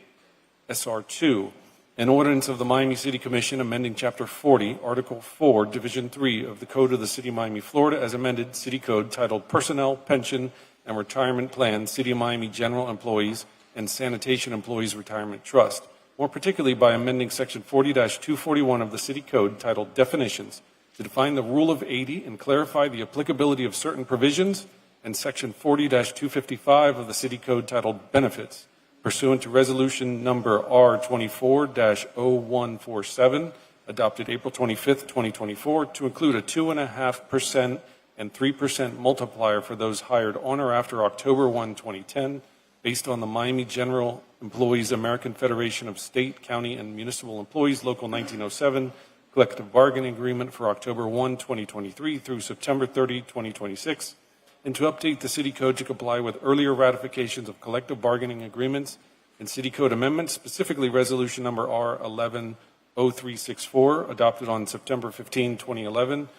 SR2, an ordinance of the Miami City Commission amending Chapter 40, Article 4, Division 3 of the Code of the City of Miami, Florida, as amended City Code titled Personnel, Pension, and Retirement Plan, City of Miami General Employees and Sanitation Employees Retirement Trust, more particularly by amending Section 40-241 of the City Code titled Definitions to define the Rule of 80 and clarify the applicability of certain provisions, and Section 40-255 of the City Code titled Benefits, pursuant to Resolution Number R24-0147, adopted April 25th, 2024, to include a 2.5% and 3% multiplier for those hired on or after October 1, 2010, based on the Miami General Employees American Federation of State, County, and Municipal Employees Local 1907 Collective Bargaining Agreement for October 1, 2023 through September 30, 2026, and to update the City Code to comply with earlier ratifications of collective bargaining agreements and City Code amendments, specifically Resolution Number R110364, adopted on September 15, 2011,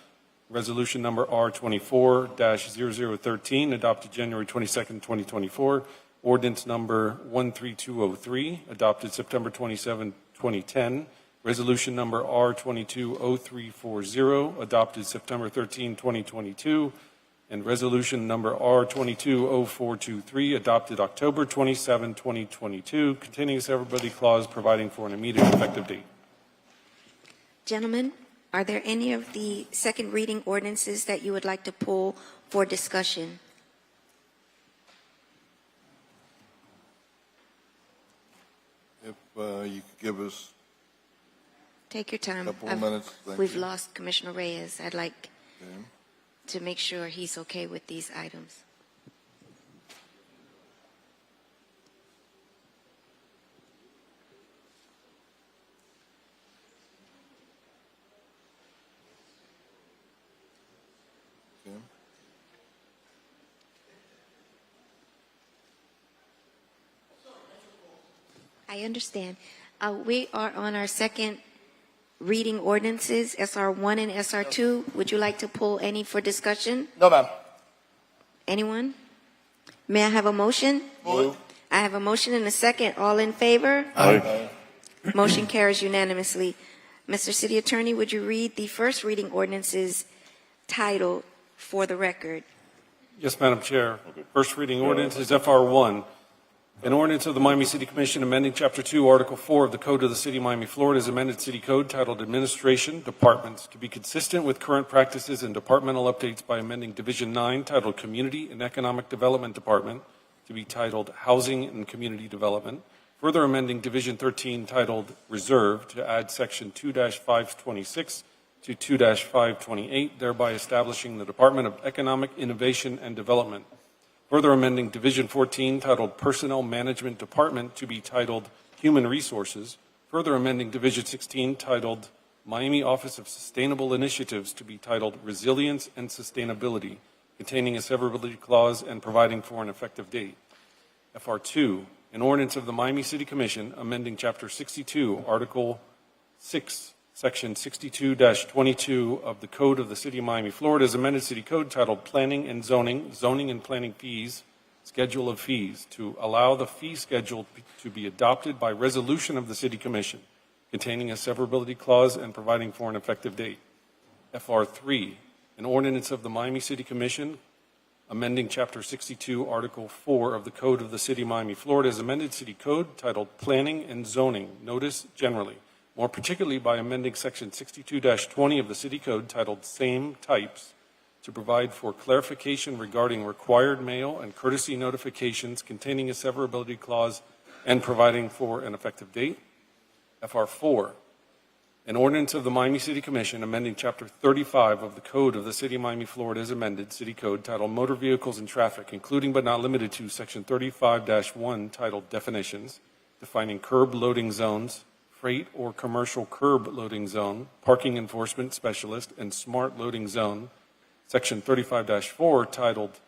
Resolution Number R24-0013, adopted January 22, 2024, Ordinance Number 13203, adopted September 27, 2010, Resolution Number R220340, adopted September 13, 2022, and Resolution Number R220423, adopted October 27, 2022, containing a severability clause providing for an immediate effective date. Gentlemen, are there any of the second reading ordinances that you would like to pull for discussion? If you could give us Take your time. a couple of minutes. Thank We've you. lost Commissioner Reyes. I'd like Okay. to make sure he's okay with these items. Okay. I understand. We are on our second reading ordinances, SR1 and SR2. Would you like to pull any for discussion? No, ma'am. Anyone? May I have a motion? Move. I have a motion and a second. All in favor? Aye. Motion carries unanimously. Mr. City Attorney, would you read the first reading ordinances title for the record? Yes, Madam Chair. First reading ordinance is FR1. An ordinance of the Miami City Commission amending Chapter 2, Article 4 of the Code of the City of Miami, Florida, as amended City Code titled Administration Departments to be consistent with current practices and departmental updates by amending Division 9 titled Community and Economic Development Department to be titled Housing and Community Development. Further amending Division 13 titled Reserve to add Section 2-526 to 2-528, thereby establishing the Department of Economic Innovation and Development. Further amending Division 14 titled Personnel Management Department to be titled Human Resources. Further amending Division 16 titled Miami Office of Sustainable Initiatives to be titled Resilience and Sustainability, containing a severability clause and providing for an effective date. FR2, an ordinance of the Miami City Commission amending Chapter 62, Article 6, Section 62-22 of the Code of the City of Miami, Florida, as amended City Code titled Planning and Zoning, Zoning and Planning Fees, Schedule of Fees, to allow the fee schedule to be adopted by resolution of the City Commission, containing a severability clause and providing for an effective date. FR3, an ordinance of the Miami City Commission amending Chapter 62, Article 4 of the Code of the City of Miami, Florida, as amended City Code titled Planning and Zoning, Notice Generally, more particularly by amending Section 62-20 of the City Code titled Same Types to provide for clarification regarding required mail and courtesy notifications containing a severability clause and providing for an effective date. FR4, an ordinance of the Miami City Commission amending Chapter 35 of the Code of the City of Miami, Florida, as amended City Code titled Motor Vehicles and Traffic, including but not limited to Section 35-1 titled Definitions, defining curb loading zones, freight or commercial curb loading zone, parking enforcement specialist, and smart loading zone. Section 35-4 titled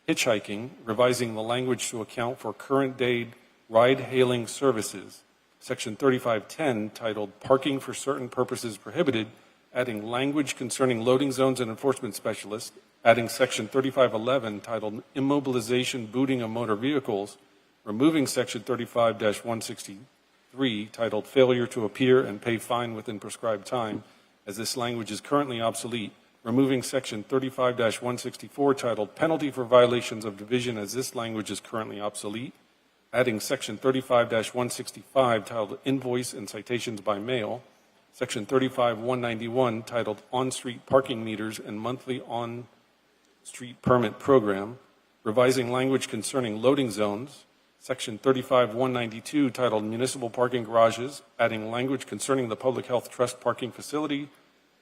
Hitchhiking, revising the language to account for current day ride-hailing services. Section 3510 titled Parking for Certain Purposes Prohibited, adding language concerning loading zones and enforcement specialists, adding Section 3511 titled Immobilization Booting of Motor Vehicles, removing Section 35-163 titled Failure to Appear and Pay Fine Within Prescribed Time, as this language is currently obsolete, removing Section 35-164 titled Penalty for Violations of Division, as this language is currently obsolete, adding Section 35-165 titled Invoice and Citations by Mail, Section 35-191 titled On-Street Parking Meters and Monthly On-Street Permit Program, revising language concerning loading zones, Section 35-192 titled Municipal Parking Garages, adding language concerning the Public Health Trust Parking Facility,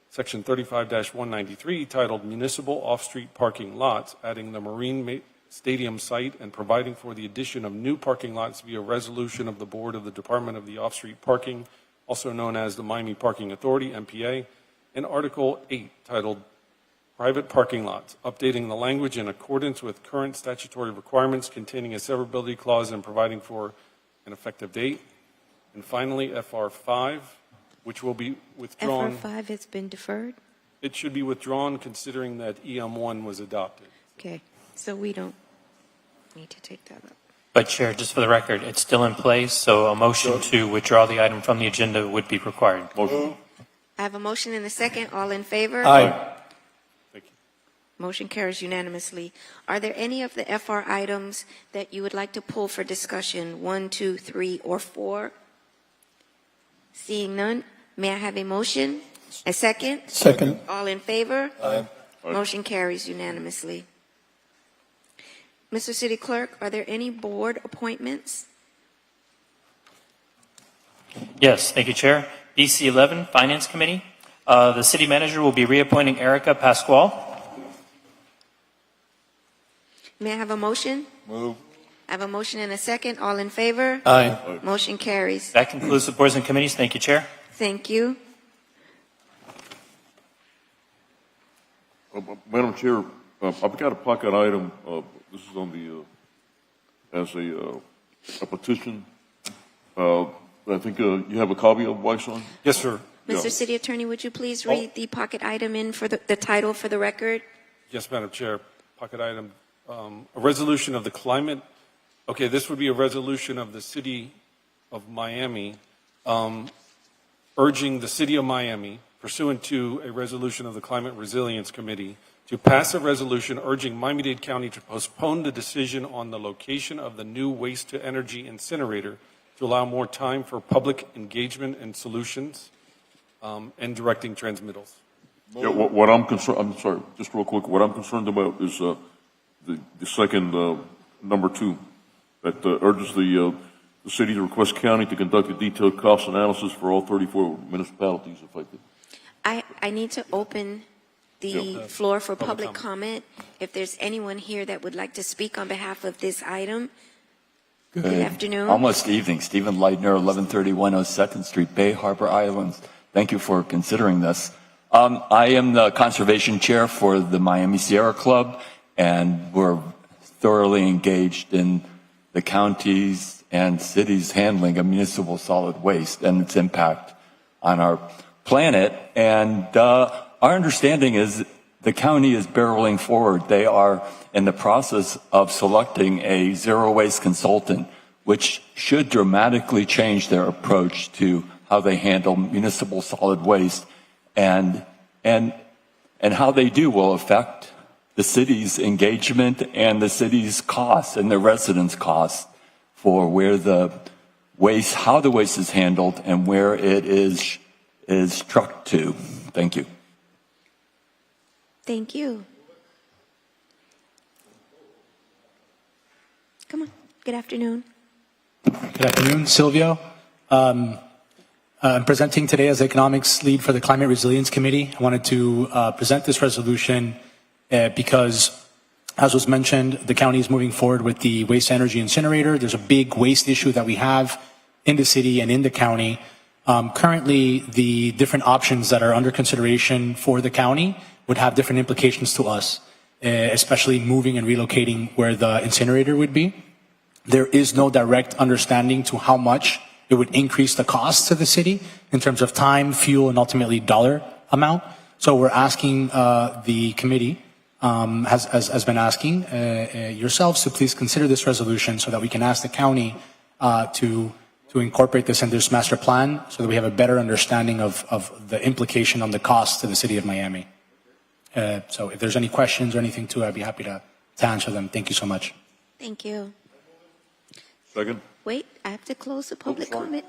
Section 35-193 titled Municipal Off-Street Parking Lots, adding the Marine Stadium site and providing for the addition of new parking lots via resolution of the Board of the Department of the Off-Street Parking, also known as the Miami Parking Authority, MPA, and Article 8 titled Private Parking Lots, updating the language in accordance with current statutory requirements containing a severability clause and providing for an effective date. And finally, FR5, which will be withdrawn. FR5 has been deferred? It should be withdrawn considering that EM1 was adopted. Okay, so we don't need to take that up. But Chair, just for the record, it's still in place, so a motion to withdraw the item from the agenda would be required. Motion. I have a motion and a second. All in favor? Aye. Motion carries unanimously. Are there any of the FR items that you would like to pull for discussion? 1, 2, 3, or 4? Seeing none, may I have a motion? A second? Second. All in favor? Aye. Motion carries unanimously. Mr. City Clerk, are there any board appointments? Yes, thank you, Chair. BC 11, Finance Committee. The City Manager will be reappointing Erica Pasquale. May I have a motion? Move. I have a motion and a second. All in favor? Aye. Motion carries. That concludes the boards and committees. Thank you, Chair. Thank you. Madam Chair, I've got a pocket item. This is on the as a petition. I think you have a copy of Wyson? Yes, sir. Mr. Yeah. City Attorney, would you please read the pocket item in for the title for the record? Yes, Madam Chair. Pocket item, a resolution of the climate. Okay, this would be a resolution of the City of Miami urging the City of Miami, pursuant to a resolution of the Climate Resilience Committee, to pass a resolution urging Miami-Dade County to postpone the decision on the location of the new waste-to-energy incinerator to allow more time for public engagement and solutions and directing transmittals. Yeah, what I'm concerned, I'm sorry, just real quick, what I'm concerned about is the second, number 2, that urges the city to request county to conduct a detailed cost analysis for all 34 municipalities affected. I need to open the floor for public comment. If there's anyone here that would like to speak on behalf of this item, good afternoon. Almost evening. Stephen Leitner, 1131 02nd Street, Bay Harbor Islands. Thank you for considering this. I am the conservation chair for the Miami Sierra Club, and we're thoroughly engaged in the county's and city's handling of municipal solid waste and its impact on our planet. And our understanding is the county is barreling forward. They are in the process of selecting a zero waste consultant, which should dramatically change their approach to how they handle municipal solid waste, and how they do will affect the city's engagement and the city's costs and the residents' costs for where the waste, how the waste is handled, and where it is trucked to. Thank you. Thank you. Come on. Good afternoon. Good afternoon, Silvio. I'm presenting today as economics lead for the Climate Resilience Committee. I wanted to present this resolution because, as was mentioned, the county is moving forward with the waste energy incinerator. There's a big waste issue that we have in the city and in the county. Currently, the different options that are under consideration for the county would have different implications to us, especially moving and relocating where the incinerator would be. There is no direct understanding to how much it would increase the cost to the city in terms of time, fuel, and ultimately dollar amount. So we're asking the committee, has been asking yourselves to please consider this resolution so that we can ask the county to incorporate this in this master plan so that we have a better understanding of the implication on the cost to the city of Miami. So if there's any questions or anything too, I'd be happy to answer them. Thank you so much. Thank you. Second. Wait, I have to close the public comment.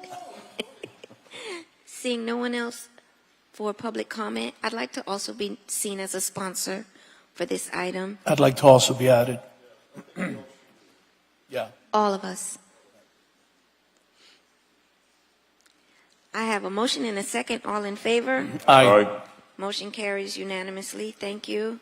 Seeing no one else for public comment, I'd like to also be seen as a sponsor for this item. I'd like to also be added. Yeah. All of us. I have a motion and a second. All in favor? Aye. Motion carries unanimously. Thank you.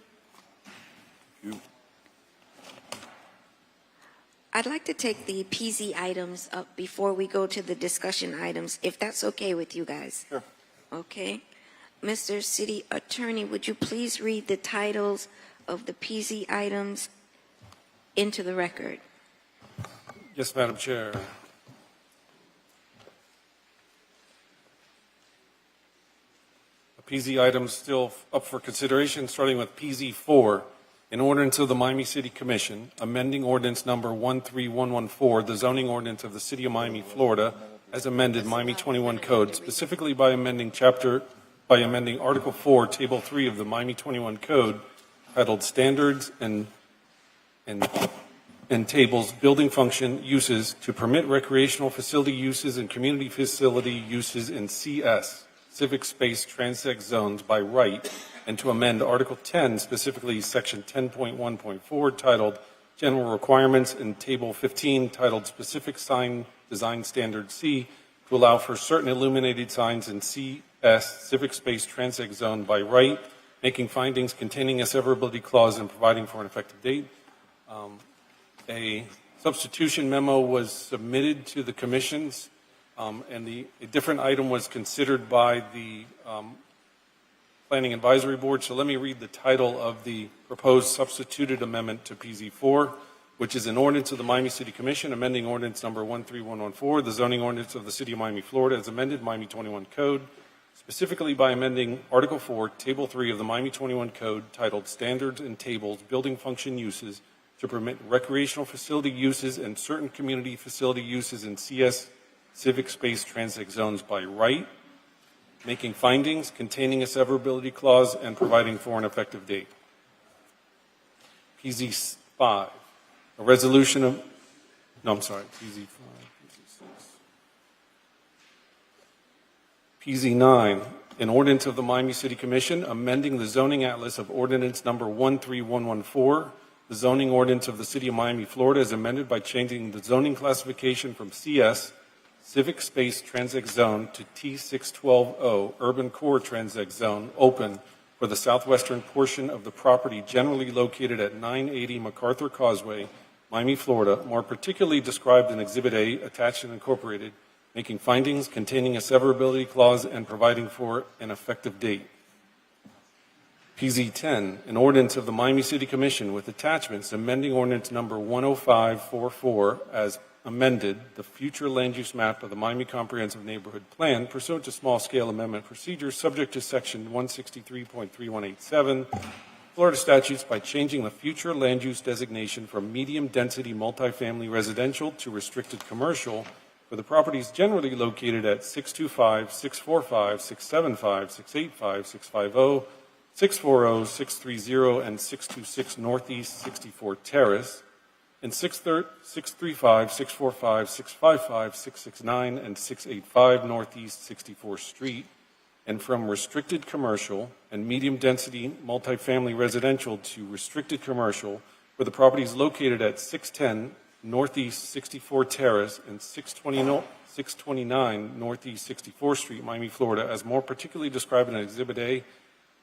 I'd like to take the PZ items up before we go to the discussion items, if that's okay with you guys. Sure. Okay. Mr. City Attorney, would you please read the titles of the PZ items into the record? Yes, Madam Chair. PZ items still up for consideration, starting with PZ4, an ordinance of the Miami City Commission, amending ordinance number 13114, the zoning ordinance of the City of Miami, Florida, as amended Miami 21 Code, specifically by amending Article 4, Table 3 of the Miami 21 Code, titled Standards and Tables, Building Function Uses, to permit recreational facility uses and community facility uses in CS, Civic Space Transect Zones by right, and to amend Article 10, specifically Section 10.1.4, titled General Requirements, and Table 15, titled Specific Sign Design Standard C, to allow for certain illuminated signs in CS, Civic Space Transect Zone by right, making findings containing a severability clause and providing for an effective date. A substitution memo was submitted to the commissions, and a different item was considered by the Planning Advisory Board. So let me read the title of the proposed substituted amendment to PZ4, which is an ordinance of the Miami City Commission amending ordinance number 13114, the zoning ordinance of the City of Miami, Florida, as amended Miami 21 Code, specifically by amending Article 4, Table 3 of the Miami 21 Code, titled Standards and Tables, Building Function Uses, to permit recreational facility uses and certain community facility uses in CS Civic Space Transect Zones by right, making findings containing a severability clause and providing for an effective date. PZ5, a resolution of, no, I'm sorry, PZ5, PZ6. PZ9, an ordinance of the Miami City Commission amending the zoning atlas of ordinance number 13114, the zoning ordinance of the City of Miami, Florida, as amended by changing the zoning classification from CS, Civic Space Transect Zone, to T612O, Urban Core Transect Zone, open, for the southwestern portion of the property generally located at 980 MacArthur Causeway, Miami, Florida, more particularly described in Exhibit A, attached and incorporated, making findings containing a severability clause and providing for an effective date. PZ 10, an ordinance of the Miami City Commission with attachments amending ordinance number 10544 as amended the future land use map of the Miami Comprehensive Neighborhood Plan pursuant to small-scale amendment procedures subject to section 163.3187 Florida statutes by changing the future land use designation from medium-density multifamily residential to restricted commercial for the properties generally located at 625, 645, 675, 685, 650, 640, 630, and 626 Northeast 64 Terrace, and 635, 645, 655, 669, and 685 Northeast 64th Street, and from restricted commercial and medium-density multifamily residential to restricted commercial for the properties located at 610 Northeast 64 Terrace and 629 Northeast 64th Street, Miami, Florida, as more particularly described in Exhibit A,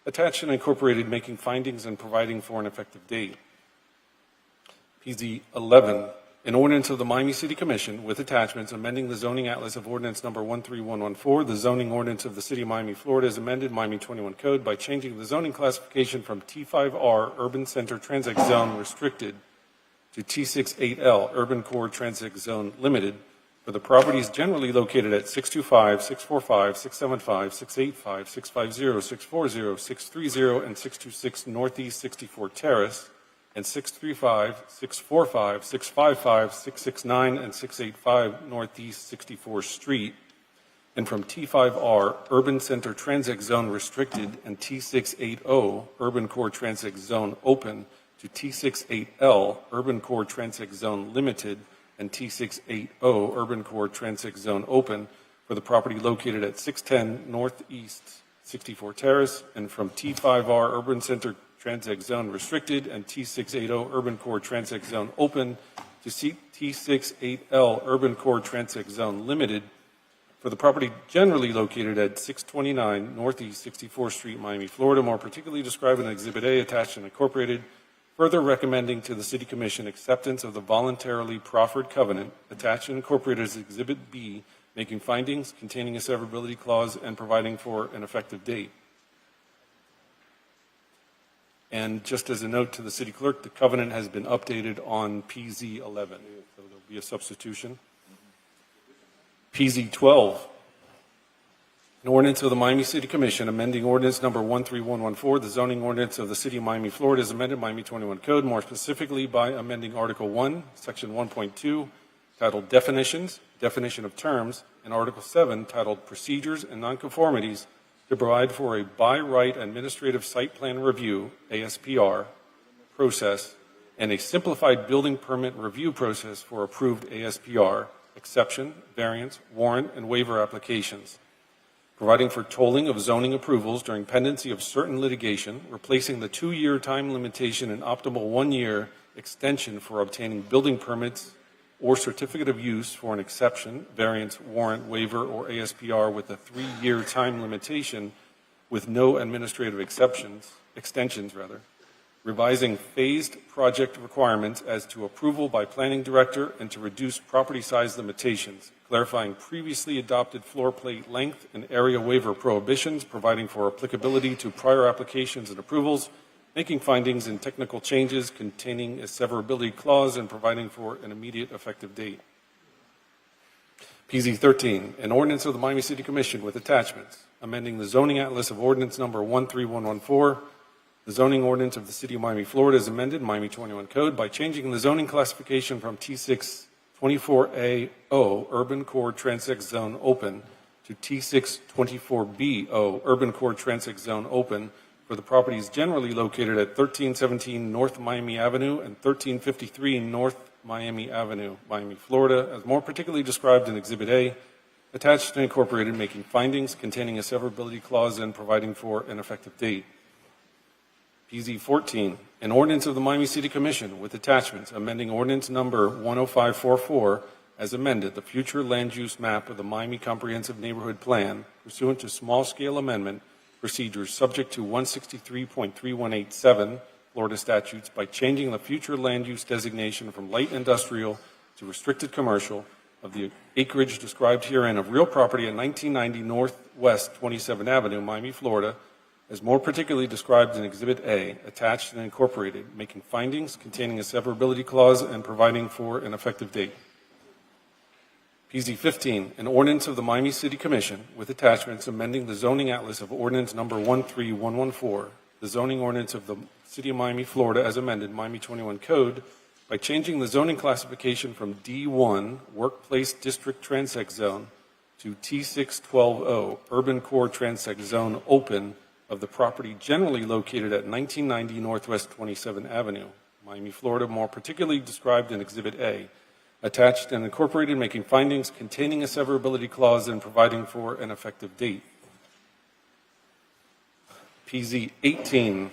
attached and incorporated, making findings and providing for an effective date. PZ 11, an ordinance of the Miami City Commission with attachments amending the zoning atlas of ordinance number 13114, the zoning ordinance of the City of Miami, Florida, as amended Miami 21 Code by changing the zoning classification from T5R Urban Center Transit Zone Restricted to T68L Urban Core Transit Zone Limited for the properties generally located at 625, 645, 675, 685, 650, 640, 630, and 626 Northeast 64 Terrace, and 635, 645, 655, 669, and 685 Northeast 64th Street, and from T5R Urban Center Transit Zone Restricted and T680 Urban Core Transit Zone Open to T68L Urban Core Transit Zone Limited and T680 Urban Core Transit Zone Open for the property located at 610 Northeast 64 Terrace, and from T5R Urban Center Transit Zone Restricted and T680 Urban Core Transit Zone Open to T680L Urban Core Transit Zone Limited for the property generally located at 629 Northeast 64th Street, Miami, Florida, more particularly described in Exhibit A, attached and incorporated, further recommending to the City Commission acceptance of the voluntarily proffered covenant attached and incorporated as Exhibit B, making findings containing a severability clause and providing for an effective date. And just as a note to the City Clerk, the covenant has been updated on PZ 11, so there'll be a substitution. PZ 12, an ordinance of the Miami City Commission amending ordinance number 13114, the zoning ordinance of the City of Miami, Florida, as amended Miami 21 Code, more specifically by amending Article 1, Section 1.2, titled Definitions, Definition of Terms, and Article 7, titled Procedures and Nonconformities, to provide for a by right administrative site plan review, ASPR, process, and a simplified building permit review process for approved ASPR, exception, variance, warrant, and waiver applications, providing for tolling of zoning approvals during pendency of certain litigation, replacing the 2-year time limitation and optimal 1-year extension for obtaining building permits or certificate of use for an exception, variance, warrant, waiver, or ASPR with a 3-year time limitation with no administrative extensions, revising phased project requirements as to approval by planning director and to reduce property size limitations, clarifying previously adopted floor plate length and area waiver prohibitions, providing for applicability to prior applications and approvals, making findings and technical changes containing a severability clause, and providing for an immediate effective date. PZ 13, an ordinance of the Miami City Commission with attachments, amending the zoning atlas of ordinance number 13114, the zoning ordinance of the City of Miami, Florida, as amended Miami 21 Code by changing the zoning classification from T624A-O Urban Core Transit Zone Open to T624B-O Urban Core Transit Zone Open for the properties generally located at 1317 North Miami Avenue and 1353 North Miami Avenue, Miami, Florida, as more particularly described in Exhibit A, attached and incorporated, making findings containing a severability clause and providing for an effective date. PZ 14, an ordinance of the Miami City Commission with attachments amending ordinance number 10544 as amended the future land use map of the Miami Comprehensive Neighborhood Plan pursuant to small-scale amendment procedures subject to 163.3187 Florida statutes by changing the future land use designation from light industrial to restricted commercial of the acreage described herein of real property at 1990 Northwest 27th Avenue, Miami, Florida, as more particularly described in Exhibit A, attached and incorporated, making findings containing a severability clause and providing for an effective date. PZ 15, an ordinance of the Miami City Commission with attachments amending the zoning atlas of ordinance number 13114, the zoning ordinance of the City of Miami, Florida, as amended, Miami 21 Code, by changing the zoning classification from D1, Workplace District Transect Zone, to T612O, Urban Core Transect Zone Open, of the property generally located at 1990 Northwest 27th Avenue, Miami, Florida, more particularly described in Exhibit A, attached and incorporated, making findings containing a severability clause and providing for an effective date. PZ 18,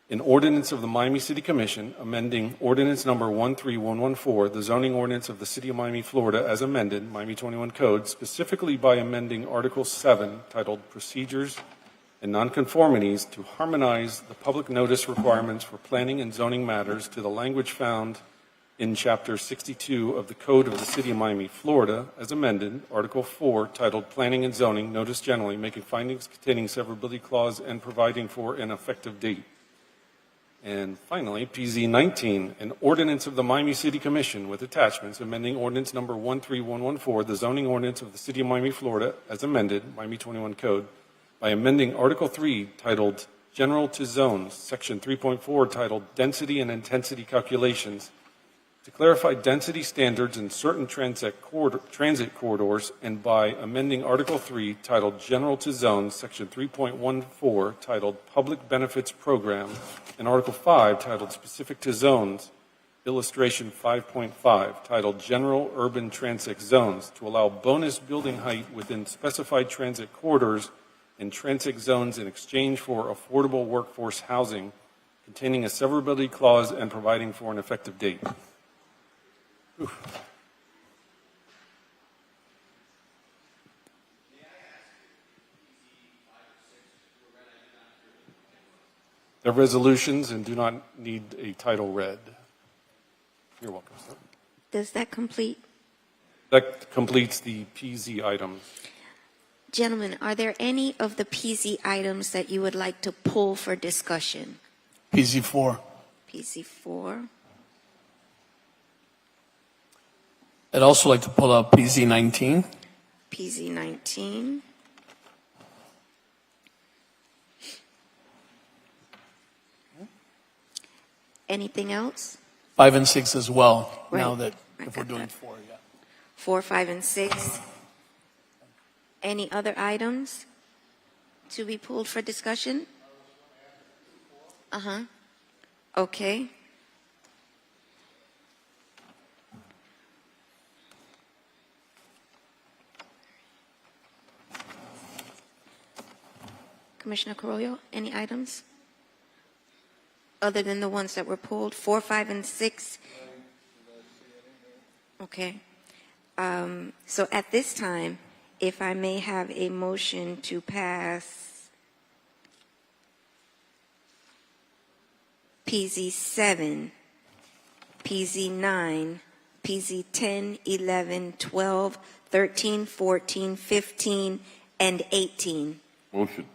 an ordinance of the Miami City Commission amending ordinance number 13114, the zoning ordinance of the City of Miami, Florida, as amended, Miami 21 Code, specifically by amending Article 7, titled Procedures and Nonconformities, to harmonize the public notice requirements for planning and zoning matters to the language found in Chapter 62 of the Code of the City of Miami, Florida, as amended, Article 4, titled Planning and Zoning, Notice Generally, making findings containing severability clause and providing for an effective date. And finally, PZ 19, an ordinance of the Miami City Commission with attachments amending ordinance number 13114, the zoning ordinance of the City of Miami, Florida, as amended, Miami 21 Code, by amending Article 3, titled General to Zones, Section 3.4, titled Density and Intensity Calculations, to clarify density standards in certain transit corridors, and by amending Article 3, titled General to Zones, Section 3.14, titled Public Benefits Program, and Article 5, titled Specific to Zones, Illustration 5.5, titled General Urban Transit Zones, to allow bonus building height within specified transit corridors and transit zones in exchange for affordable workforce housing, containing a severability clause and providing for an effective date. They're resolutions and do not need a title read. You're welcome, sir. Does that complete? That completes the PZ items. Gentlemen, are there any of the PZ items that you would like to pull for discussion? PZ4. PZ4. I'd also like to pull out PZ19. PZ19. Anything else? 5 and 6 as well, Right. now that I if we're got doing that. 4, yeah. 4, 5, and 6. Any other items to be pulled for discussion? Uh-huh. Okay. Commissioner Carollo, any items? Other than the ones that were pulled, 4, 5, and 6? Okay. So at this time, if I may have a motion to pass PZ 7, PZ 9, PZ 10, 11, 12, 13, 14, 15, and 18. Motion.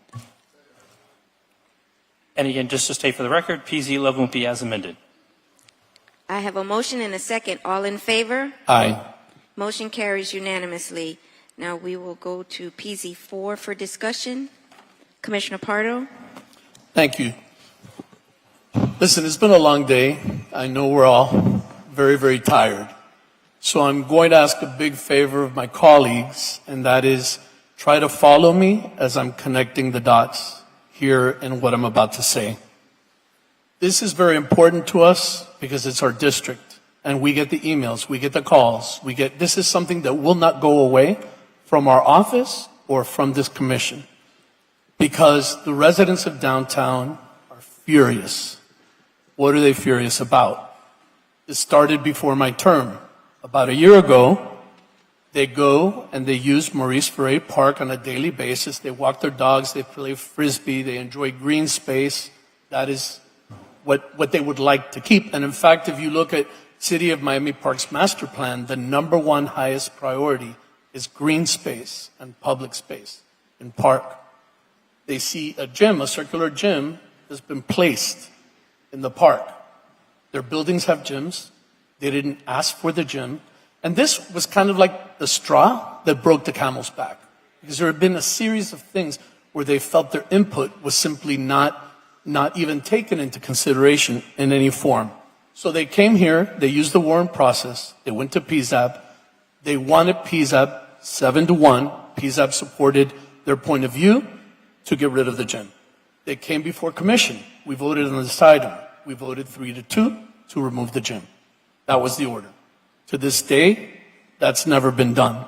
And again, just to state for the record, PZ 11 will be as amended. I have a motion and a second. All in favor? Aye. Motion carries unanimously. Now we will go to PZ 4 for discussion. Commissioner Pardo? Thank you. Listen, it's been a long day. I know we're all very, very tired. So I'm going to ask a big favor of my colleagues, and that is try to follow me as I'm connecting the dots here in what I'm about to say. This is very important to us because it's our district, and we get the emails, we get the calls, this is something that will not go away from our office or from this commission, because the residents of downtown are furious. What are they furious about? It started before my term. About a year ago, They go and they use Maurice Ferre Park on a daily basis. They walk their dogs, they play frisbee, they enjoy green space. That is what they would like to keep. And in fact, if you look at City of Miami Parks master plan, the number one highest priority is green space and public space in park. They see a gym, a circular gym, has been placed in the park. Their buildings have gyms. They didn't ask for the gym. And this was kind of like the straw that broke the camel's back. Because there had been a series of things where they felt their input was simply not even taken into consideration in any form. So they came here, they used the warrant process, they went to PZAB, they wanted PZAB 7-1. PZAB supported their point of view to get rid of the gym. They came before commission. We voted on this item. We voted 3-2 to remove the gym. That was the order. To this day, that's never been done.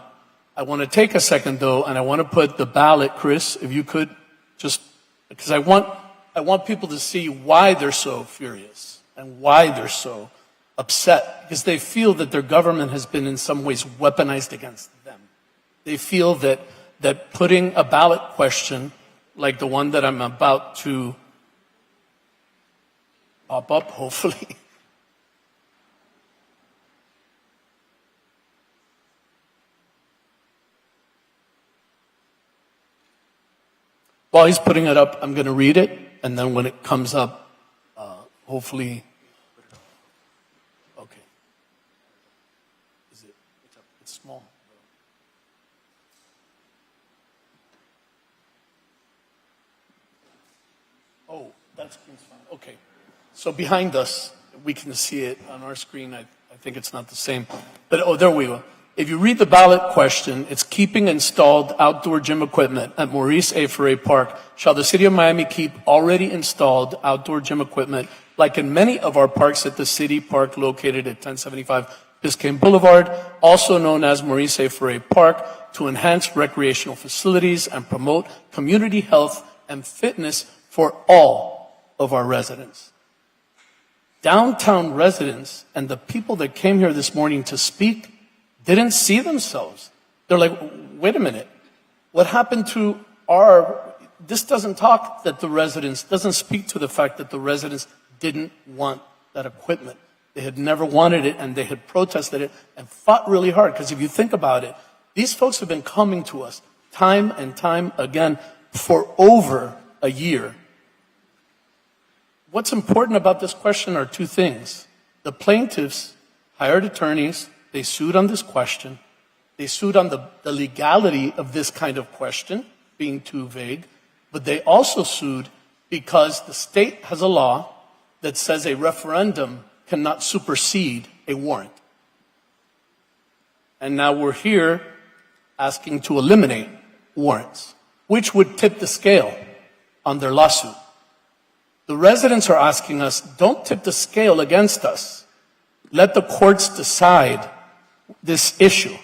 I want to take a second though, and I want to put the ballot, Chris, if you could, just because I want people to see why they're so furious and why they're so upset, because they feel that their government has been in some ways weaponized against them. They feel that putting a ballot question like the one that I'm about to pop up, hopefully. While he's putting it up, I'm going to read it, and then when it comes up, hopefully. Okay. It's small. Oh, that screen's fine. Okay. So behind us, we can see it on our screen. I think it's not the same. But, there we go. If you read the ballot question, it's keeping installed outdoor gym equipment at Maurice A. Ferre Park. Shall the City of Miami keep already installed outdoor gym equipment, like in many of our parks at the city park located at 1075 Biscayne Boulevard, also known as Maurice A. Ferre Park, to enhance recreational facilities and promote community health and fitness for all of our residents? Downtown residents and the people that came here this morning to speak didn't see themselves. They're like, wait a minute, what happened to this doesn't talk that the residents, doesn't speak to the fact that the residents didn't want that equipment. They had never wanted it, and they had protested it and fought really hard. Because if you think about it, these folks have been coming to us time and time again for over a year. What's important about this question are two things. The plaintiffs hired attorneys. They sued on this question. They sued on the legality of this kind of question being too vague. But they also sued because the state has a law that says a referendum cannot supersede a warrant. And now we're here asking to eliminate warrants, which would tip the scale on their lawsuit. The residents are asking us, don't tip the scale against us. Let the courts decide this issue.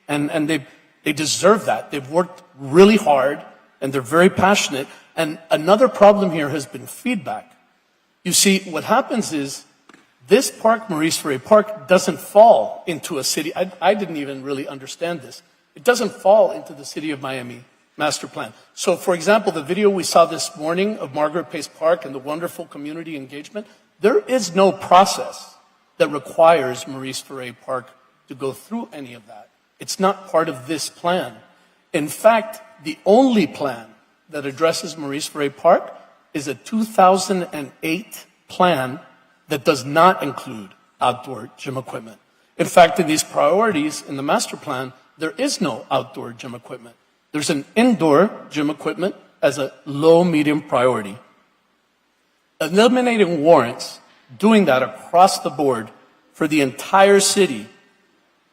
And they deserve that. They've worked really hard, and they're very passionate. And another problem here has been feedback. You see, what happens is, this park, Maurice Ferre Park, doesn't fall into a city. I didn't even really understand this. It doesn't fall into the City of Miami master plan. So, for example, the video we saw this morning of Margaret Pace Park and the wonderful community engagement, there is no process that requires Maurice Ferre Park to go through any of that. It's not part of this plan. In fact, the only plan that addresses Maurice Ferre Park is a 2008 plan that does not include outdoor gym equipment. In fact, in these priorities in the master plan, there is no outdoor gym equipment. There's an indoor gym equipment as a low, medium priority. Eliminating warrants, doing that across the board for the entire city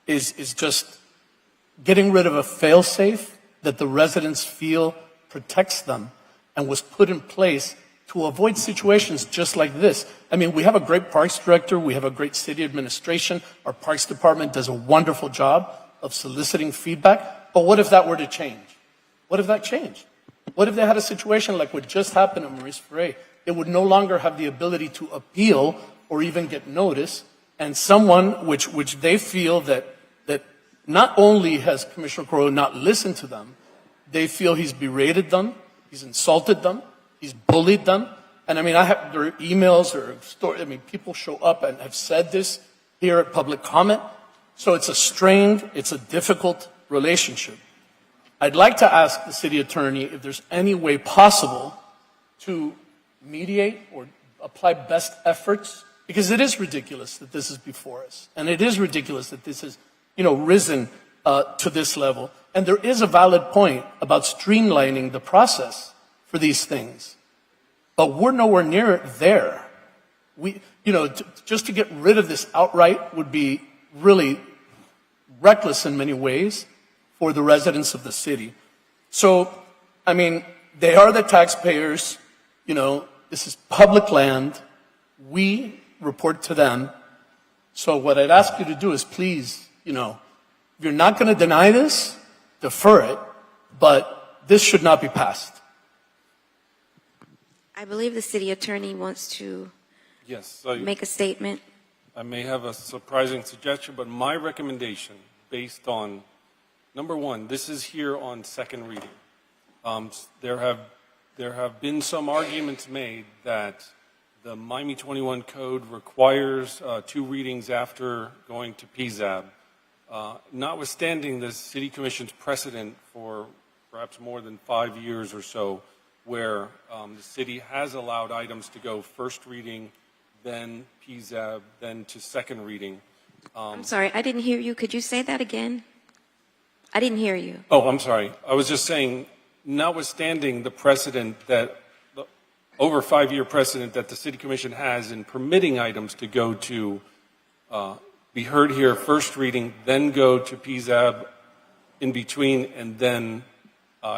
is just getting rid of a fail-safe that the residents feel protects them and was put in place to avoid situations just like this. I mean, we have a great parks director, we have a great city administration, our parks department does a wonderful job of soliciting feedback, but what if that were to change? What if that changed? What if they had a situation like what just happened at Maurice Ferre? It would no longer have the ability to appeal or even get notice, and someone which they feel that not only has Commissioner Coro not listened to them, they feel he's berated them, he's insulted them, he's bullied them. And I mean, there are emails or stories, I mean, people show up and have said this here at public comment. So it's a strained, it's a difficult relationship. I'd like to ask the city attorney if there's any way possible to mediate or apply best efforts, because it is ridiculous that this is before us. And it is ridiculous that this has, risen to this level. And there is a valid point about streamlining the process for these things. But we're nowhere near there. Just to get rid of this outright would be really reckless in many ways for the residents of the city. So, I mean, they are the taxpayers. This is public land. We report to them. So what I'd ask you to do is please, if you're not going to deny this, defer it, but this should not be passed. I believe the city attorney wants to Yes. make a statement. I may have a surprising suggestion, but my recommendation, based on, number one, this is here on second reading. There have been some arguments made that the Miami 21 code requires 2 readings after going to PZAB. Notwithstanding the City Commission's precedent for perhaps more than 5 years or so, where the city has allowed items to go first reading, then PZAB, then to second reading. I'm sorry, I didn't hear you. Could you say that again? I didn't hear you. Oh, I'm sorry. I was just saying, notwithstanding the precedent that, the over 5-year precedent that the City Commission has in permitting items to go to be heard here first reading, then go to PZAB in between, and then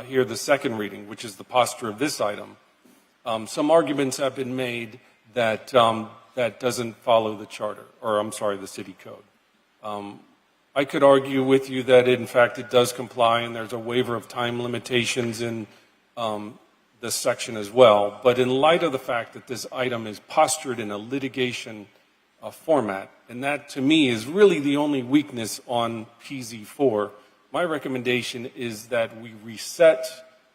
hear the second reading, which is the posture of this item. Some arguments have been made that that doesn't follow the charter, or I'm sorry, the city code. I could argue with you that in fact it does comply, and there's a waiver of time limitations in this section as well. But in light of the fact that this item is postured in a litigation format, and that to me is really the only weakness on PZ4, my recommendation is that we reset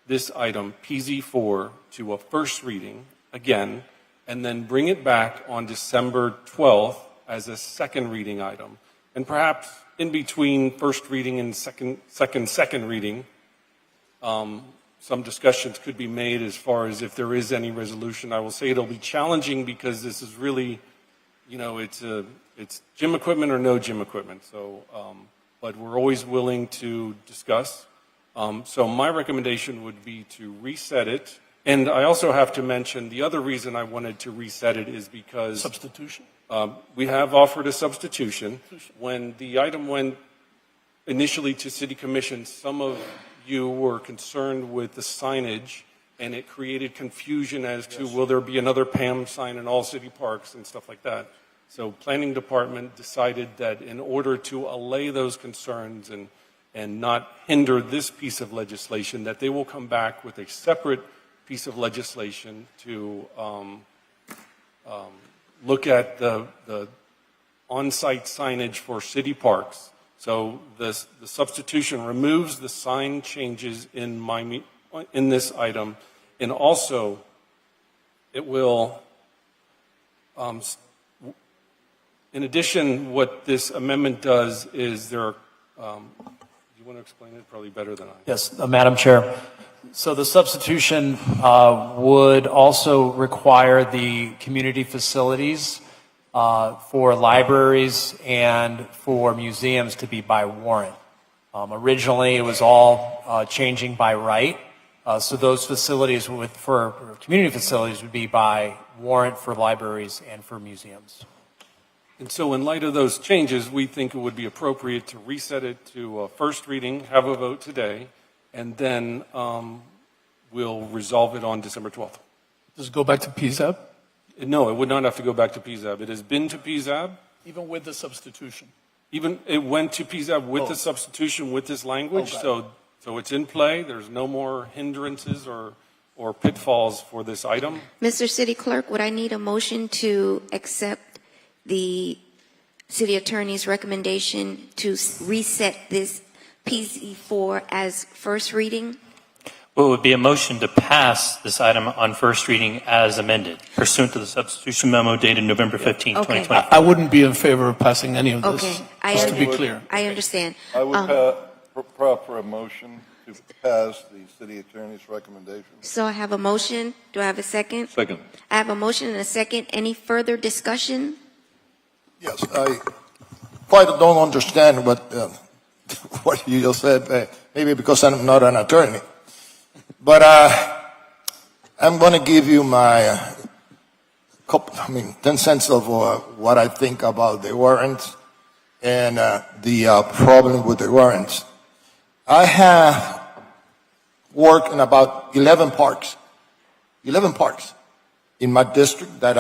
this item, PZ4, to a first reading again, and then bring it back on December 12th as a second reading item. And perhaps in between first reading and second reading, some discussions could be made as far as if there is any resolution. I will say it'll be challenging because this is really, it's gym equipment or no gym equipment. So, but we're always willing to discuss. So my recommendation would be to reset it. And I also have to mention the other reason I wanted to reset it is because Substitution? We have offered a substitution. When the item went initially to City Commission, some of you were concerned with the signage, and it created confusion as to will there be another PAM sign in all city parks and stuff like that. So Planning Department decided that in order to allay those concerns and not hinder this piece of legislation, that they will come back with a separate piece of legislation to look at the on-site signage for city parks. So the substitution removes the sign changes in this item, and also it will, in addition, what this amendment does is there are, you want to explain it probably better than I? Yes, Madam Chair. So the substitution would also require the community facilities for libraries and for museums to be by warrant. Originally, it was all changing by right. So those facilities for community facilities would be by warrant for libraries and for museums. And so in light of those changes, we think it would be appropriate to reset it to a first reading, have a vote today, and then we'll resolve it on December 12th. Does it go back to PZAB? No, it would not have to go back to PZAB. It has been to PZAB. Even with the substitution? Even it went to PZAB with the substitution with this language, so it's in play. There's no more hindrances or pitfalls for this item. Mr. City Clerk, would I need a motion to accept the city attorney's recommendation to reset this PZ4 as first reading? Well, it would be a motion to pass this item on first reading as amended, pursuant to the substitution memo dated November 15, Okay. 2020. I wouldn't be in favor of passing any of this, Okay, just to be clear. I understand. I would proffer a motion to pass the city attorney's recommendation. So I have a motion. Do I have a second? Second. I have a motion and a second. Any further discussion? Yes, I quite don't understand what you just said, maybe because I'm not an attorney. But I'm going to give you my 10 cents of what I think about the warrants and the problem with the warrants. I have worked in about 11 parks in my district that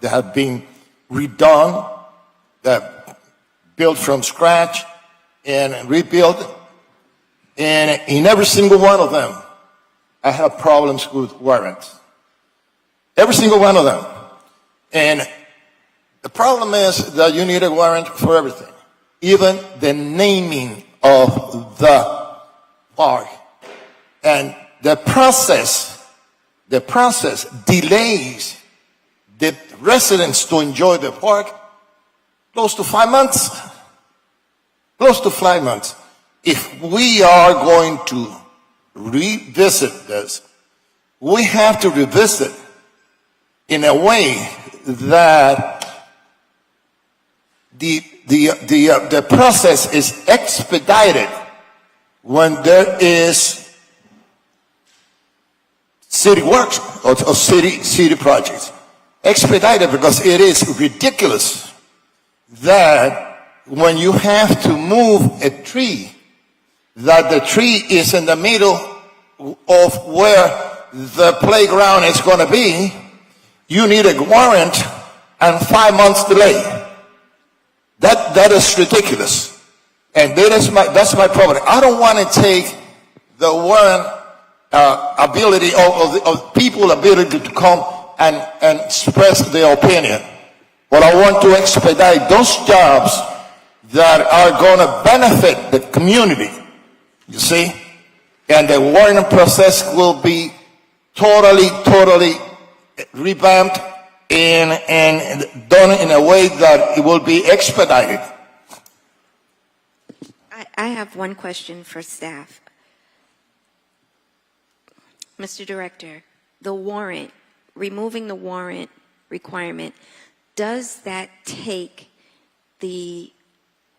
have been redone, that built from scratch and rebuilt. And in every single one of them, I have problems with warrants. Every single one of them. And the problem is that you need a warrant for everything. Even the naming of the park. And the process delays the residents to enjoy the park close to 5 months. Close to 5 months. If we are going to revisit this, we have to revisit in a way that the process is expedited when there is city works or city projects. Expedited because it is ridiculous that when you have to move a tree, that the tree is in the middle of where the playground is going to be, you need a warrant and 5 months delay. That is ridiculous. And that's my problem. I don't want to take the warrant ability of people's ability to come and express their opinion. But I want to expedite those jobs that are going to benefit the community. You see? And the warning process will be totally revamped and done in a way that it will be expedited. I have one question for staff. Mr. Director, the warrant, removing the warrant requirement, does that take the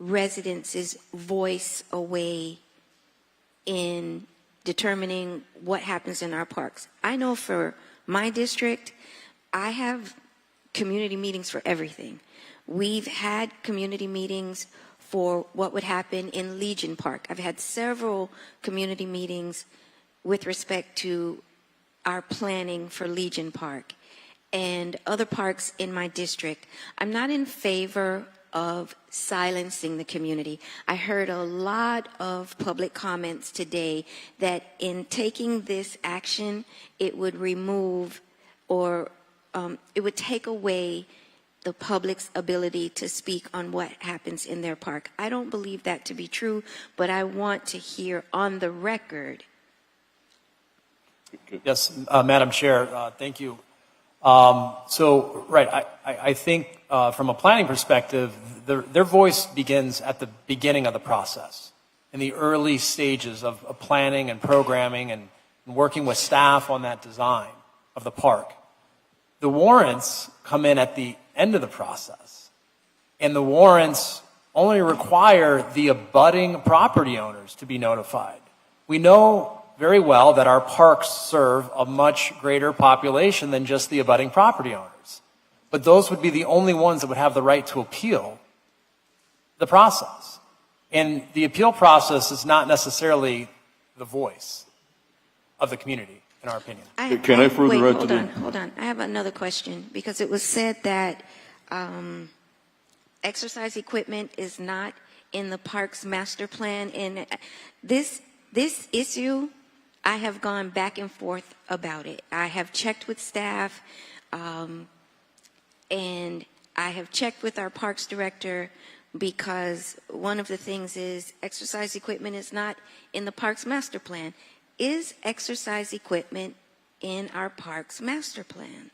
residents' voice away in determining what happens in our parks? I know for my district, I have community meetings for everything. We've had community meetings for what would happen in Legion Park. I've had several community meetings with respect to our planning for Legion Park and other parks in my district. I'm not in favor of silencing the community. I heard a lot of public comments today that in taking this action, it would remove or it would take away the public's ability to speak on what happens in their park. I don't believe that to be true, but I want to hear on the record. Yes, Madam Chair, thank you. I think from a planning perspective, their voice begins at the beginning of the process, in the early stages of planning and programming and working with staff on that design of the park. The warrants come in at the end of the process, and the warrants only require the abutting property owners to be notified. We know very well that our parks serve a much greater population than just the abutting property owners. But those would be the only ones that would have the right to appeal the process. And the appeal process is not necessarily the voice of the community, in our opinion. Can I further add to that? Hold on. I have another question because it was said that exercise equipment is not in the park's master plan. And this issue, I have gone back and forth about it. I have checked with staff, and I have checked with our parks director. because one of the things is exercise equipment is not in the Parks Master Plan. Is exercise equipment in our Parks Master Plan?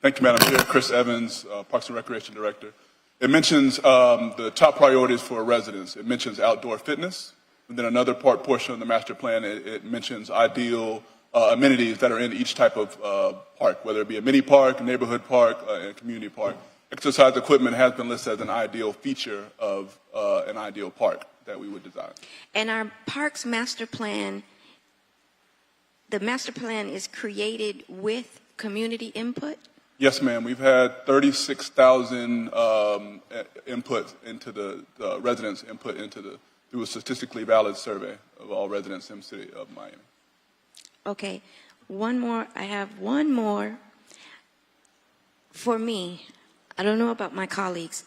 Thank you, Madam Chair. Chris Evans, Parks and Recreation Director. It mentions the top priorities for residents. It mentions outdoor fitness. And then another portion of the master plan, it mentions ideal amenities that are in each type of park, whether it be a mini park, a neighborhood park, and a community park. Exercise equipment has been listed as an ideal feature of an ideal park that we would design. And our Parks Master Plan, the master plan is created with community input? Yes, ma'am. We've had 36,000 input into the residents' input into through a statistically valid survey of all residents in the city of Miami. Okay, one more. I have one more. For me, I don't know about my colleagues,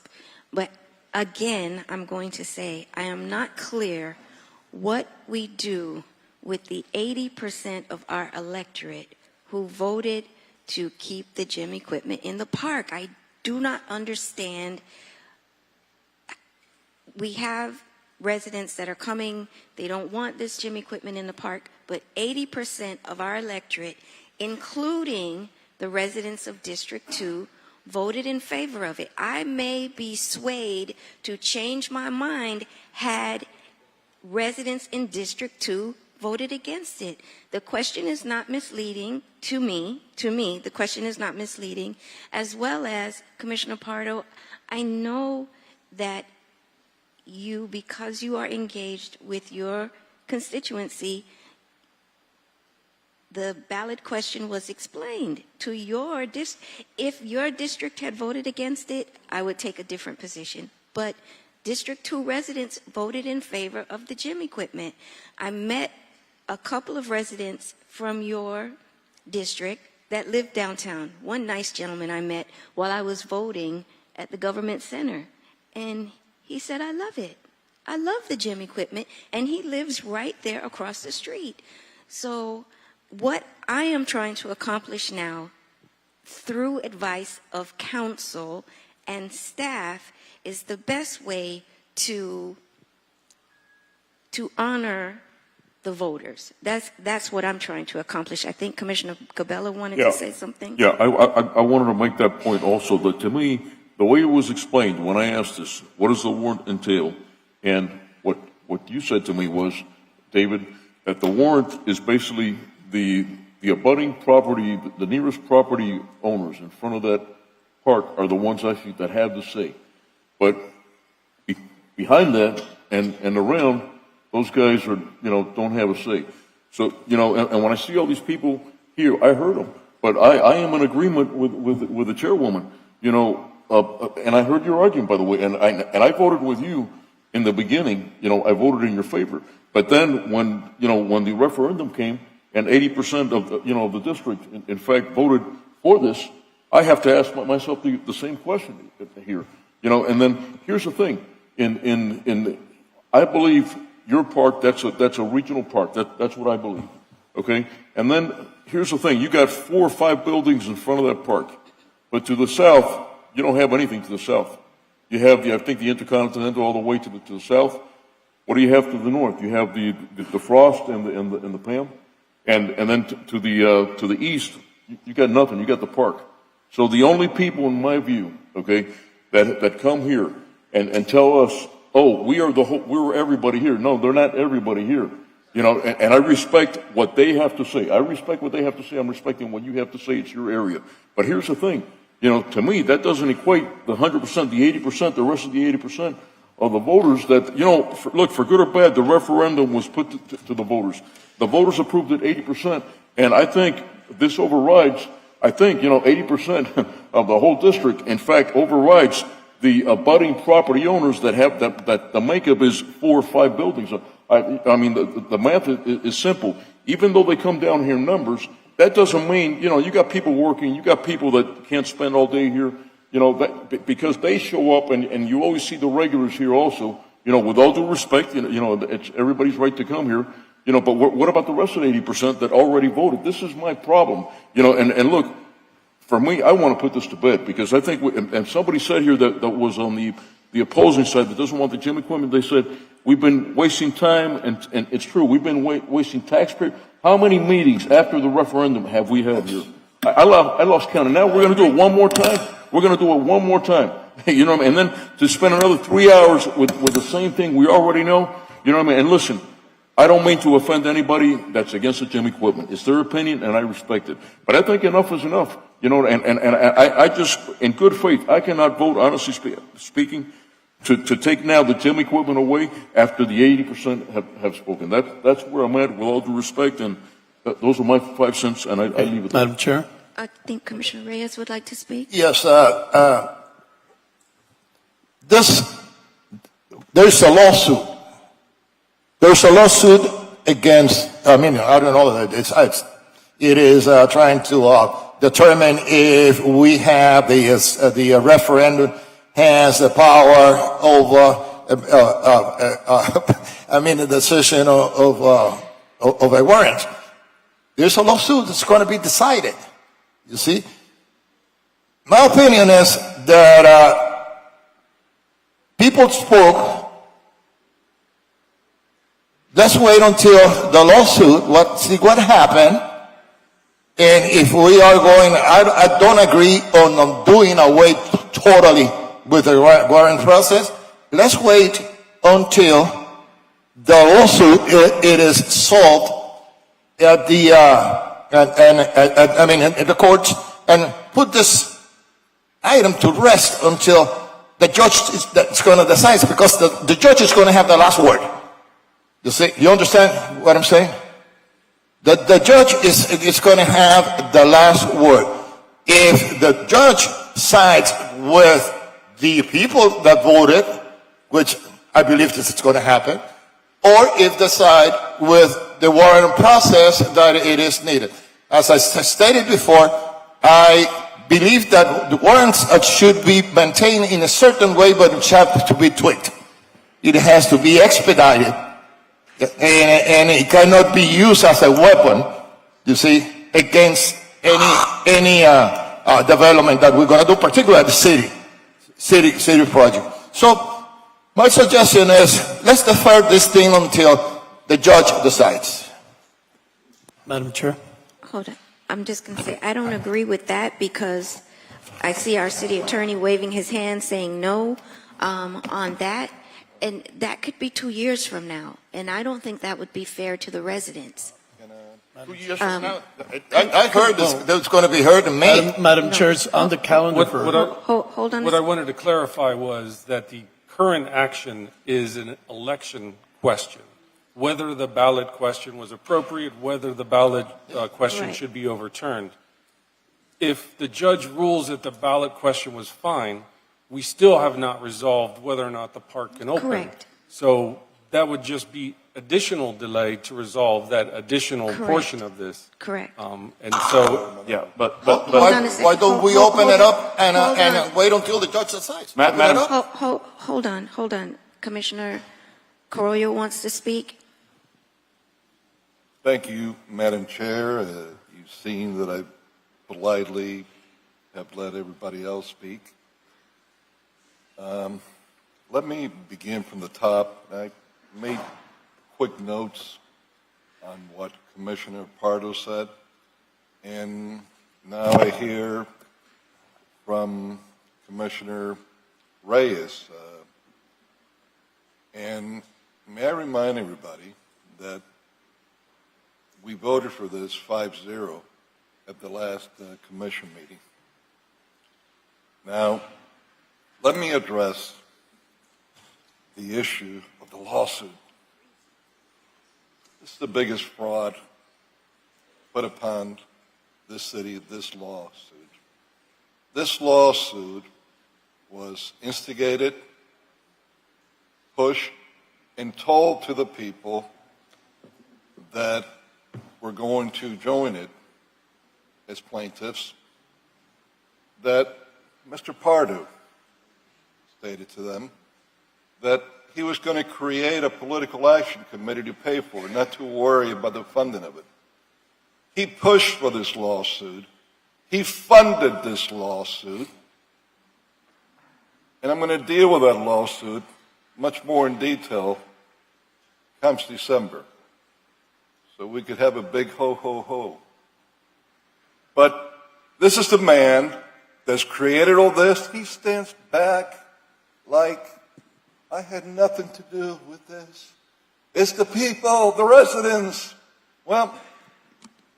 but again, I'm going to say I am not clear what we do with the 80% of our electorate who voted to keep the gym equipment in the park. I do not understand. We have residents that are coming, they don't want this gym equipment in the park, but 80% of our electorate, including the residents of District 2, voted in favor of it. I may be swayed to change my mind had residents in District 2 voted against it. The question is not misleading to me, the question is not misleading, as well as, Commissioner Pardo, I know that you, because you are engaged with your constituency, the ballot question was explained to your if your district had voted against it, I would take a different position. But District 2 residents voted in favor of the gym equipment. I met a couple of residents from your district that live downtown. One nice gentleman I met while I was voting at the government center. And he said, I love it. I love the gym equipment. And he lives right there across the street. So what I am trying to accomplish now, through advice of council and staff, is the best way to honor the voters. That's what I'm trying to accomplish. I think Commissioner Cabela wanted to say something. Yeah, I wanted to make that point also, that to me, the way it was explained when I asked this, what does the warrant entail? And what you said to me was, David, that the warrant is basically the abutting property, the nearest property owners in front of that park are the ones actually that have the say. But behind that and around, those guys are, don't have a say. So, and when I see all these people here, I heard them. But I am in agreement with the chairwoman, and I heard your argument, by the way, and I voted with you in the beginning, I voted in your favor. But then when the referendum came and 80% of the district, in fact, voted for this, I have to ask myself the same question here, and then here's the thing, I believe your park, that's a regional park. That's what I believe. Okay? And then here's the thing. You got 4 or 5 buildings in front of that park. But to the south, you don't have anything to the south. You have I think the Intercontinental all the way to the south. What do you have to the north? You have the Frost and the Pam. And then to the east, you got nothing. You got the park. So the only people, in my view, okay, that come here and tell us, oh, we're everybody here. No, they're not everybody here. And I respect what they have to say. I respect what they have to say. I'm respecting what you have to say. It's your area. But here's the thing. To me, that doesn't equate the 100%, the 80%, the rest of the 80% of the voters that, look, for good or bad, the referendum was put to the voters. The voters approved it 80%. And I think this overrides, 80% of the whole district, in fact, overrides the abutting property owners that have that the makeup is 4 or 5 buildings. I mean, the math is simple. Even though they come down here in numbers, that doesn't mean, you got people working, you got people that can't spend all day here, because they show up and you always see the regulars here also, with all due respect, it's everybody's right to come here, but what about the rest of the 80% that already voted? This is my problem, and look, for me, I want to put this to bed because I think, and somebody said here that was on the the opposing side that doesn't want the gym equipment, they said, we've been wasting time, and it's true, we've been wasting taxpayer. How many meetings after the referendum have we had here? I lost count, and now we're going to do it one more time. We're going to do it one more time. You know what I mean? And then to spend another 3 hours with the same thing we already know. You know what I mean? And listen, I don't mean to offend anybody that's against the gym equipment. It's their opinion, and I respect it. But I think enough is enough. You know, and I just, in good faith, I cannot vote, honestly speaking, to take now the gym equipment away after the 80% have spoken. That's where I'm at, with all due respect, and those are my 5 cents, and I leave it there. Madam Chair? I think Commissioner Reyes would like to speak. Yes, there's a lawsuit. There's a lawsuit against, I don't know, it is trying to determine if we have the referendum has the power over, the decision of a warrant. There's a lawsuit that's going to be decided. You see? My opinion is that people spoke. Let's wait until the lawsuit, see what happened. And if we are going, I don't agree on doing away totally with the warrant process. Let's wait until the lawsuit it is solved at the in the courts, and put this item to rest until the judge is going to decide, because the judge is going to have the last word. You see, you understand what I'm saying? The judge is going to have the last word. If the judge sides with the people that voted, which I believe this is going to happen, or if they side with the warrant process that it is needed. As I stated before, I believe that the warrants should be maintained in a certain way, but it has to be tweaked. It has to be expedited. And it cannot be used as a weapon, you see, against any development that we're going to do, particularly at the city project. So my suggestion is, let's defer this thing until the judge decides. Madam Chair? Hold on. I'm just going to say, I don't agree with that, because I see our city attorney waving his hand saying no on that. And that could be 2 years from now. And I don't think that would be fair to the residents. 2 years from now? I heard that's going to be heard in May. Madam Chair, it's on the calendar for... Hold on. What I wanted to clarify was that the current action is an election question. Whether the ballot question was appropriate, whether the ballot question should be overturned. If the judge rules that the ballot question was fine, we still have not resolved whether or not the park can open. Correct. So that would just be additional delay to resolve that additional portion of this. Correct. And so, Yeah, but Why don't we open it up and wait until the judge decides? Madam, Hold on. Commissioner Carollo wants to speak. Thank you, Madam Chair. You've seen that I politely have let everybody else speak. Let me begin from the top. I made quick notes on what Commissioner Pardo said, and now I hear from Commissioner Reyes. And may I remind everybody that we voted for this 5-0 at the last commission meeting. Now, let me address the issue of the lawsuit. This is the biggest fraud put upon this city, this lawsuit. This lawsuit was instigated, pushed, and told to the people that were going to join it as plaintiffs, that Mr. Pardo stated to them that he was going to create a political action committee to pay for it, not to worry about the funding of it. He pushed for this lawsuit. He funded this lawsuit. And I'm going to deal with that lawsuit much more in detail comes December. So we could have a big ho, ho, ho. But this is the man that's created all this. He stands back like, I had nothing to do with this. It's the people, the residents. Well,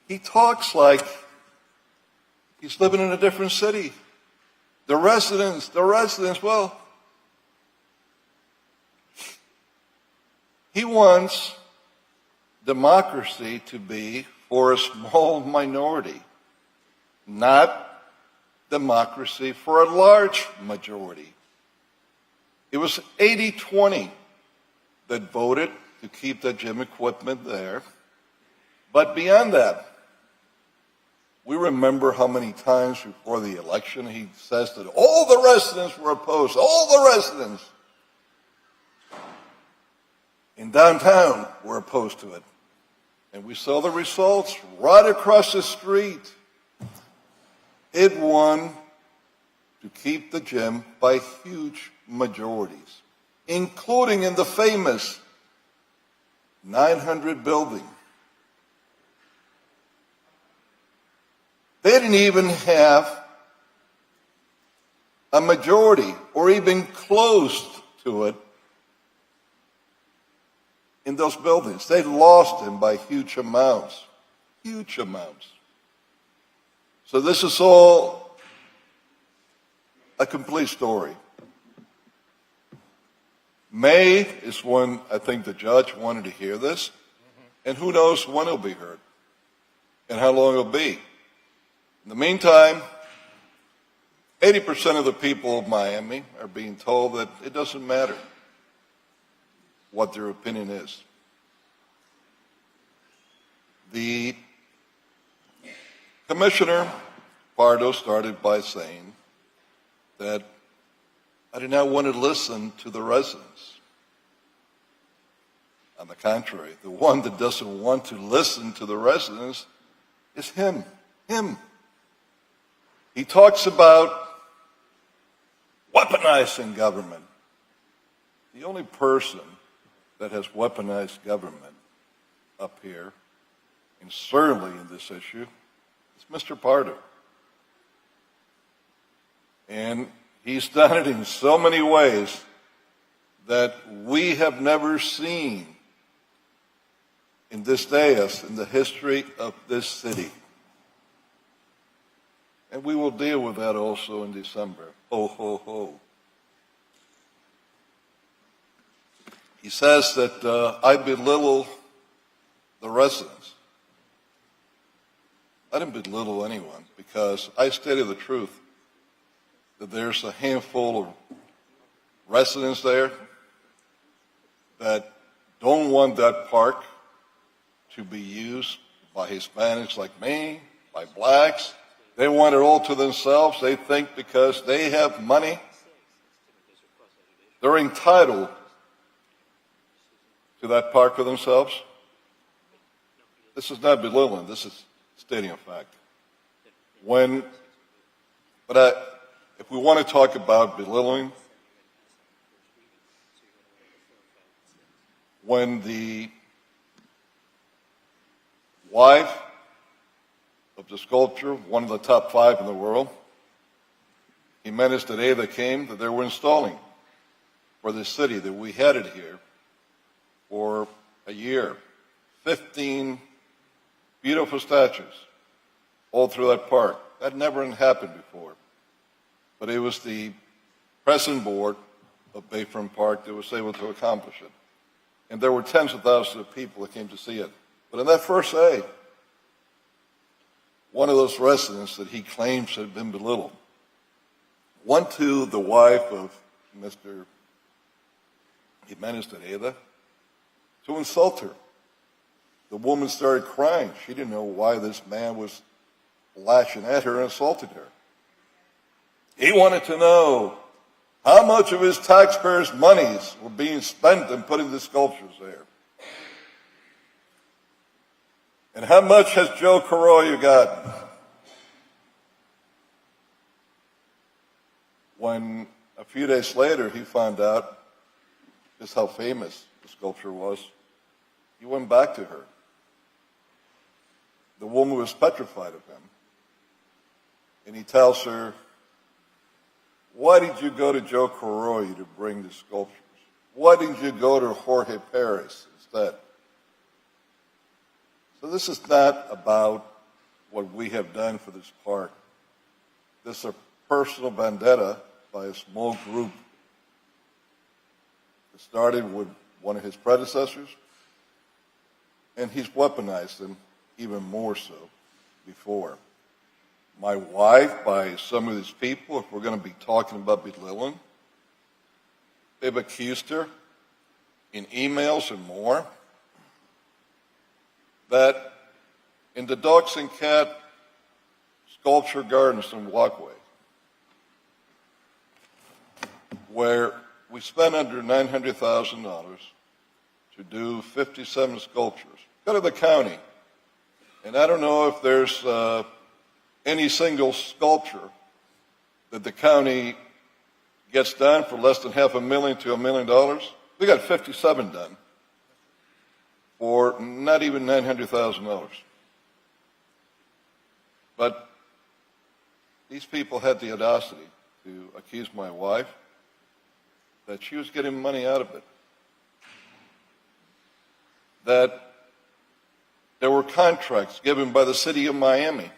he talks like he's living in a different city. The residents, well, he wants democracy to be for a small minority, not democracy for a large majority. It was 80-20 that voted to keep the gym equipment there. But beyond that, we remember how many times before the election he says that all the residents were opposed, all the residents in downtown were opposed to it. And we saw the results right across the street. It won to keep the gym by huge majorities, including in the famous 900 building. They didn't even have a majority or even close to it in those buildings. They lost them by huge amounts, huge amounts. So this is all a complete story. May is when I think the judge wanted to hear this, and who knows when it'll be heard and how long it'll be. In the meantime, 80% of the people of Miami are being told that it doesn't matter what their opinion is. The Commissioner Pardo started by saying that I do not want to listen to the residents. On the contrary, the one that doesn't want to listen to the residents is him. He talks about weaponizing government. The only person that has weaponized government up here, and certainly in this issue, is Mr. Pardo. And he's done it in so many ways that we have never seen in this dais in the history of this city. And we will deal with that also in December. Ho, ho, ho. He says that I belittle the residents. I didn't belittle anyone because I stated the truth that there's a handful of residents there that don't want that park to be used by Hispanics like me, by blacks. They want it all to themselves. They think because they have money, they're entitled to that park for themselves. This is not belittling. This is stating a fact. If we want to talk about belittling, when the wife of the sculptor, one of the top 5 in the world, Jimenez Tereda came, that they were installing for the city, that we had it here for a year. 15 beautiful statues all through that park. That never happened before. But it was the president board of Bayfront Park that was able to accomplish it. And there were tens of thousands of people that came to see it. But in that first day, one of those residents that he claims had been belittled went to the wife of Mr. Jimenez Tereda to insult her. The woman started crying. She didn't know why this man was lashing at her and insulted her. He wanted to know how much of his taxpayers' monies were being spent in putting the sculptures there. And how much has Joe Carollo gotten? When a few days later, he found out just how famous the sculpture was. He went back to her. The woman was petrified of him. And he tells her, why did you go to Joe Carroy to bring the sculptures? Why didn't you go to Jorge Perez instead? So this is not about what we have done for this park. This is a personal vendetta by a small group. It started with one of his predecessors, and he's weaponized them even more so before. My wife, by some of these people, if we're going to be talking about belittling, they've accused her in emails and more that in the Dogs and Cat Sculpture Gardens and Walkway, where we spent under $900,000 to do 57 sculptures. Go to the county, and I don't know if there's any single sculpture that the county gets done for less than $500,000 to $1 million. We got 57 done for not even $900,000. But these people had the audacity to accuse my wife that she was getting money out of it. That there were contracts given by the city of Miami,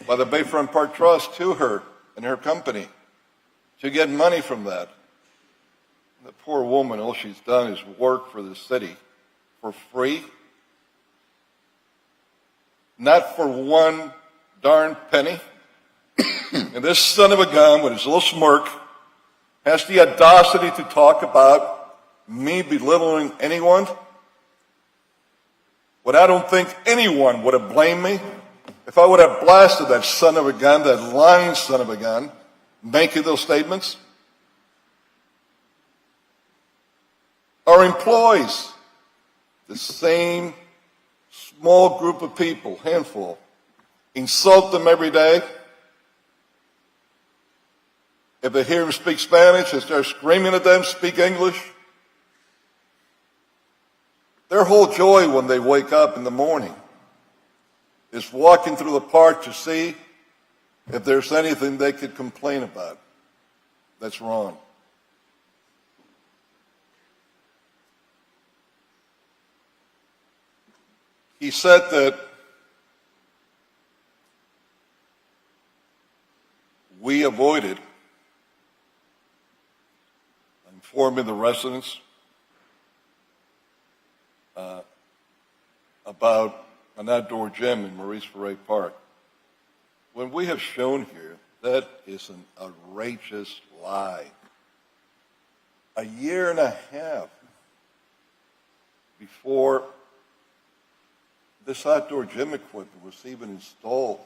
by the Bayfront Park Trust to her and her company to get money from that. The poor woman, all she's done is work for the city for free, not for one darn penny. And this son of a gun with his little smirk has the audacity to talk about me belittling anyone. But I don't think anyone would have blamed me if I would have blasted that son of a gun, that lying son of a gun, making those statements. Our employees, the same small group of people, handful, insult them every day. If they hear them speak Spanish, they start screaming at them, speak English. Their whole joy when they wake up in the morning is walking through the park to see if there's anything they could complain about that's wrong. He said that we avoided informing the residents about an outdoor gym in Maurice Ferre Park. When we have shown here, that is an outrageous lie. A year and a half before this outdoor gym equipment was even installed,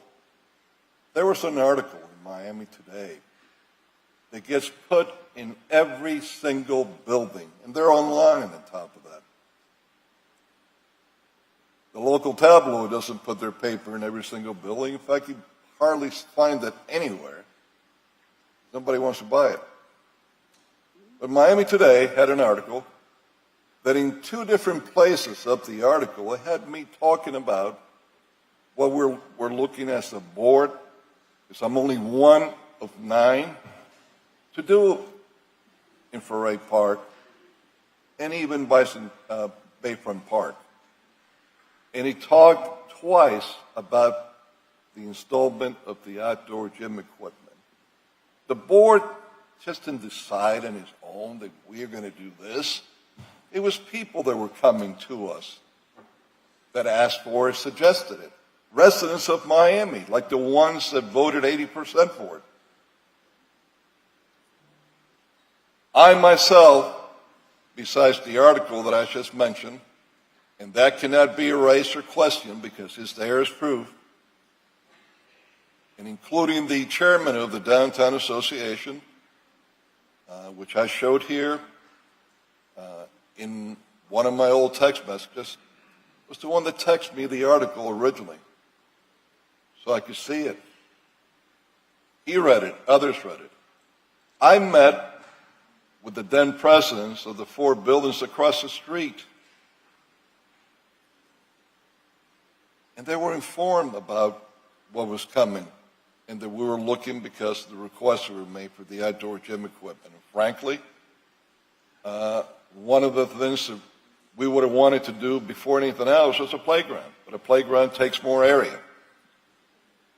there was an article in Miami Today that gets put in every single building, and they're online on top of that. The local tabloid doesn't put their paper in every single building. In fact, you hardly find that anywhere. Nobody wants to buy it. But Miami Today had an article that in two different places of the article, it had me talking about what we're looking as a board, because I'm only one of 9 to do in Ferre Park and even Bayfront Park. And he talked twice about the installment of the outdoor gym equipment. The board just didn't decide on its own that we're going to do this. It was people that were coming to us that asked for it, suggested it. Residents of Miami, like the ones that voted 80% for it. I myself, besides the article that I just mentioned, and that cannot be erased or questioned because it's there as proof, and including the chairman of the Downtown Association, which I showed here in one of my old text messages, was the one that texted me the article originally, so I could see it. He read it, others read it. I met with the then presidents of the 4 buildings across the street. And they were informed about what was coming and that we were looking because the requests were made for the outdoor gym equipment. And frankly, one of the things that we would have wanted to do before anything else was a playground. But a playground takes more area.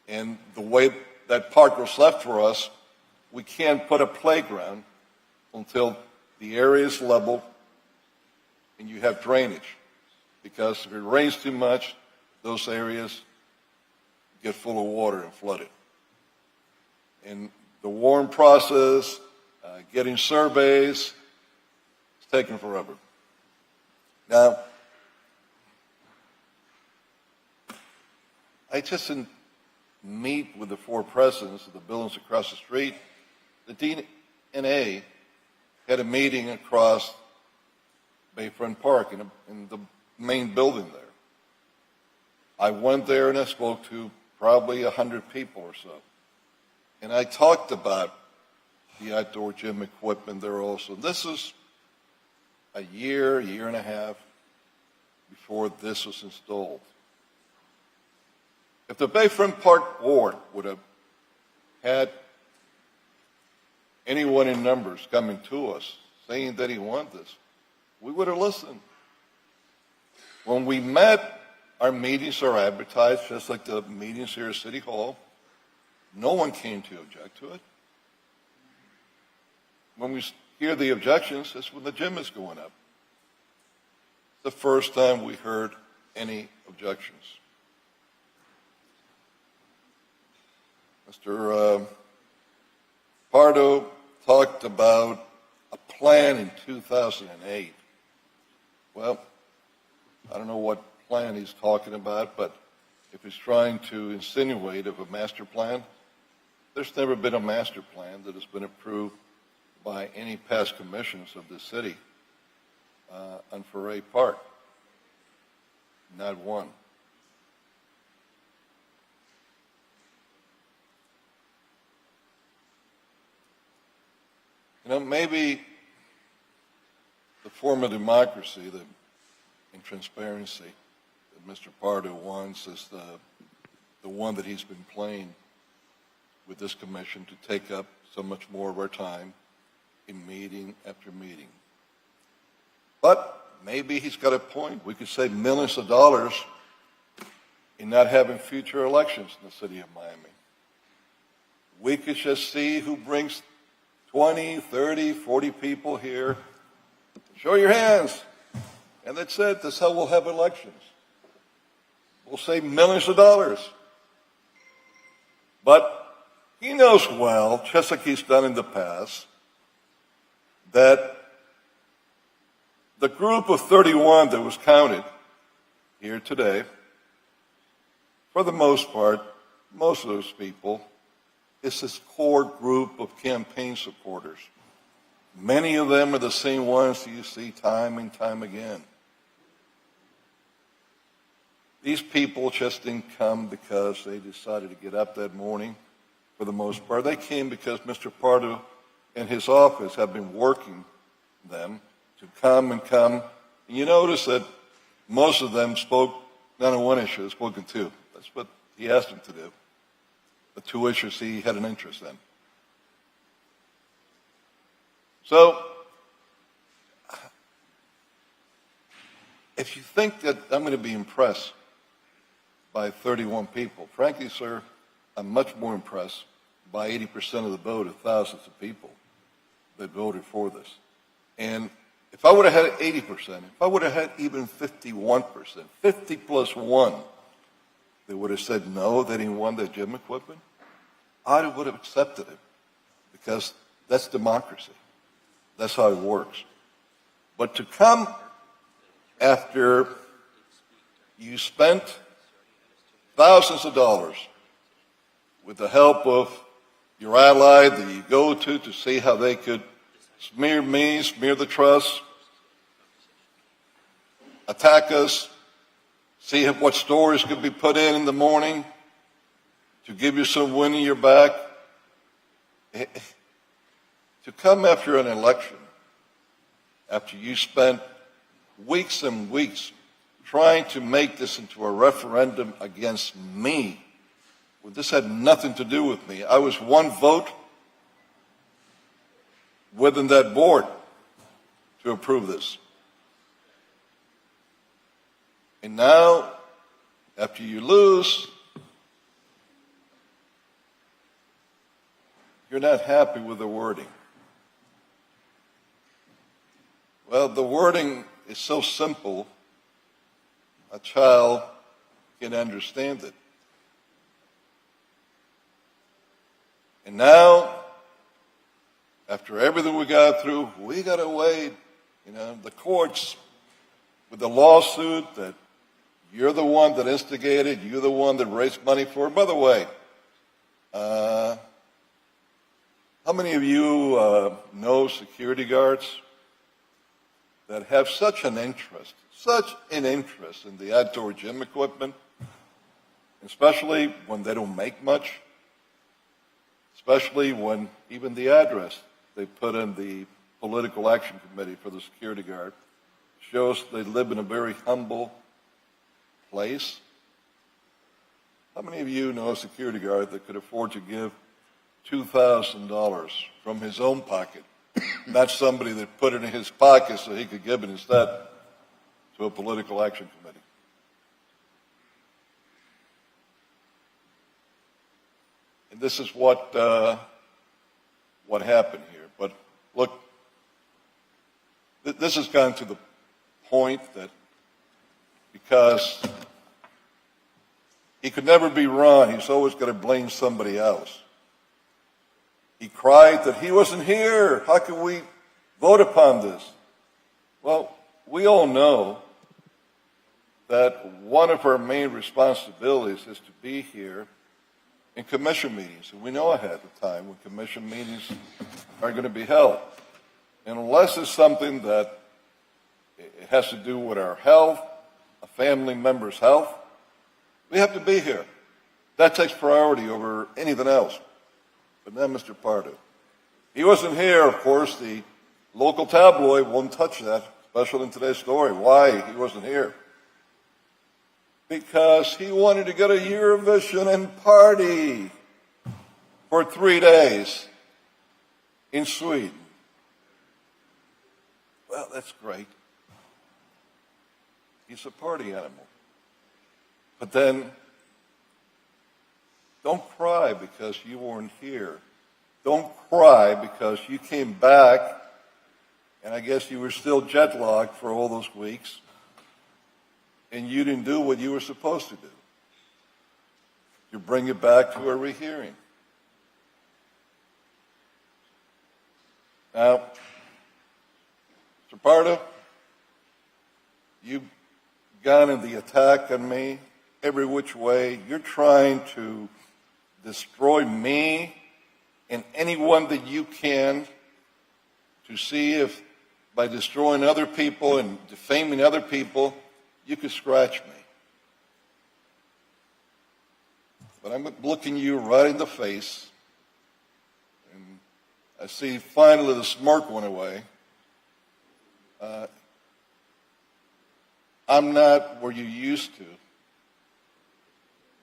And the way that park was left for us, we can't put a playground until the area is level and you have drainage. Because if it rains too much, those areas get full of water and flooded. And the warm process, getting surveys, it's taken forever. Now, I just didn't meet with the 4 presidents of the buildings across the street. The DNA had a meeting across Bayfront Park in the main building there. I went there and I spoke to probably 100 people or so. And I talked about the outdoor gym equipment there also. This is a year and a half before this was installed. If the Bayfront Park Board would have had anyone in numbers coming to us saying that he wanted this, we would have listened. When we met, our meetings are advertised just like the meetings here at City Hall. No one came to object to it. When we hear the objections, it's when the gym is going up. The first time we heard any objections. Mr. Pardo talked about a plan in 2008. Well, I don't know what plan he's talking about, but if he's trying to insinuate of a master plan, there's never been a master plan that has been approved by any past commissions of the city on Foray Park. Not one. You know, maybe the form of democracy that, and transparency that Mr. Pardo wants is the one that he's been playing with this commission to take up so much more of our time in meeting after meeting. But maybe he's got a point. We could save millions of dollars in not having future elections in the city of Miami. We could just see who brings 20, 30, 40 people here. Show your hands. And that's it. That's how we'll have elections. We'll save millions of dollars. But he knows well, just like he's done in the past, that the group of 31 that was counted here today, for the most part, most of those people, is this core group of campaign supporters. Many of them are the same ones that you see time and time again. These people just didn't come because they decided to get up that morning. For the most part, they came because Mr. Pardo and his office have been working them to come and come. And you notice that most of them spoke not on one issue, they spoke on 2. That's what he asked them to do. The 2 issues he had an interest in. So, if you think that I'm going to be impressed by 31 people, frankly, sir, I'm much more impressed by 80% of the vote of thousands of people that voted for this. And if I would have had 80%, if I would have had even 51%, 50 plus 1, they would have said no, they didn't want the gym equipment, I would have accepted it because that's democracy. That's how it works. But to come after you spent thousands of dollars with the help of your ally that you go to see how they could smear me, smear the trust, attack us, see what stories could be put in the morning to give you some wind in your back. To come after an election after you spent weeks and weeks trying to make this into a referendum against me. Well, this had nothing to do with me. I was one vote within that board to approve this. And now, after you lose, you're not happy with the wording. Well, the wording is so simple, a child can understand it. And now, after everything we got through, we got to wait, the courts with the lawsuit that you're the one that instigated, you're the one that raised money for. By the way, how many of you know security guards that have such an interest in the outdoor gym equipment, especially when they don't make much, especially when even the address they put in the political action committee for the security guard shows they live in a very humble place? How many of you know a security guard that could afford to give $2,000 from his own pocket, not somebody that put it in his pocket so he could give it instead to a political action committee? And this is what happened here. But look, this has gone to the point that because he could never be wrong, he's always going to blame somebody else. He cried that he wasn't here. How can we vote upon this? Well, we all know that one of our main responsibilities is to be here in commission meetings. And we know ahead of time when commission meetings are going to be held. And unless it's something that it has to do with our health, a family member's health, we have to be here. That takes priority over anything else. But then Mr. Pardo, he wasn't here, of course. The local tabloid won't touch that, especially in today's story. Why he wasn't here? Because he wanted to go to Eurovision and party for 3 days in Sweden. Well, that's great. He's a party animal. But then, don't cry because you weren't here. Don't cry because you came back, and I guess you were still jet lagged for all those weeks, and you didn't do what you were supposed to do. You bring it back to a rehearing. Now, Mr. Pardo, you've gone in the attack on me every which way. You're trying to destroy me and anyone that you can to see if by destroying other people and defaming other people, you could scratch me. But I'm looking you right in the face, and I see finally the smirk went away. I'm not where you used to,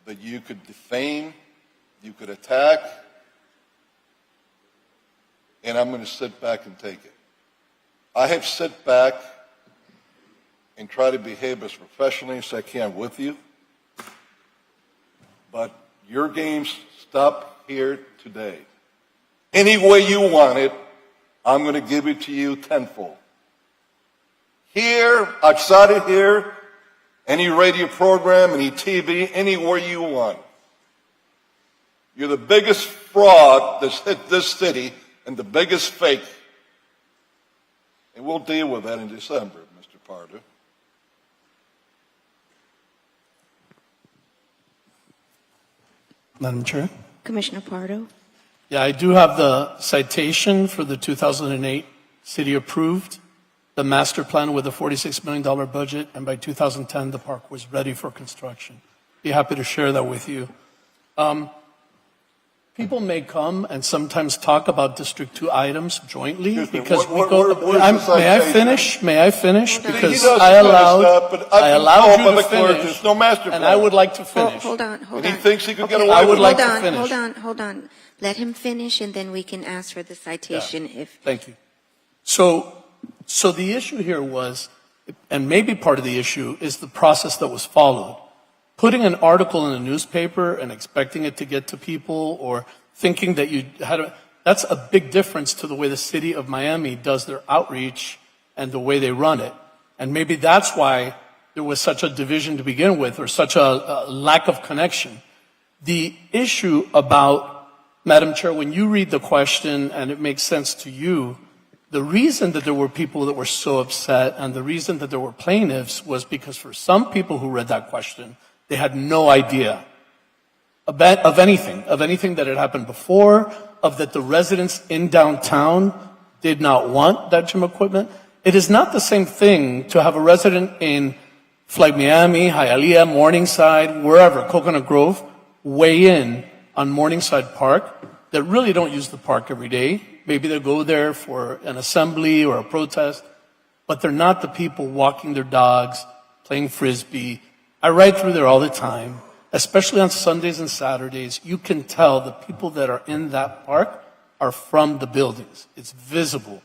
that you could defame, you could attack, and I'm going to sit back and take it. I have sit back and try to behave as professionally as I can with you, but your games stop here today. Any way you want it, I'm going to give it to you tenfold. Here, outside of here, any radio program, any TV, anywhere you want. You're the biggest fraud that's hit this city and the biggest fake. And we'll deal with that in December, Mr. Pardo. Madam Chair? Commissioner Pardo. Yeah, I do have the citation for the 2008 city approved, the master plan with a $46 million budget, and by 2010, the park was ready for construction. Be happy to share that with you. people may come and sometimes talk about District 2 items jointly Excuse me, because where's the may I citation? finish? May I finish? He Because doesn't I finish allowed, that, but I've I been allowed told you by to the clerk finish, there's no master and plan. I would like to finish. Hold on. And he thinks he can get Okay, away I would with like it. to finish. Hold on. Let him finish, and then we can ask for the citation if. Thank you. So the issue here was, and maybe part of the issue is the process that was followed. Putting an article in a newspaper and expecting it to get to people, or thinking that you had that's a big difference to the way the city of Miami does their outreach and the way they run it. And maybe that's why there was such a division to begin with, or such a lack of connection. The issue about, Madam Chair, when you read the question and it makes sense to you, the reason that there were people that were so upset and the reason that there were plaintiffs was because for some people who read that question, they had no idea of anything that had happened before, of that the residents in downtown did not want that gym equipment. It is not the same thing to have a resident in Flight Miami, Hialeah, Morningside, wherever, Coconut Grove, weigh in on Morningside Park that really don't use the park every day. Maybe they'll go there for an assembly or a protest, but they're not the people walking their dogs, playing Frisbee. I ride through there all the time, especially on Sundays and Saturdays. You can tell the people that are in that park are from the buildings. It's visible.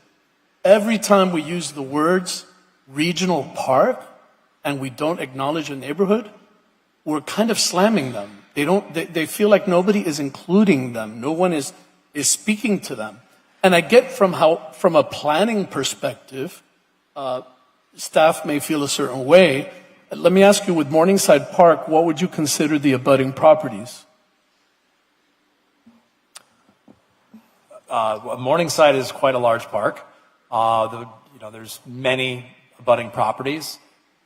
Every time we use the words regional park and we don't acknowledge a neighborhood, we're kind of slamming them. They feel like nobody is including them. No one is speaking to them. And I get from a planning perspective, staff may feel a certain way. Let me ask you, with Morningside Park, what would you consider the abutting properties? Morningside is quite a large park. There's many abutting properties.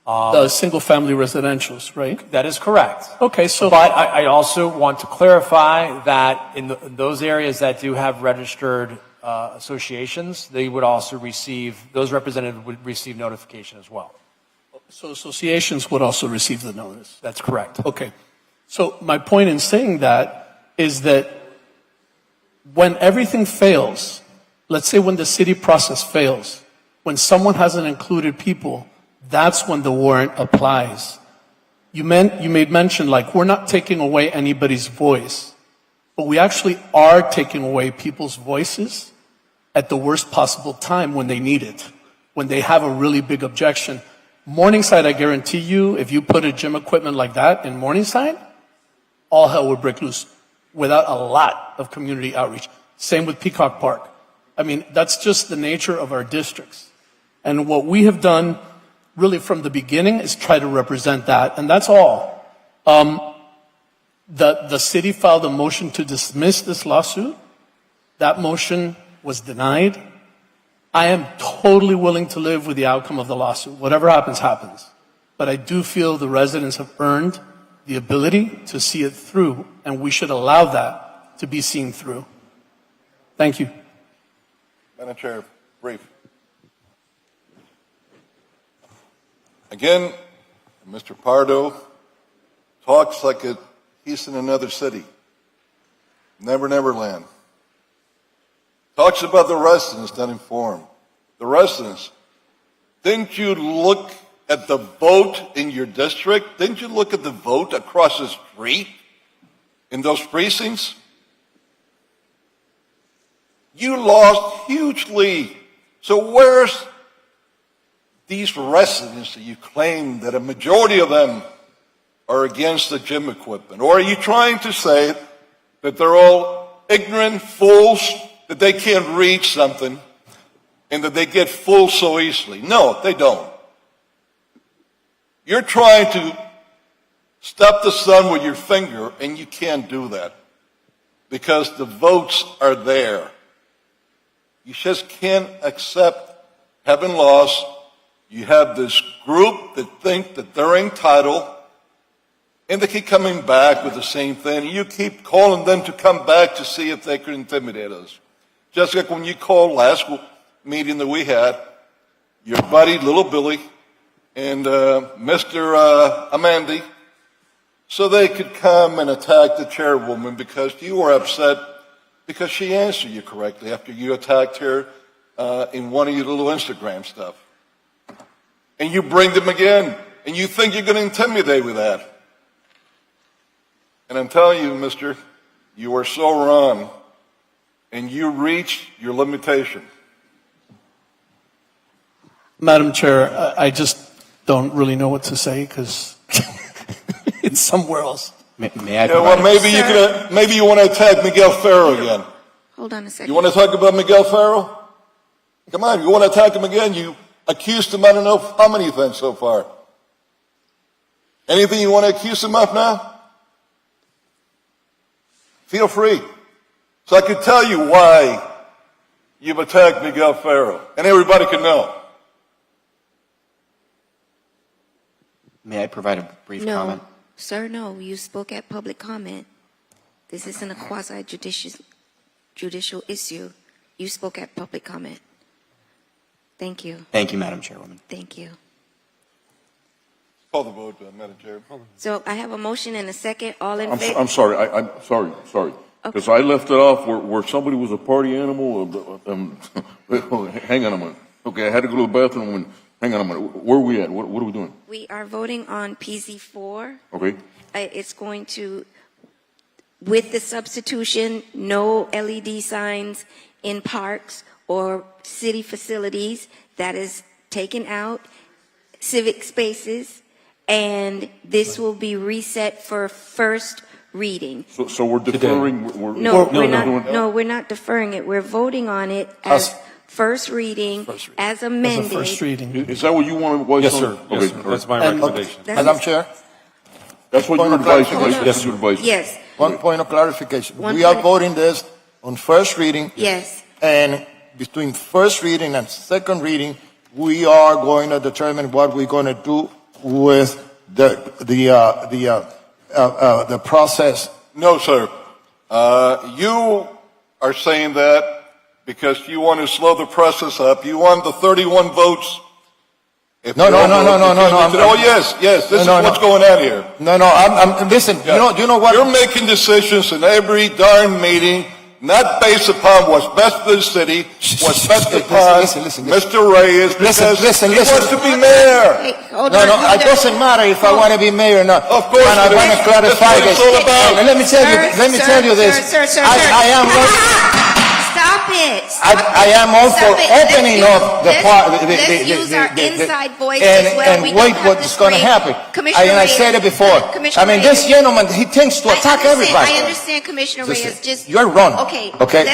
The single-family residentials, right? That is correct. Okay, so... But I also want to clarify that in those areas that do have registered associations, they would also receive, those representatives would receive notification as well. So associations would also receive the notice? That's correct. Okay. So my point in saying that is that when everything fails, let's say when the city process fails, when someone hasn't included people, that's when the warrant applies. You made mention, like, we're not taking away anybody's voice, but we actually are taking away people's voices at the worst possible time when they need it, when they have a really big objection. Morningside, I guarantee you, if you put a gym equipment like that in Morningside, all hell would break loose without a lot of community outreach. Same with Peacock Park. I mean, that's just the nature of our districts. And what we have done really from the beginning is try to represent that, and that's all. The city filed a motion to dismiss this lawsuit. That motion was denied. I am totally willing to live with the outcome of the lawsuit. Whatever happens, happens. But I do feel the residents have earned the ability to see it through, and we should allow that to be seen through. Thank you. Madam Chair, brief. Again, Mr. Pardo talks like he's in another city. Never, never land. Talks about the residents not informed. The residents. Didn't you look at the vote in your district? Didn't you look at the vote across the street in those precincts? You lost hugely. So where's these residents that you claim that a majority of them are against the gym equipment? Or are you trying to say that they're all ignorant fools, that they can't read something, and that they get fooled so easily? No, they don't. You're trying to stop the sun with your finger, and you can't do that because the votes are there. You just can't accept having lost. You have this group that think that they're entitled, and they keep coming back with the same thing. You keep calling them to come back to see if they could intimidate us. Just like when you called last meeting that we had, your buddy, Little Billy, and Mr. Amandi, so they could come and attack the chairwoman because you were upset because she answered you correctly after you attacked her in one of your little Instagram stuff. And you bring them again, and you think you're going to intimidate with that. And I'm telling you, mister, you are so wrong, and you reached your limitation. Madam Chair, I just don't really know what to say because it's somewhere else. May Yeah, I well, provide maybe you want to attack Miguel Ferro again. Hold on a second. You want to talk about Miguel Ferro? Come on, you want to attack him again? You accused him, I don't know how many things so far. Anything you want to accuse him of now? Feel free. So I can tell you why you've attacked Miguel Ferro, and everybody can know. May I provide a brief No, comment? sir, no. You spoke at public comment. This isn't a quasi-judicial issue. You spoke at public comment. Thank you. Thank you, Madam Chairwoman. Thank you. Call the vote, Madam Chair. So I have a motion and a second. All in I'm favor? sorry, I'm sorry. Because I left it off where somebody was a party animal. Hang on a minute. Okay, I had to go to the bathroom and hang on a minute. Where are we at? What are we doing? We are voting on PZ4. Okay. It's going to, with the substitution, no LED signs in parks or city facilities. That is taken out. Civic spaces. And this will be reset for first reading. So we're deferring. We're not deferring it. We're voting on it as first reading, as amended. As a first reading. Is that what you want to voice Yes, on? sir. Yes, sir. That's my recommendation. Madam Chair? That's what you're advising, right? Yes, you're advising. Yes. One point of clarification. We are voting this on first reading. Yes. And between first reading and second reading, we are going to determine what we're going to do with the process. No, sir. You are saying that because you want to slow the process up. You want the 31 votes. No. Oh, yes. This is what's going on here. No. Listen. Yeah. You know what? You're making decisions in every darn meeting, not based upon what's best for the city, what's best upon listen. Mr. Reyes, because Listen. he wants to be mayor. Hey, hold No, on. it doesn't matter if I want to be mayor or not. Of course And I it want is. to clarify That's this. what it's all about. And let me tell you this. Sir. I am not. Stop it. I am all for Stop it. opening up the part. Let's use our inside voice and, as well. and We don't wait have what's to going to scream. happen. Commissioner I said it Reyes. before. Commissioner I mean, this Reyes. gentleman, he thinks to attack everybody. I understand, Commissioner Reyes. Just You're wrong. Okay. Okay.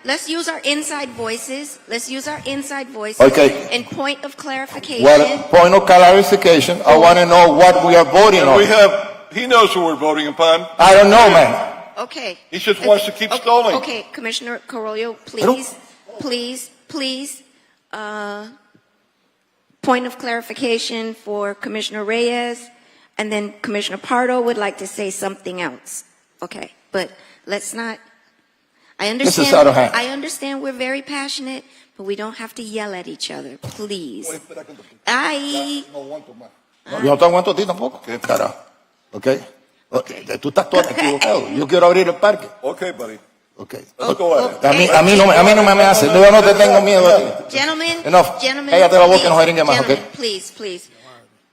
Let's use our inside voices. Okay. And point of clarification. Well, point of clarification. I want to know what we are voting on. He knows who we're voting upon. I don't know, man. Okay. He just wants to keep stalling. Okay, Commissioner Carollo, please, point of clarification for Commissioner Reyes, and then Commissioner Pardo would like to say something else. Okay, but let's not, I understand, out of hand. I understand we're very passionate, but we don't have to yell at each other, please. Yo no te aguanto a ti tampoco. Carajo. Okay. Tú estás todo equivocado. Yo quiero abrir el parque. Okay, buddy. Okay. Let's go at it. A mí no me amenaces. Yo no te tengo miedo a ti. Gentlemen, Enough. gentlemen, Cállate la boca y no jeringue más, gentlemen, okay? please.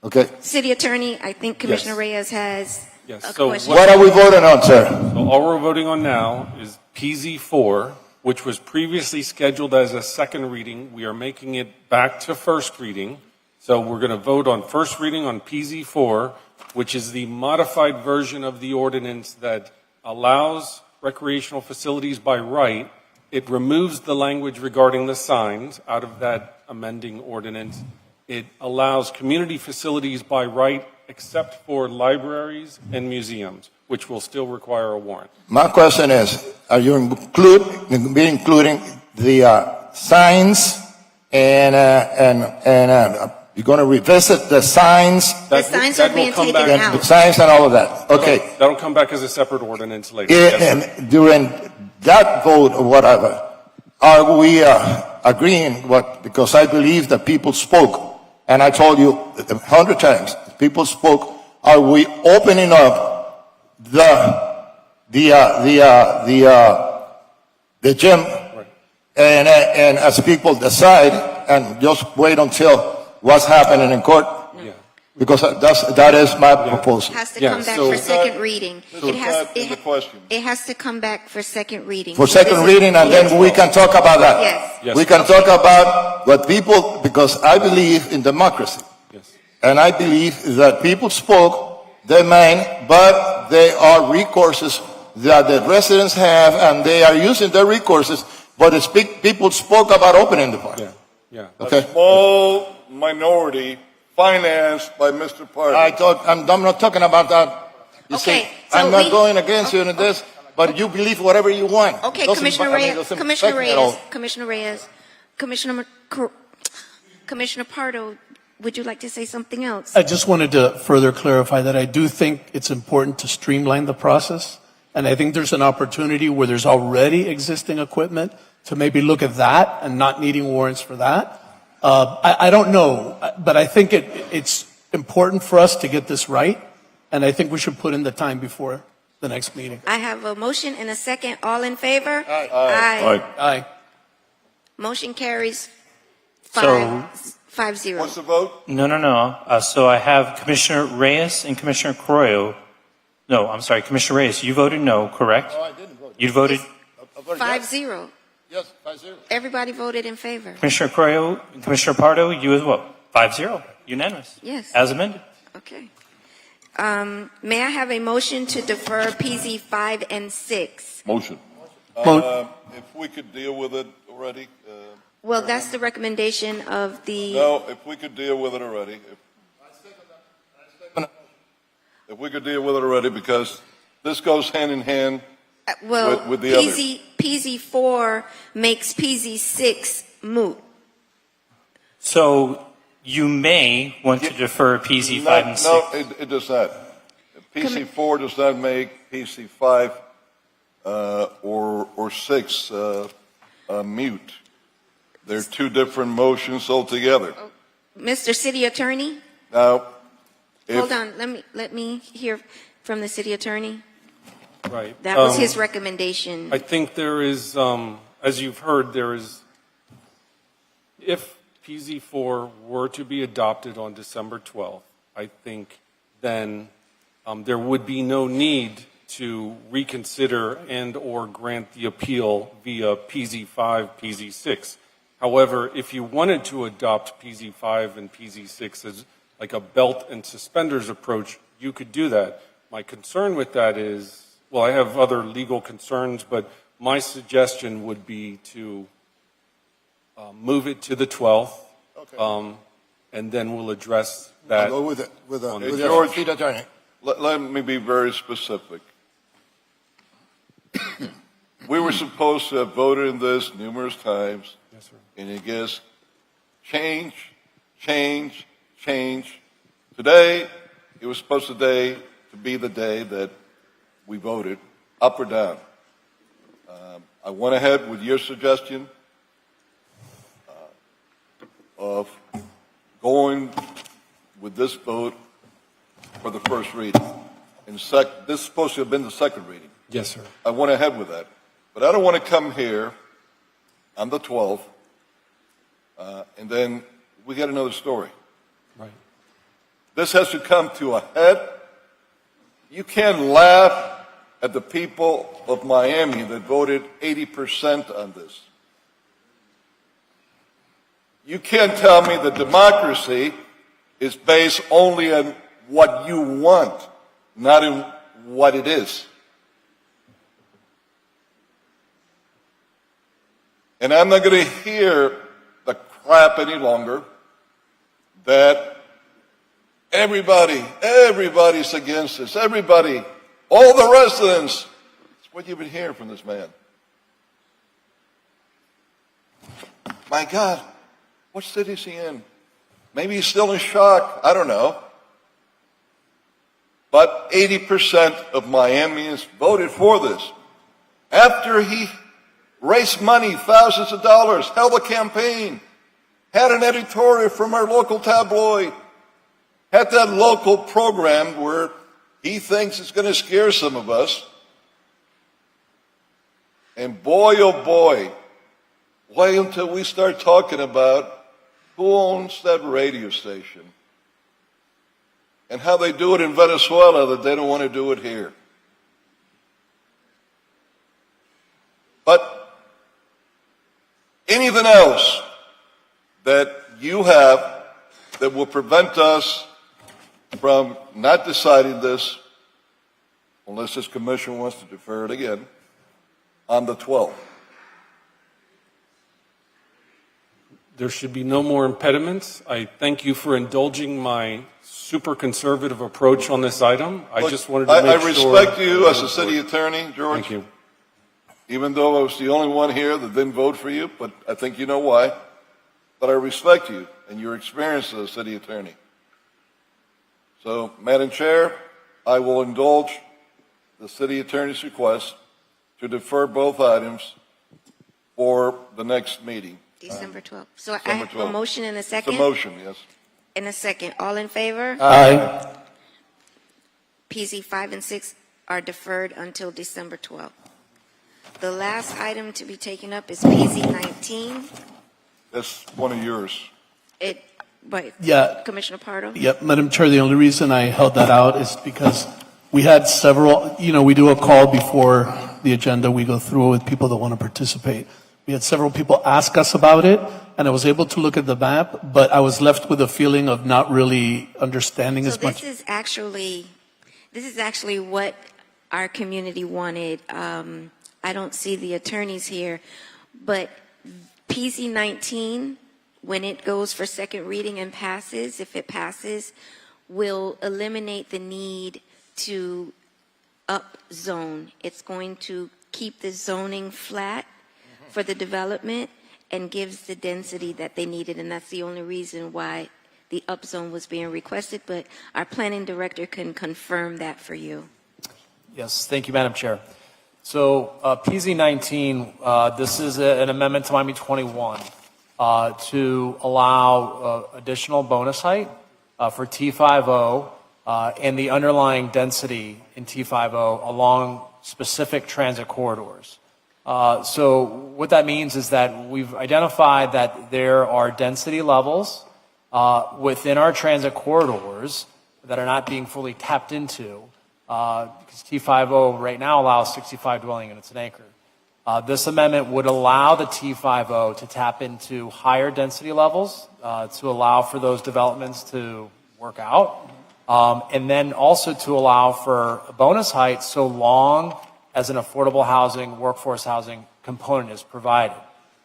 Okay. City Attorney, I think Commissioner Reyes has Yes. a So question. What are we voting on, sir? So all we're voting on now is PZ4, which was previously scheduled as a second reading. We are making it back to first reading. So we're going to vote on first reading on PZ4, which is the modified version of the ordinance that allows recreational facilities by right. It removes the language regarding the signs out of that amending ordinance. It allows community facilities by right except for libraries and museums, which will still require a warrant. My question is, are you including the signs and you're going to revisit the signs? The signs are being taken And out. the signs and all of that. Okay. That'll come back as a separate ordinance later. Yes, sir. And during that vote or whatever, are we agreeing because I believe that people spoke, and I told you 100 times, people spoke, are we opening up the the gym, and as people decide, and just wait until what's happening in court, because that is my proposal. Has to come back for second reading. It has to come back for second reading. For second reading, and then we can talk about that. Yes. We can talk about what people, because I believe in democracy. And I believe that people spoke their mind, but there are recourses that the residents have, and they are using their recourses, but people spoke about opening the park. A small minority financed by Mr. Parker. I'm not talking about that. You see, so I'm not going against you in this, but you believe whatever you want. Okay, Doesn't- Commissioner I mean, Reyes, doesn't Commissioner affect me at all. Reyes, Commissioner Reyes, Commissioner Pardo, would you like to say something else? I just wanted to further clarify that I do think it's important to streamline the process. And I think there's an opportunity where there's already existing equipment to maybe look at that and not needing warrants for that. I don't know, but I think it's important for us to get this right. And I think we should put in the time before the next meeting. I have a motion and a second. All in favor? Aye. Motion carries So- 5-0. What's the vote? No. So I have Commissioner Reyes and Commissioner Croyo. No, I'm sorry, Commissioner Reyes, you voted no, correct? No, I didn't vote. You voted 5-0. Yes, 5-0. Everybody voted in favor. Commissioner Croyo and Commissioner Pardo, you as well. 5-0, unanimous. Yes. As amended. Okay. May I have a motion to defer PZ 5 and 6? Motion. If we could deal with it already. Well, that's the recommendation of the. No, if we could deal with it already. If we could deal with it already, because this goes hand in hand with the others. PZ 4 makes PZ 6 moot. So you may want to defer PZ 5 and 6. No, it does not. PC 4 does not make PC 5 or 6 mute. They're two different motions altogether. Mr. City Attorney? Now, Hold on, let me hear from the City Attorney. Right. That was his recommendation. I think there is, as you've heard, there is, if PZ4 were to be adopted on December 12th, I think then there would be no need to reconsider and or grant the appeal via PZ5, PZ6. However, if you wanted to adopt PZ5 and PZ6 as like a belt and suspenders approach, you could do that. My concern with that is, well, I have other legal concerns, but my suggestion would be to move it to the 12th, and then we'll address that. I'll go with it, with George, City Attorney. let me be very specific. We were supposed to have voted in this numerous times, and it gets change. Today, it was supposed to be the day that we voted, up or down. I went ahead with your suggestion of going with this vote for the first reading. And this is supposed to have been the second reading. Yes, sir. I went ahead with that. But I don't want to come here on the 12th, and then we get another story. Right. This has to come to a head. You can't laugh at the people of Miami that voted 80% on this. You can't tell me that democracy is based only on what you want, not in what it is. And I'm not going to hear the crap any longer that everybody's against this. Everybody, all the residents. It's what you've been hearing from this man. My God, what city is he in? Maybe he's still in shock. I don't know. But 80% of Miamians voted for this. After he raised money, thousands of dollars, held a campaign, had an editorial from our local tabloid, had that local program where he thinks it's going to scare some of us. And boy, oh boy, wait until we start talking about who owns that radio station and how they do it in Venezuela that they don't want to do it here. But anything else that you have that will prevent us from not deciding this, unless this commission wants to defer it again, on the 12th. There should be no more impediments. I thank you for indulging my super conservative approach on this item. I Look, just wanted to make I sure. respect you as a city attorney, George. Thank you. Even though I was the only one here that didn't vote for you, but I think you know why. But I respect you and your experience as a city attorney. So, Madam Chair, I will indulge the city attorney's request to defer both items for the next meeting. December 12th. So I December have a 12th. motion and a It's second? a motion, yes. In a second. All in favor? Aye. PZ 5 and 6 are deferred until December 12th. The last item to be taken up is PZ 19. That's one of yours. But Yeah. Commissioner Pardo? Yep, Madam Chair, the only reason I held that out is because we had several, we do a call before the agenda, we go through it with people that want to participate. We had several people ask us about it, and I was able to look at the map, but I was left with a feeling of not really understanding So as much. this is actually what our community wanted. I don't see the attorneys here, but PZ 19, when it goes for second reading and passes, if it passes, will eliminate the need to up zone. It's going to keep the zoning flat for the development and gives the density that they needed, and that's the only reason why the up zone was being requested, but our planning director can confirm that for you. Yes, thank you, Madam Chair. So PZ 19, this is an amendment to Miami 21 to allow additional bonus height for T50 and the underlying density in T50 along specific transit corridors. So what that means is that we've identified that there are density levels within our transit corridors that are not being fully tapped into, because T50 right now allows 65 dwelling units an acre. This amendment would allow the T50 to tap into higher density levels to allow for those developments to work out, and then also to allow for a bonus height so long as an affordable housing, workforce housing component is provided.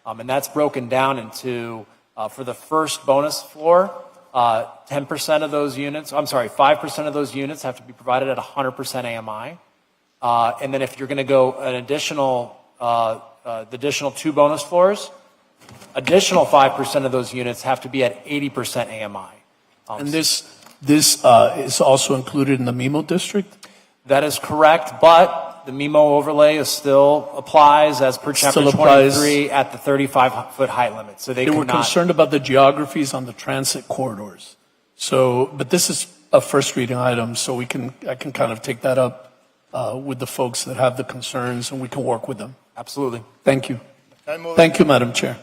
And that's broken down into, for the first bonus floor, 10% of those units, 5% of those units have to be provided at 100% AMI. And then if you're going to go an additional, the additional 2 bonus floors, additional 5% of those units have to be at 80% AMI. And this is also included in the MIMO district? That is correct, but the MIMO overlay still applies as per chapter Still applies. 23 at the 35-foot height limit. So they were cannot. concerned about the geographies on the transit corridors. So, but this is a first reading item, so I can kind of take that up with the folks that have the concerns, and we can work with them. Absolutely. Thank you. Thank you, Madam Chair.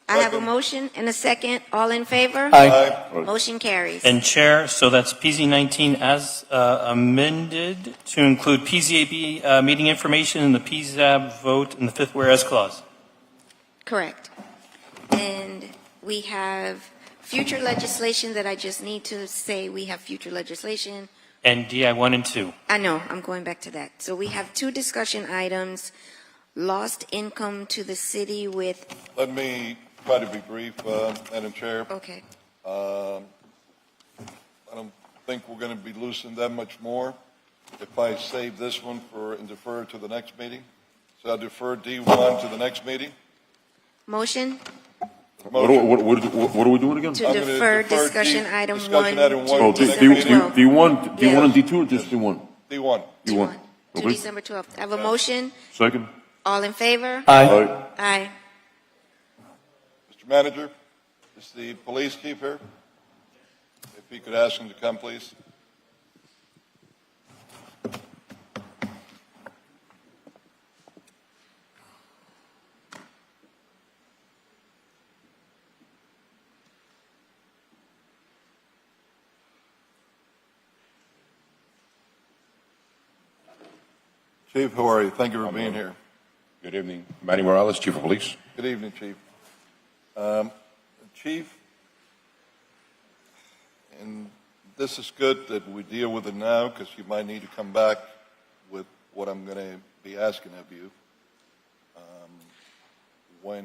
I have a motion and a second. All in favor? Aye. Motion carries. And Chair, so that's PZ 19 as amended to include PZAB meeting information and the PZAB vote in the fifth whereas clause. Correct. And we have future legislation that I just need to say we have future legislation. And DI 1 and 2. I know, I'm going back to that. So we have 2 discussion items. Lost income to the city with... Let me try to be brief, Madam Chair. Okay. I don't think we're going to be losing that much more if I save this one and defer it to the next meeting. So I'll defer D1 to the next meeting. Motion What are we doing again? to defer discussion item 1 Oh, to December 12th. D1 and D2 or just D1? D1. D1. To Okay. December 12th. I have a motion. Second? All in favor? Aye. Aye. Mr. Manager, is the police chief here? If he could ask him to come, please. Chief, how are you? Thank you for being here. Good evening. Manny Morales, Chief of Police. Good evening, Chief. Chief, and this is good that we deal with it now because you might need to come back with what I'm going to be asking of you for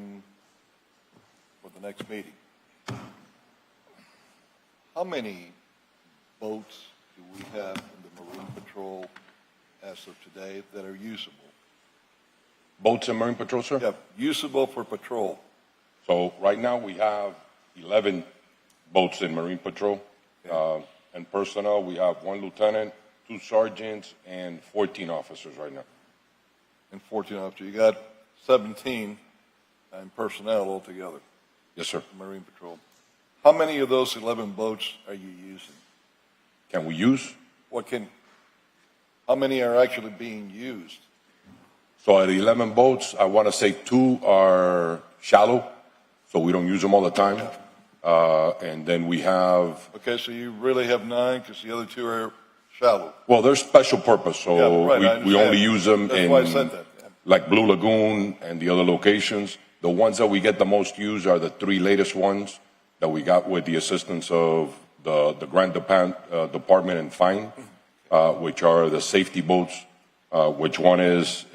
the next meeting. How many boats do we have in the Marine Patrol as of today that are usable? Boats in Marine Patrol, sir? Yeah, usable for patrol. So right now we have 11 boats in Marine Patrol. And personnel, we have 1 lieutenant, 2 sergeants, and 14 officers right now. And 14 officers. You got 17 in personnel altogether. Yes, sir. Marine Patrol. How many of those 11 boats are you using? Can we use? How many are actually being used? So at 11 boats, I want to say 2 are shallow, so we don't use them all the time. And then we have... Okay, so you really have 9 because the other 2 are shallow. Well, they're special purpose, so we only use them That's why I said that. like Blue Lagoon and the other locations. The ones that we get the most use are the 3 latest ones that we got with the assistance of the Grant Department and Fine, which are the safety boats, which one is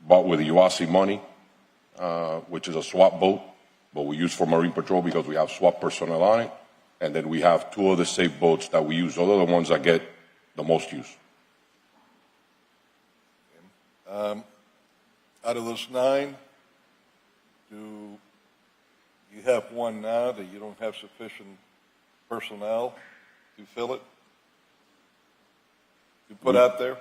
bought with the UASI money, which is a SWAT boat, but we use for Marine Patrol because we have SWAT personnel on it. And then we have 2 other safe boats that we use. Those are the ones that get the most use. Out of those 9, do you have one now that you don't have sufficient personnel to fill it? To put out there?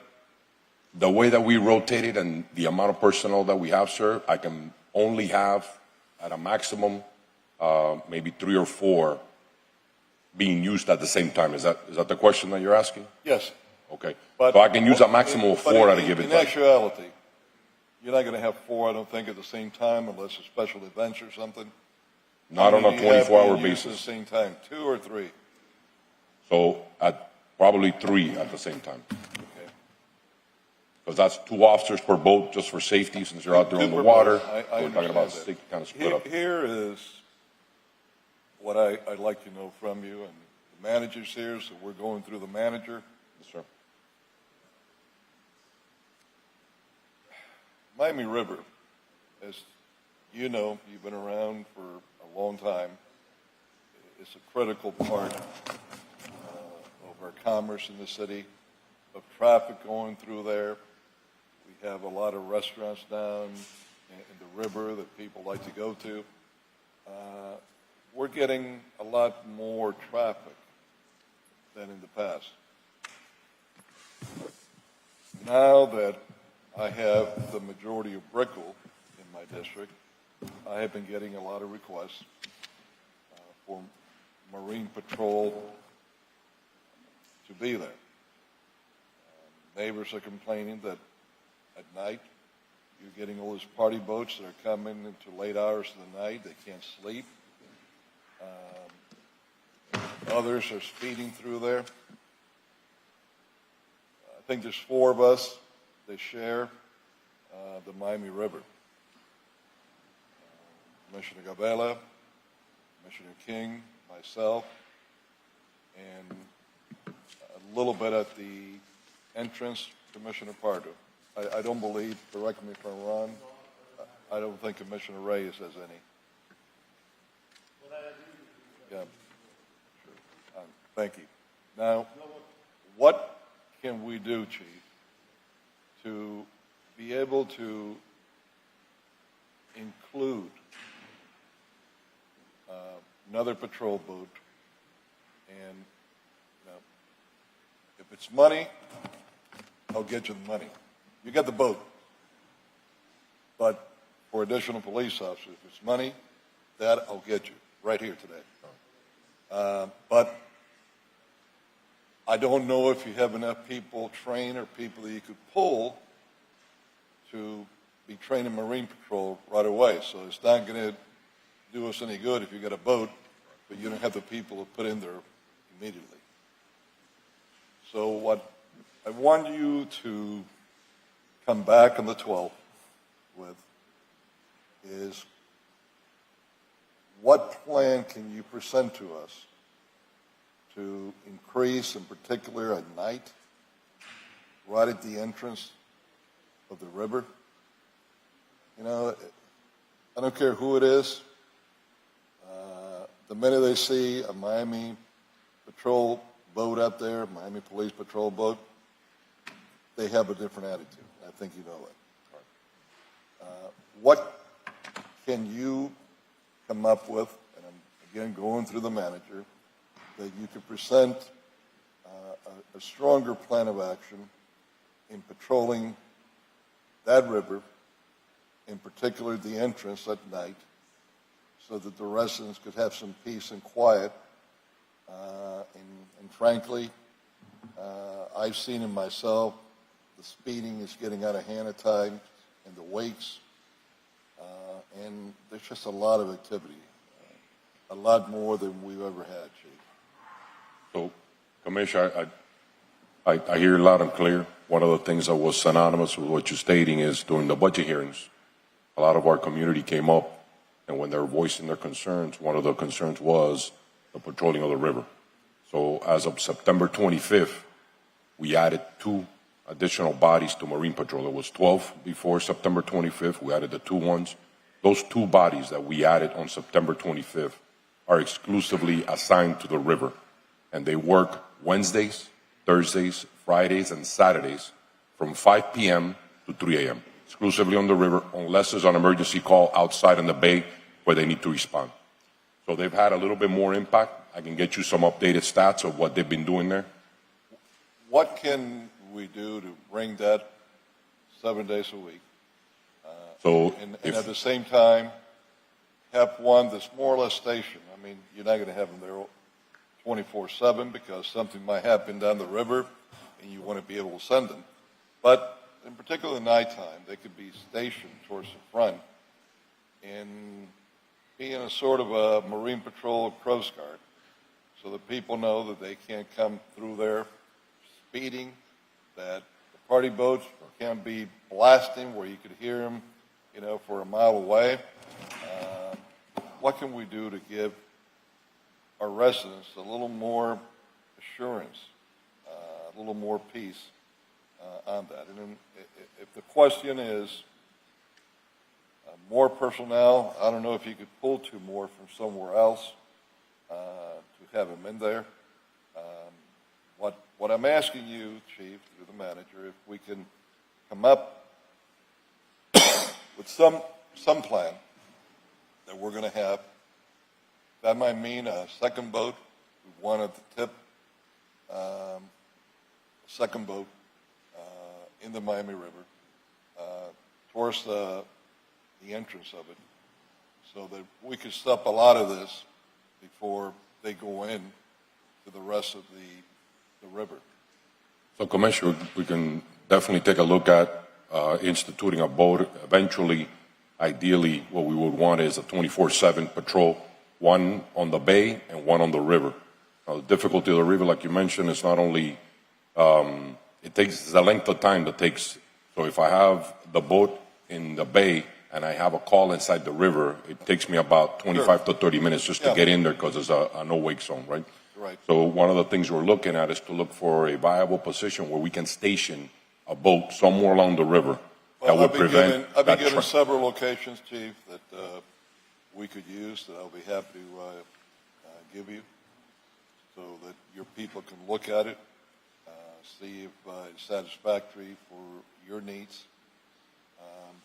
The way that we rotate it and the amount of personnel that we have, sir, I can only have at a maximum maybe 3 or 4 being used at the same time. Is that the question that you're asking? Yes. Okay. So I can use a maximum of 4 at a given time. In actuality, you're not going to have 4, I don't think, at the same time unless it's special events or something. Not on a 24-hour basis. At the same time, 2 or 3? So at probably 3 at the same time. Okay. Because that's 2 officers per boat just for safety since you're out there on the water. I We're talking about understand that. kind of split up. Here is what I'd like to know from you and the managers here, so we're going through the manager. Yes, sir. Miami River, as you know, you've been around for a long time. It's a critical part of our commerce in the city, of traffic going through there. We have a lot of restaurants down in the river that people like to go to. We're getting a lot more traffic than in the past. Now that I have the majority of Brickell in my district, I have been getting a lot of requests for Marine Patrol to be there. Neighbors are complaining that at night you're getting all these party boats that are coming into late hours of the night. They can't sleep. Others are speeding through there. I think there's 4 of us that share the Miami River. Commissioner Gabela, Commissioner King, myself, and a little bit at the entrance, Commissioner Pardo. I don't believe, correct me if I'm wrong, I don't think Commissioner Reyes has any. Yeah, sure. Thank you. Now, what can we do, Chief, to be able to include another patrol boat? And if it's money, I'll get you the money. You get the boat. But for additional police officers, if it's money, that I'll get you right here today. But I don't know if you have enough people trained or people that you could pull to be trained in Marine Patrol right away. So it's not going to do us any good if you get a boat, but you don't have the people to put in there immediately. So what I want you to come back on the 12th with is what plan can you present to us to increase, in particular at night, right at the entrance of the river? You know, I don't care who it is. The minute they see a Miami patrol boat up there, Miami Police Patrol boat, they have a different attitude. I think you know it. What can you come up with, and I'm again going through the manager, that you could present a stronger plan of action in patrolling that river, in particular the entrance at night, so that the residents could have some peace and quiet. And frankly, I've seen it myself. The speeding is getting out of hand at times, and the wakes, and there's just a lot of activity, a lot more than we've ever had, Chief. So, Commissioner, I hear loud and clear. One of the things that was synonymous with what you're stating is during the budget hearings, a lot of our community came up, and when they were voicing their concerns, one of the concerns was the patrolling of the river. So as of September 25th, we added 2 additional bodies to Marine Patrol. There was 12 before September 25th. We added the 2 ones. Those 2 bodies that we added on September 25th are exclusively assigned to the river, and they work Wednesdays, Thursdays, Fridays, and Saturdays from 5 p.m. to 3 a.m., exclusively on the river, unless there's an emergency call outside in the bay where they need to respond. So they've had a little bit more impact. I can get you some updated stats of what they've been doing there. What can we do to bring that 7 days a week? And at the same time, have one that's more or less stationed. I mean, you're not going to have them there 24/7 because something might happen down the river and you want to be able to send them. But in particular at nighttime, they could be stationed towards the front and be in a sort of a Marine Patrol Coast Guard so that people know that they can't come through there speeding, that the party boats can't be blasting where you could hear them, you know, for a mile away. What can we do to give our residents a little more assurance, a little more peace on that? And then if the question is more personnel, I don't know if you could pull 2 more from somewhere else to have them in there. What I'm asking you, Chief, through the manager, if we can come up with some plan that we're going to have. That might mean a second boat, one at the tip, a second boat in the Miami River towards the entrance of it, so that we could stop a lot of this before they go in to the rest of the river. So, Commissioner, we can definitely take a look at instituting a boat. Eventually, ideally, what we would want is a 24/7 patrol, one on the bay and one on the river. Now, the difficulty of the river, like you mentioned, is not only it takes the length of time that takes. So if I have the boat in the bay and I have a call inside the river, it takes me about 25 to 30 minutes just to get in there because there's a no-wake zone, right? Right. So one of the things we're looking at is to look for a viable position where we can station a boat somewhere along the river that would prevent I've been that given several locations, Chief, that we could use that I'll be happy to give you so that your people can look at it, see if it's satisfactory for your needs.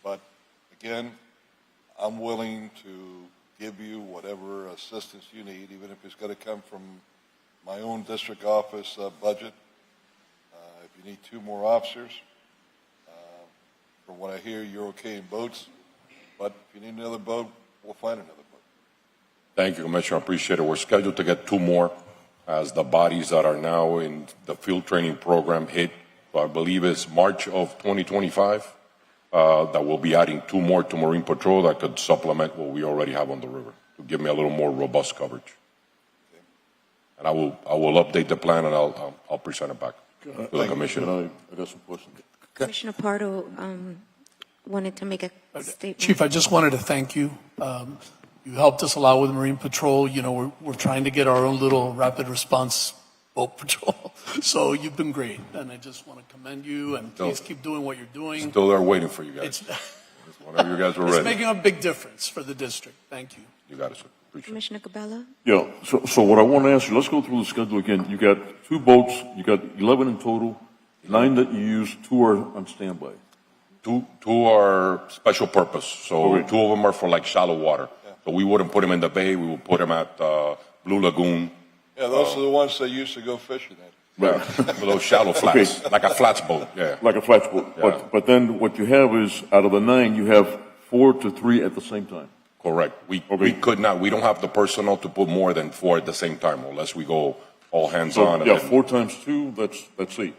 But again, I'm willing to give you whatever assistance you need, even if it's going to come from my own district office budget. If you need 2 more officers, from what I hear, you're okay in boats. But if you need another boat, we'll find another boat. Thank you, Commissioner. I appreciate it. We're scheduled to get 2 more as the bodies that are now in the field training program hit. So I believe it's March of 2025 that we'll be adding 2 more to Marine Patrol that could supplement what we already have on the river to give me a little more robust coverage. Okay. And I will update the plan and I'll present it back to the Commissioner. I got some questions. Commissioner Pardo wanted to make a statement. Chief, I just wanted to thank you. You helped us a lot with Marine Patrol. You know, we're trying to get our own little rapid response boat patrol. So you've been great, and I just want to commend you, and please keep doing what you're doing. Still there waiting for you guys. Whenever you guys are It's ready. making a big difference for the district. Thank you. You got it, sir. Appreciate it. Commissioner Cabela? Yeah, so what I want to ask you, let's go through the schedule again. You got 2 boats, you got 11 in total, 9 that you use, 2 are on standby. Two are special purpose, so Okay. 2 of them are for like shallow water. So we wouldn't put them in the bay, we would put them at Blue Lagoon, Yeah, those are the ones that used to go fishing at. below shallow flats, like a flats boat, yeah. Like a flats boat. Yeah. But then what you have is, out of the 9, you have 4 to 3 at the same time. Correct. We could not, we don't have the personnel to put more than 4 at the same time unless we go all hands So, on. and yeah, then- 4 times 2, that's 8.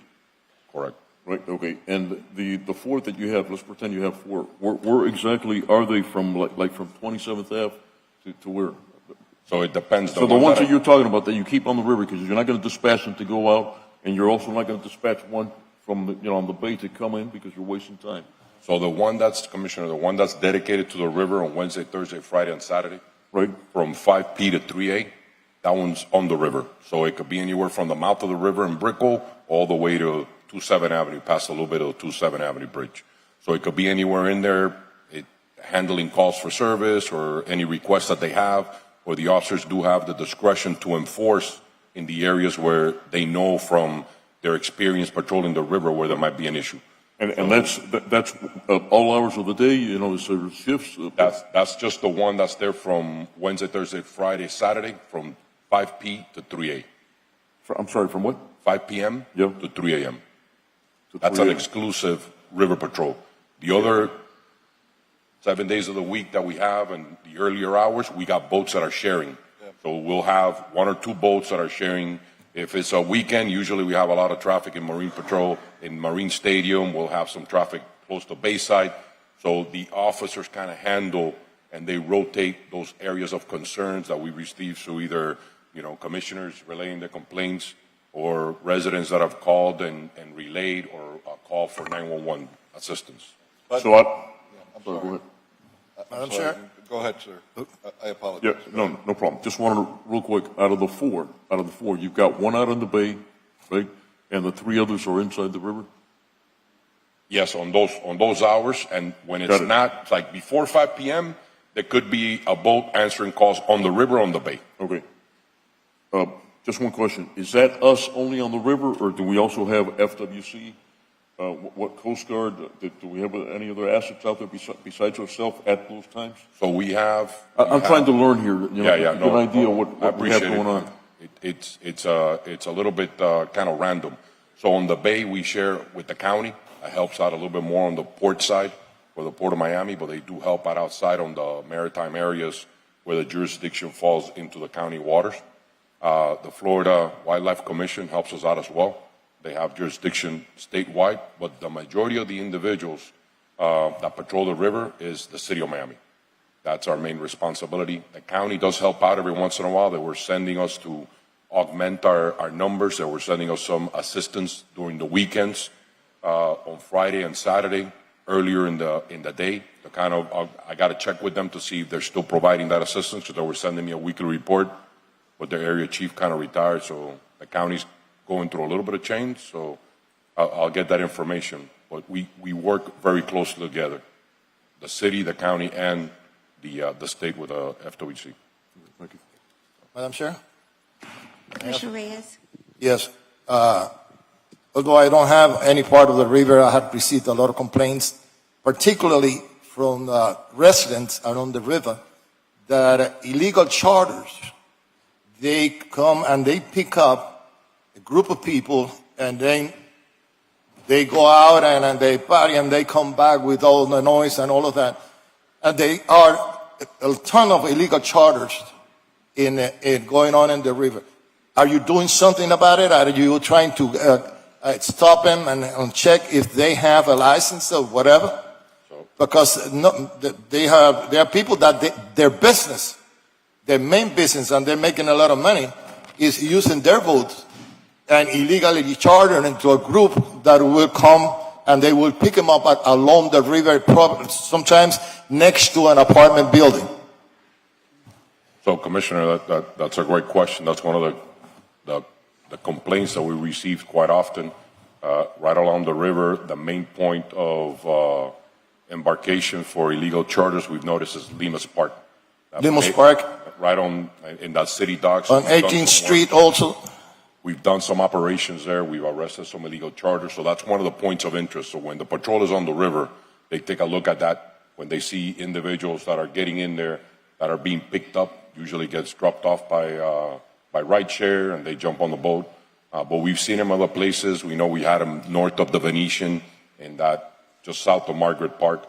Correct. Right, okay. And the 4 that you have, let's pretend you have 4. Where exactly are they from, like from 27th Ave to where? So it depends. So the ones that you're talking about that you keep on the river, because you're not going to dispatch them to go out, and you're also not going to dispatch one from the, on the bay to come in because you're wasting time. So the one that's, Commissioner, the one that's dedicated to the river on Wednesday, Thursday, Friday, and Saturday, right, from 5P to 3A, that one's on the river. So it could be anywhere from the mouth of the river in Brickell all the way to 27th Avenue, past a little bit of the 27th Avenue Bridge. So it could be anywhere in there, handling calls for service or any requests that they have, or the officers do have the discretion to enforce in the areas where they know from their experience patrolling the river where there might be an issue. And that's all hours of the day, is there shifts? That's just the one that's there from Wednesday, Thursday, Friday, Saturday, from 5P to 3A. I'm sorry, from what? 5 p.m. Yeah. to 3 a.m. To That's 3 an a.m. exclusive river patrol. The other 7 days of the week that we have and the earlier hours, we got boats that are sharing. So we'll have 1 or 2 boats that are sharing. If it's a weekend, usually we have a lot of traffic in Marine Patrol. In Marine Stadium, we'll have some traffic close to Bayside. So the officers kind of handle and they rotate those areas of concerns that we receive through either, commissioners relaying their complaints or residents that have called and relayed or call for 911 assistance. But- So I'm I'm sorry, sorry. go ahead. I'm Madam sorry. Chair? Go ahead, sir. I apologize. Yeah, no problem. Just wanted to, real quick, out of the four, you've got 1 out in the bay, right? And the 3 others are inside the river? Yes, on those hours, and when it's Got it. not, it's like before 5 p.m., there could be a boat answering calls on the river, on the bay. Okay. Just one question. Is that us only on the river, or do we also have FWC? What Coast Guard, do we have any other assets out there besides ourselves at those times? So we have. I'm trying to learn here, Get an idea of I what we have appreciate going on. It's a little bit kind of random. So on the bay, we share with the county. It helps out a little bit more on the port side for the Port of Miami, but they do help out outside on the maritime areas where the jurisdiction falls into the county waters. The Florida Wildlife Commission helps us out as well. They have jurisdiction statewide, but the majority of the individuals that patrol the river is the city of Miami. That's our main responsibility. The county does help out every once in a while. They were sending us to augment our numbers. They were sending us some assistance during the weekends, on Friday and Saturday, earlier in the day. I got to check with them to see if they're still providing that assistance, because they were sending me a weekly report, but their area chief kind of retired, so the county's going through a little bit of change, so I'll get that information. But we work very closely together, the city, the county, and the state with FWC. Thank you. Madam Chair? Commissioner Reyes? Yes. Although I don't have any part of the river, I have received a lot of complaints, particularly from residents around the river, that illegal charters, they come and they pick up a group of people and then they go out and they party and they come back with all the noise and all of that. And they are a ton of illegal charters in going on in the river. Are you doing something about it? Are you trying to stop them and check if they have a license or whatever? Because there are people that their business, their main business, and they're making a lot of money, is using their boats and illegally chartering into a group that will come and they will pick them up along the river, sometimes next to an apartment building. So, Commissioner, that's a great question. That's one of the complaints that we receive quite often. Right along the river, the main point of embarkation for illegal charters we've noticed is Limas Park. Limas Park? Right in that city docks. On 18th Street also? We've done some operations there. We've arrested some illegal charters. So that's one of the points of interest. So when the patrol is on the river, they take a look at that. When they see individuals that are getting in there that are being picked up, usually gets dropped off by rideshare, and they jump on the boat. But we've seen them other places. We know we had them north of the Venetian and that just south of Margaret Park.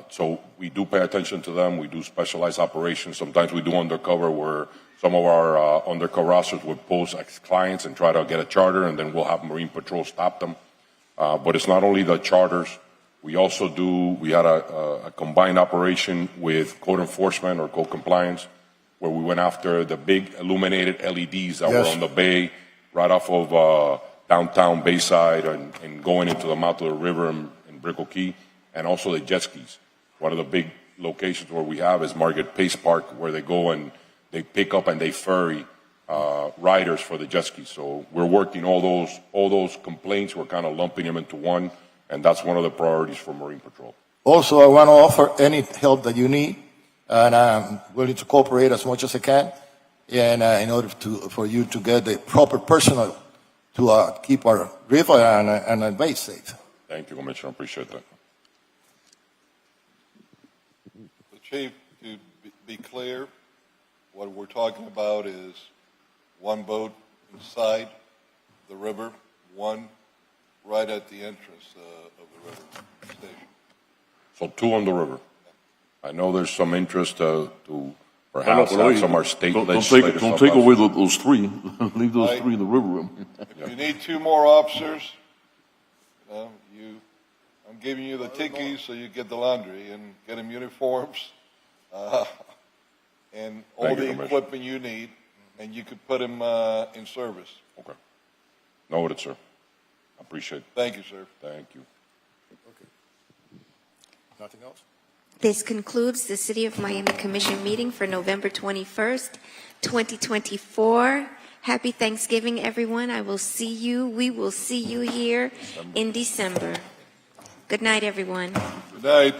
So we do pay attention to them. We do specialized operations. Sometimes we do undercover where some of our undercover officers would pose as clients and try to get a charter, and then we'll have Marine Patrol stop them. But it's not only the charters. We had a combined operation with code enforcement or code compliance where we went after the big illuminated LEDs that were on the bay right off of downtown Bayside and going into the mouth of the river in Brickell Key, and also the jet skis. One of the big locations where we have is Margaret Pace Park, where they go and they pick up and they ferry riders for the jet skis. So we're working all those complaints. We're kind of lumping them into one, and that's one of the priorities for Marine Patrol. Also, I want to offer any help that you need, and I'm willing to cooperate as much as I can, and in order for you to get the proper personnel to keep our river and our base safe. Thank you, Commissioner. I appreciate that. The Chief, to be clear, what we're talking about is one boat inside the river, one right at the entrance of the river station. So 2 on the river. I know there's some interest to perhaps have some of our state legislators. Don't take away those 3. Leave those 3 in the river. If you need 2 more officers, I'm giving you the tickies so you get the laundry and get them uniforms and all the equipment you need, and you could put them in service. Okay. Noted, sir. I appreciate it. Thank you, sir. Thank you. Okay. Nothing else? This concludes the City of Miami Commission meeting for November 21st, 2024. Happy Thanksgiving, everyone. We will see you here in December. Good night, everyone. Good night.